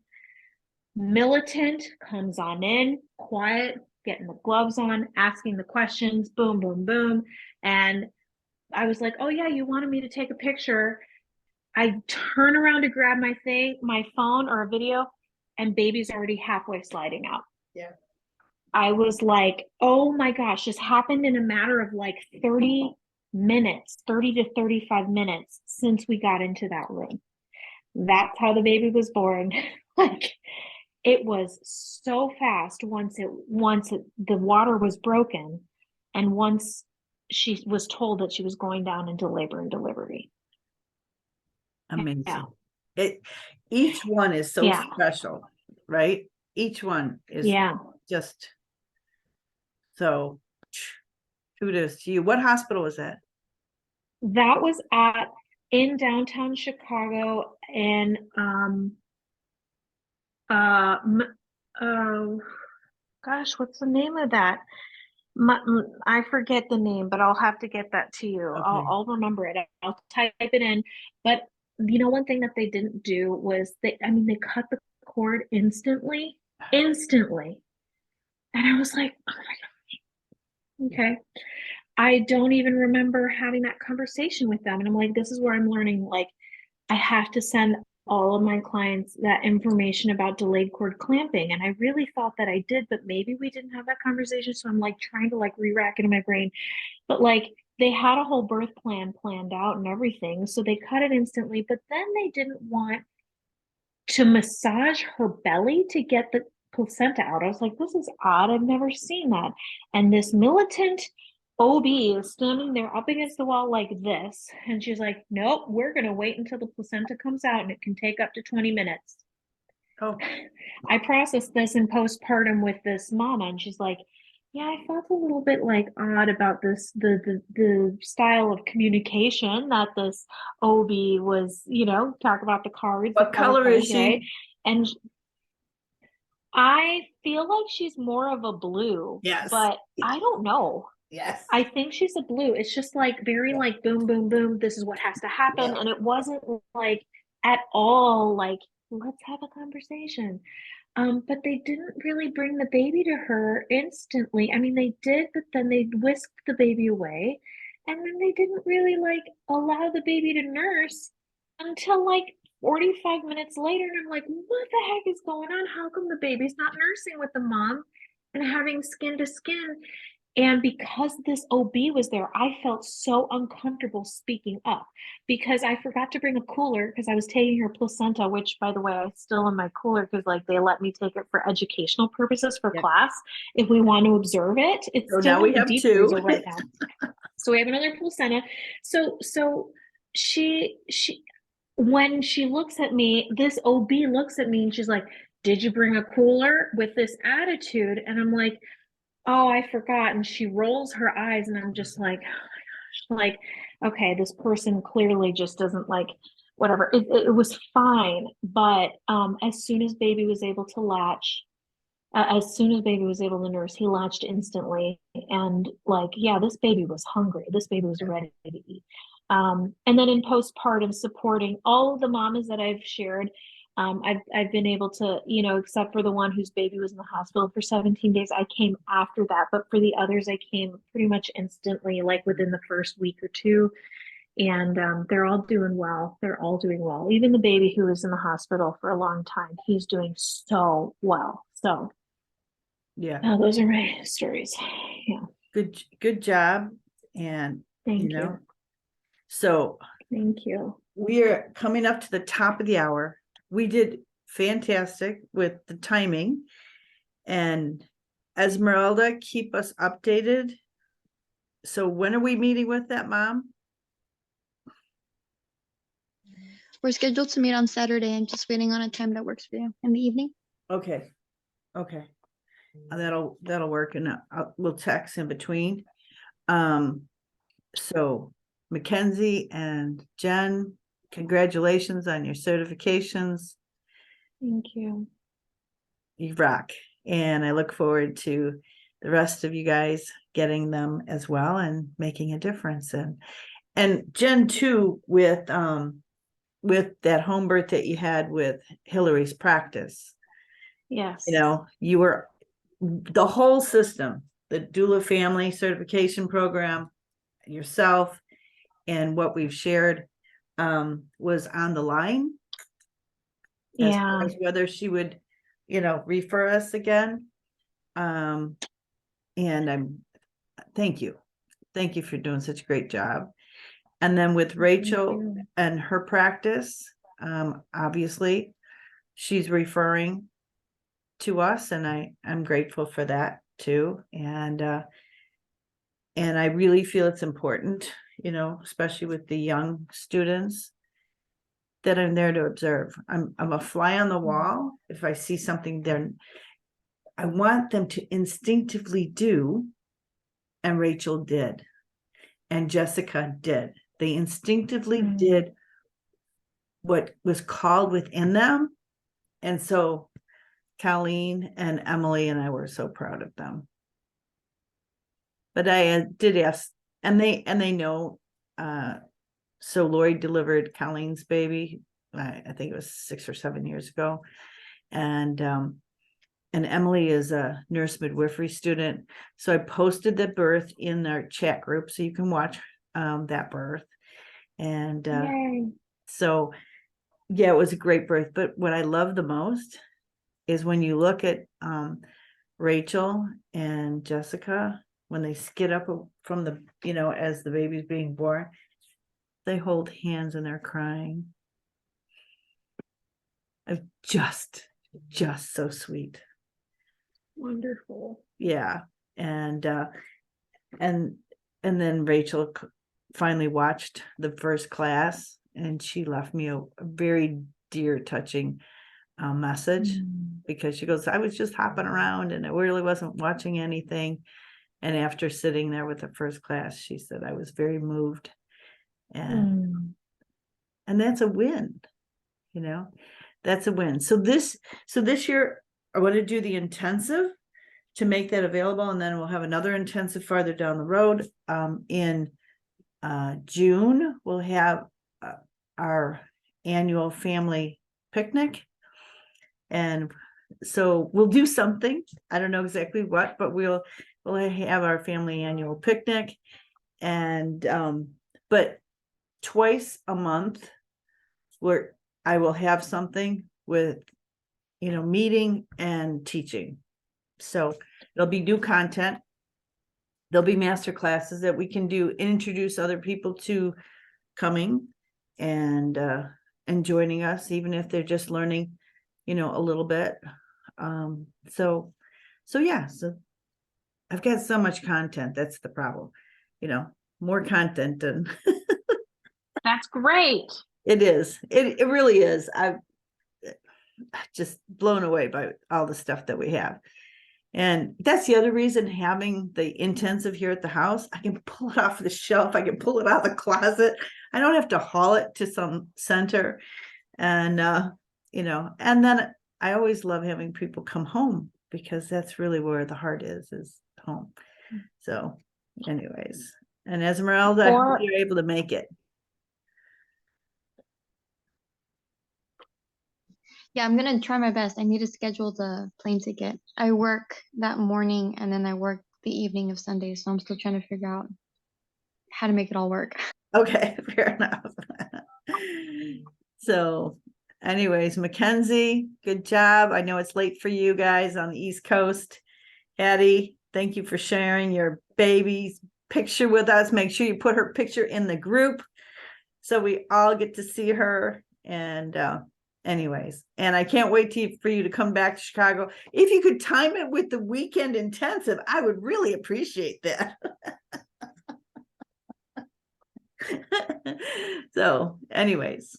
militant, comes on in, quiet, getting the gloves on, asking the questions, boom, boom, boom. And I was like, oh yeah, you wanted me to take a picture. I turn around to grab my phone or a video, and baby's already halfway sliding out. Yeah. I was like, oh my gosh, this happened in a matter of like 30 to 35 minutes since we got into that room. That's how the baby was born. Like, it was so fast once the water was broken, and once she was told that she was going down into labor and delivery. Amazing. Yeah. Each one is so Yeah. special, right? Each one is just so kudos to you. What hospital was that? That was in downtown Chicago, and oh gosh, what's the name of that? I forget the name, but I'll have to get that to you. Okay. I'll remember it. I'll type it in. But one thing that they didn't do was they cut the cord instantly. And I was like, oh my gosh. Okay. I don't even remember having that conversation with them. And I'm like, this is where I'm learning, like, I have to send all of my clients that information about delayed cord clamping. And I really thought that I did, but maybe we didn't have that conversation. So I'm like trying to like re-rack it in my brain. But like, they had a whole birth plan planned out and everything. So they cut it instantly, but then they didn't want to massage her belly to get the placenta out. I was like, this is odd. I've never seen that. And this militant OB is standing there up against the wall like this. And she's like, nope, we're going to wait until the placenta comes out, and it can take up to 20 minutes. Oh, I processed this in postpartum with this mama, and she's like, yeah, I felt a little bit like odd about this, the style of communication that this OB was, talk about the cards. what color is she? And I feel like she's more of a blue. Yes. But I don't know. Yes. I think she's a blue. It's just like very like boom, boom, boom. This is what has to happen. Yeah. And it wasn't like at all like, let's have a conversation. But they didn't really bring the baby to her instantly. I mean, they did, but then they whisked the baby away. And then they didn't really like allow the baby to nurse until like 45 minutes later, and I'm like, what the heck is going on? How come the baby's not nursing with the mom and having skin to skin? And because this OB was there, I felt so uncomfortable speaking up because I forgot to bring a cooler because I was taking her placenta, which, by the way, I still in my cooler because like they let me take it for educational purposes for Yeah. class if we want to observe it. It's So still now in we the have deep two. freezer right now. So we have another placenta. So she when she looks at me, this OB looks at me and she's like, "Did you bring a cooler?" with this attitude, and I'm like, "Oh, I forgot." And she rolls her eyes, and I'm just like, oh my gosh, like, okay, this person clearly just doesn't like whatever. It was fine, but as soon as baby was able to latch, as soon as baby was able to nurse, he latched instantly. And like, yeah, this baby was hungry. This baby was ready to eat. And then in postpartum, supporting all of the mamas that I've shared, I've been able to, you know, except for the one whose baby was in the hospital for 17 days, I came after that. But for the others, I came pretty much instantly, like within the first week or two. And they're all doing well. They're all doing well. Even the baby who was in the hospital for a long time, he's doing so well. So Yeah. those are my stories. Yeah. Good job. And Thank you know, you. so Thank you. we are coming up to the top of the hour. We did fantastic with the timing. And Esmeralda, keep us updated. So when are we meeting with that mom? We're scheduled to meet on Saturday. I'm just waiting on a time that works for you in the evening. Okay. That'll work, and we'll text in between. So Mackenzie and Jen, congratulations on your certifications. Thank you. You rock. And I look forward to the rest of you guys getting them as well and making a difference. And Jen too, with that home birth that you had with Hillary's practice. Yes. You know, you were the whole system, the doula family certification program, yourself, and what we've shared was on the line. As far Yeah. as whether she would, you know, refer us again. And thank you for doing such a great job. And then with Rachel and her practice, obviously she's referring to us, and I'm grateful for that too. And I really feel it's important, you know, especially with the young students, that I'm there to observe. I'm a fly on the wall. If I see something there, I want them to instinctively do, and Rachel did, and Jessica did. They instinctively did what was called within them. And so Colleen and Emily and I were so proud of them. But I did ask, and they know, so Lori delivered Colleen's baby, I think it was 6 or 7 years ago. And Emily is a nurse midwifery student. So I posted the birth in our chat group so you can watch that birth. And so, yeah, it was a great birth. But what I love the most is when you look at Rachel and Jessica, when they skid up from the, you know, as the baby's being born, they hold hands and they're crying. Just so sweet. Wonderful. Yeah. And then Rachel finally watched the first class, and she left me a very dear, touching message, because she goes, I was just hopping around and I really wasn't watching anything. And after sitting there with the first class, she said, I was very moved. And that's a win, you know, that's a win. So this year, I want to do the intensive to make that available. And then we'll have another intensive farther down the road. In June, we'll have our annual family picnic. And so we'll do something. I don't know exactly what, but we'll have our family annual picnic. And but twice a month, I will have something with, meeting and teaching. So there'll be new content. There'll be master classes that we can do, introduce other people to coming and joining us, even if they're just learning, a little bit. So yeah, so I've got so much content. That's the problem, more content than That's great. it is. It really is. I'm just blown away by all the stuff that we have. And that's the other reason, having the intensive here at the house, I can pull it off the shelf. I can pull it out of the closet. I don't have to haul it to some center. And, and then I always love having people come home, because that's really where the heart is home. So anyways, and Esmeralda, I hope you're able to make it. Yeah, I'm gonna try my best. I need to schedule the plane ticket. I work that morning and then I work the evening of Sunday, so I'm still trying to figure out how to make it all work. Okay, fair enough. So anyways, Mackenzie, good job. I know it's late for you guys on the East Coast. Hattie, thank you for sharing your baby's picture with us. Make sure you put her picture in the group so we all get to see her. And anyways, and I can't wait for you to come back to Chicago. If you could time it with the weekend intensive, I would really appreciate that. So anyways,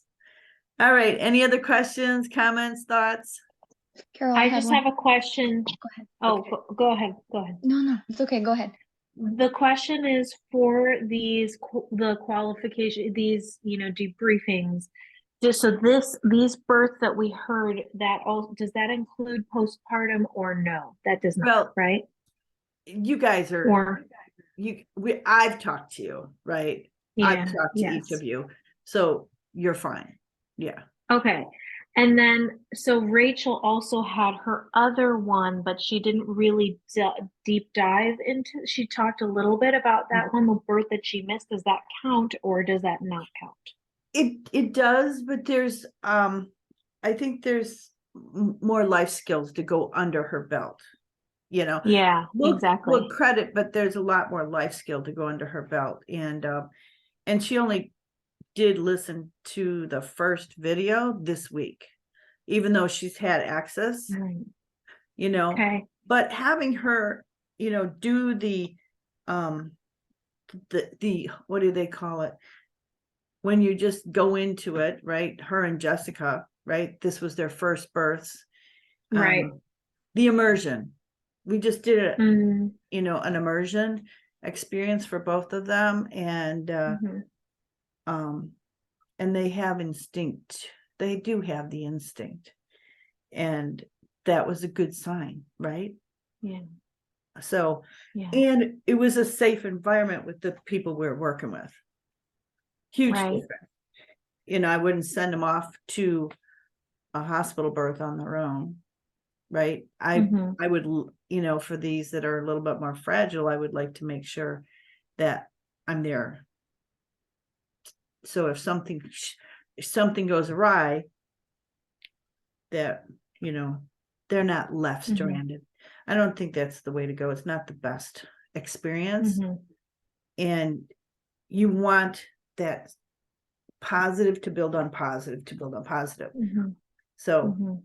all right, any other questions, comments, thoughts? Carol, I just have a question. Go ahead. Oh, Okay. go ahead. Go ahead. No, it's okay. Go ahead. The question is for the qualification, these, debriefings. So these births that we heard, that all, does that include postpartum or no? That does not, Well, right? You guys are, Or I've talked to you, right? I've talked to each of you, so you're fine. Yeah. Okay. And then, so Rachel also had her other one, but she didn't really deep dive into, she talked a little bit about that one, the birth that she missed. Does that count or does that not count? It does, but there's I think there's more life skills to go under her belt. Yeah, exactly. We'll credit, but there's a lot more life skill to go under her belt. And she only did listen to the first video this week, even though she's had access, Right. Okay. But having her, do the what do they call it? When you just go into it, right? Her and Jessica, right? This was their first births. Right. The immersion. We just did it, Mm. An immersion experience for both of them. And and they have instinct. They do have the instinct. And that was a good sign, right? Yeah. So, Yeah. and it was a safe environment with the people we're working with. Huge Right. difference. I wouldn't send them off to a hospital birth on their own, right? I would, for these that are a little bit more fragile, I would like to make sure that I'm there. So if something goes awry, that, they're not left stranded. I don't think that's the way to go. It's not the best experience. And you want that positive to build on positive to build on positive. So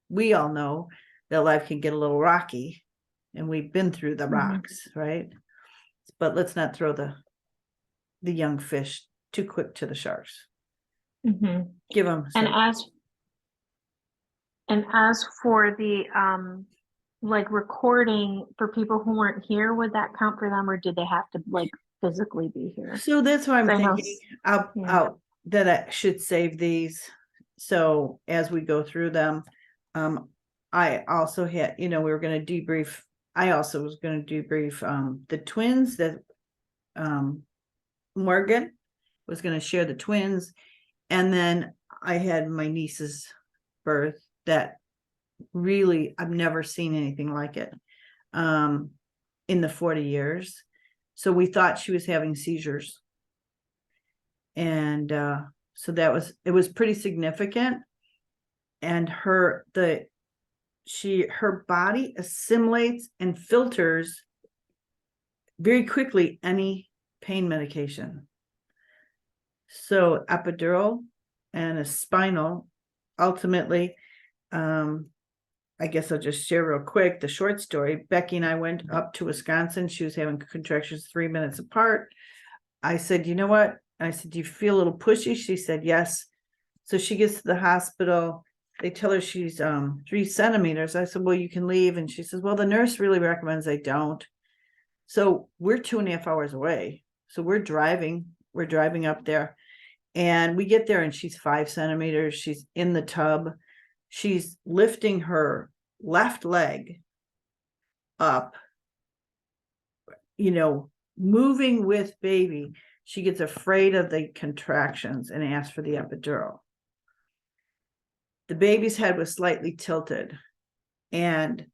we all know that life can get a little rocky, and we've been through the rocks, right? But let's not throw the young fish too quick to the sharks. Give them and as for the like recording for people who weren't here, would that count for them, or did they have to like physically be here? So that's what I'm thinking. Out that I should save these. So as we go through them, I also had, we were going to debrief. I also was going to debrief the twins that Morgan was going to share the twins. And then I had my niece's birth that really, I've never seen anything like it in the 40 years. So we thought she was having seizures. And So it was pretty significant. And her body assimilates and filters very quickly any pain medication. So epidural and a spinal, ultimately, I guess I'll just share real quick the short story. Becky and I went up to Wisconsin. She was having contractions 3 minutes apart. I said, you know what? I said, do you feel a little pushy? She said, yes. So she gets to the hospital. They tell her she's 3 centimeters. I said, well, you can leave. And she says, well, the nurse really recommends I don't. So we're 2.5 hours away. So we're driving up there, and we get there and she's 5 centimeters. She's in the tub. She's lifting her left leg up, moving with baby. She gets afraid of the contractions and asks for the epidural. The baby's head was slightly tilted and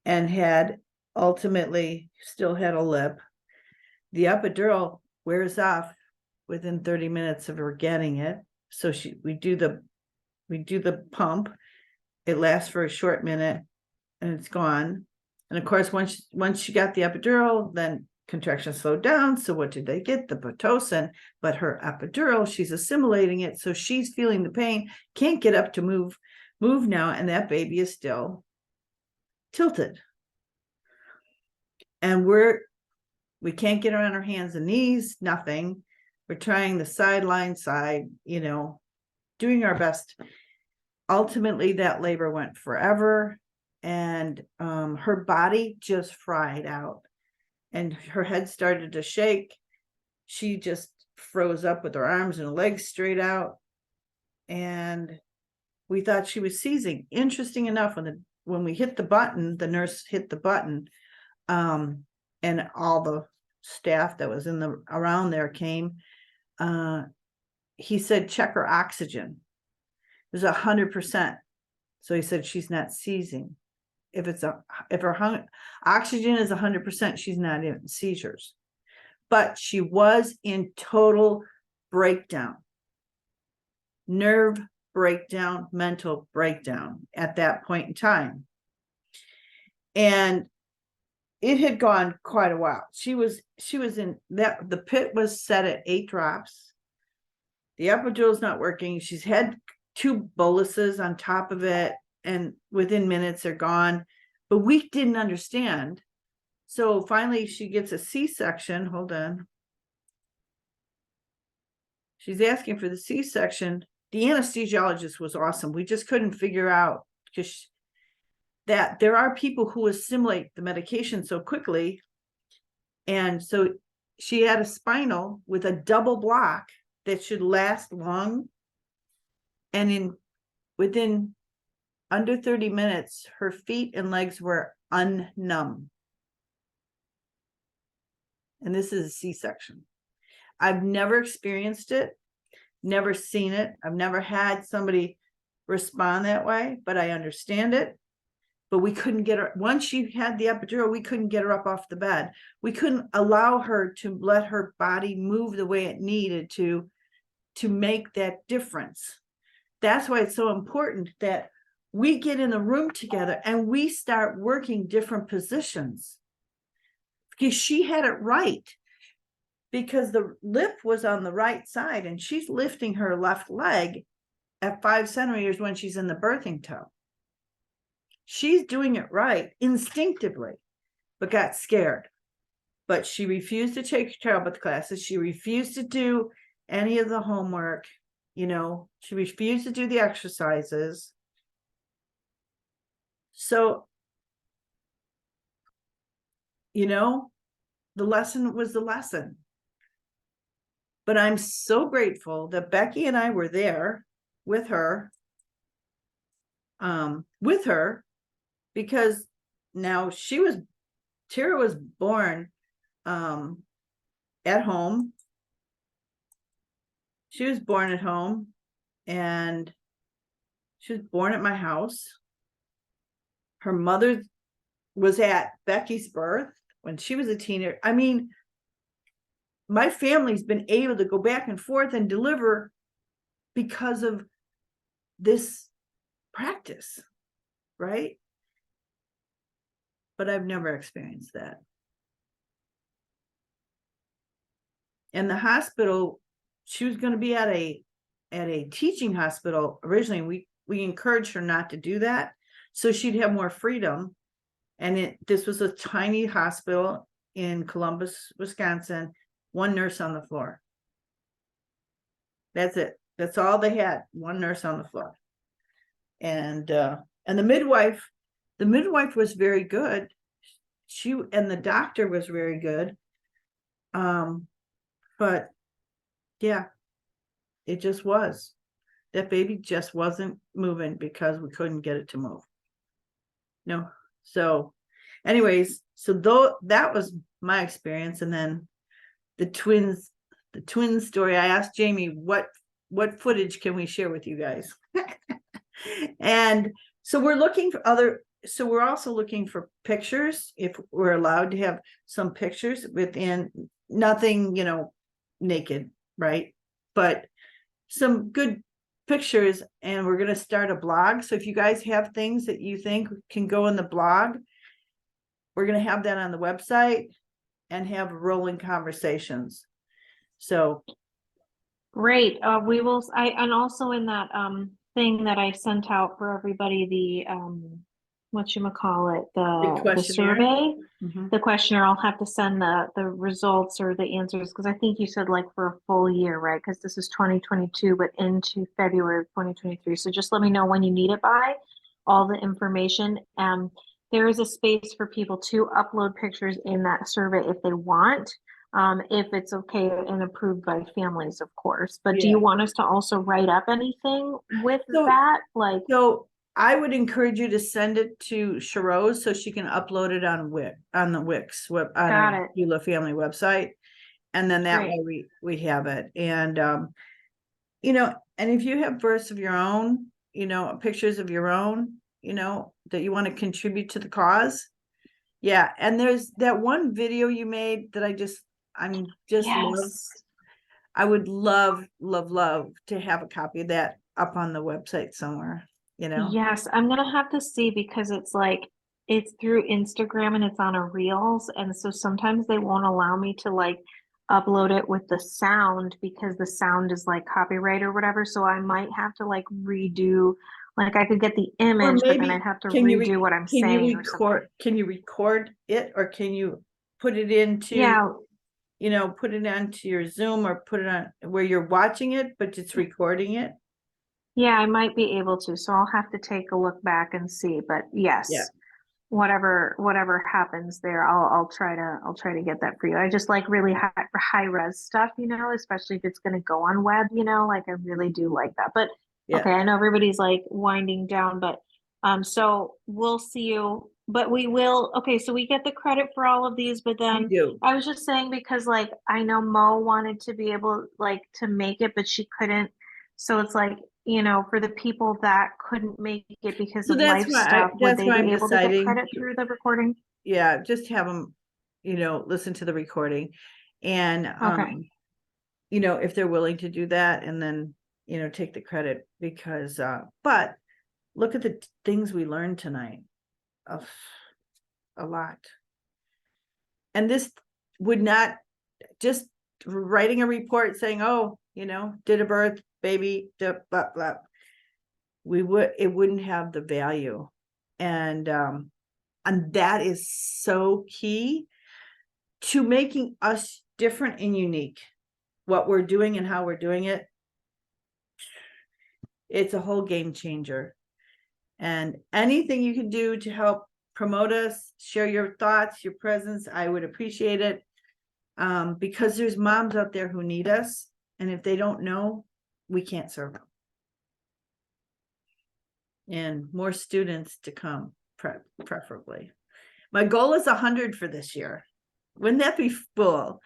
had ultimately still had a lip. The epidural wears off within 30 minutes of her getting it. So we do the pump. It lasts for a short minute and it's gone. And of course, once she got the epidural, then contractions slowed down. So what did they get? The Pitocin. But her epidural, she's assimilating it. So she's feeling the pain, can't get up to move now. And that baby is still tilted. And we can't get her on her hands and knees, nothing. We're trying the sideline side, doing our best. Ultimately, that labor went forever, and her body just fried out, and her head started to shake. She just froze up with her arms and legs straight out, and we thought she was seizing. Interesting enough, when we hit the button, the nurse hit the button, and all the staff that was around there came. He said, check her oxygen. It was 100%. So he said, she's not seizing. If her oxygen is 100%, she's not in seizures. But she was in total breakdown, nerve breakdown, mental breakdown at that point in time. And it had gone quite a while. She was in that, the pit was set at 8 drops. The epidural's not working. She's had 2 boluses on top of it, and within minutes they're gone. But we didn't understand. So finally she gets a C-section. Hold on. She's asking for the C-section. The anesthesiologist was awesome. We just couldn't figure out, because that there are people who assimilate the medication so quickly. And so she had a spinal with a double block that should last long. And within under 30 minutes, her feet and legs were unnumb. And this is a C-section. I've never experienced it, never seen it. I've never had somebody respond that way, but I understand it. But we couldn't get her, once she had the epidural, we couldn't get her up off the bed. We couldn't allow her to let her body move the way it needed to make that difference. That's why it's so important that we get in the room together and we start working different positions. Because she had it right. Because the lip was on the right side and she's lifting her left leg at 5 centimeters when she's in the birthing tub. She's doing it right instinctively, but got scared. But she refused to take childbirth classes. She refused to do any of the homework. She refused to do the exercises. So, the lesson was the lesson. But I'm so grateful that Becky and I were there with her, because now Tara was born at home. She was born at home, and she was born at my house. Her mother was at Becky's birth when she was a teenager. I mean, my family's been able to go back and forth and deliver because of this practice, right? But I've never experienced that. And the hospital, she was going to be at a teaching hospital originally. We encouraged her not to do that, so she'd have more freedom. And this was a tiny hospital in Columbus, Wisconsin, one nurse on the floor. That's it. That's all they had, one nurse on the floor. And the midwife was very good. And the doctor was very good. But yeah, it just was. That baby just wasn't moving because we couldn't get it to move. No. So anyways, that was my experience. And then the twins story, I asked Jamie, what footage can we share with you guys? And so we're also looking for pictures, if we're allowed to have some pictures within, nothing, naked, right? But some good pictures, and we're going to start a blog. So if you guys have things that you think can go in the blog, we're going to have that on the website and have rolling conversations. So great. We will. And also in that thing that I sent out for everybody, the the survey, the questionnaire. I'll have to send the results or the answers, because I think you said like for a full year, right? Because this is 2022, but into February of 2023. So just let me know when you need it by, all the information. There is a space for people to upload pictures in that survey if they want, if it's okay and approved by families, of course. But do you want us to also write up anything with that? Like, so I would encourage you to send it to Sharose so she can upload it on the Wix on our Doula family website, and then that way we have it. And and if you have births of your own, pictures of your own, that you want to contribute to the cause. Yeah. And there's that one video you made that I'm just love. I would love to have a copy of that up on the website somewhere, Yes, I'm gonna have to see, because it's through Instagram and it's on a Reels, and so sometimes they won't allow me to like upload it with the sound, because the sound is like copyright or whatever. So I might have to like redo, like I could get the image, but then I'd have to redo what I'm saying or something. Can you record it, or can you put it into put it onto your Zoom, or put it on where you're watching it, but it's recording it? Yeah, I might be able to. So I'll have to take a look back and see. But yes, whatever happens there, I'll try to get that for you. I just like really high res stuff, especially if it's going to go on web, like I really do like that. But okay, I know everybody's like winding down, but so we'll see you. But we will. Okay, so we get the credit for all of these, but then I was just saying, because like I know Mo wanted to be able like to make it, but she couldn't. So it's like, for the people that couldn't make it because of life stuff, would they be able to get credit through the recording? Yeah, just have them, listen to the recording, and if they're willing to do that, and then take the credit, because but look at the things we learned tonight, a lot. And this would not just writing a report saying, oh, did a birth, baby, blah, blah. It wouldn't have the value. And that is so key to making us different and unique. What we're doing and how we're doing it, it's a whole game changer. And anything you can do to help promote us, share your thoughts, your presence, I would appreciate it. Because there's moms out there who need us, and if they don't know, we can't serve them. And more students to come, preferably. My goal is 100 for this year. Wouldn't that be full?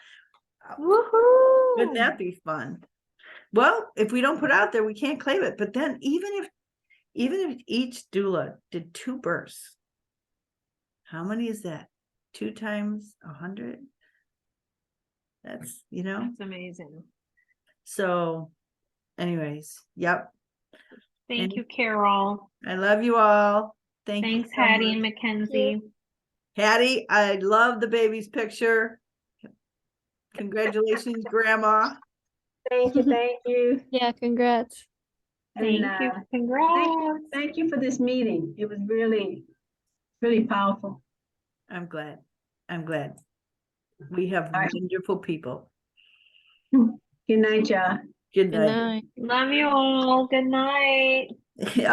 Woohoo! Wouldn't that be fun? Well, if we don't put it out there, we can't claim it. But then even if each doula did 2 births, how many is that? 2 times 100? That's, That's amazing. So anyways, yep. Thank And- you, Carol. I love you all. Thank you Thanks, so Hattie and much. Mackenzie. Hattie, I love the baby's picture. Congratulations, Grandma. Thank you, thank you. Yeah, congrats. And, Thank you. thank Congrats. thank you for this meeting. It was really, really powerful. I'm glad. I'm glad. We have All right. wonderful people. Good night, y'all. Good Good night. night. Love you all. Good night.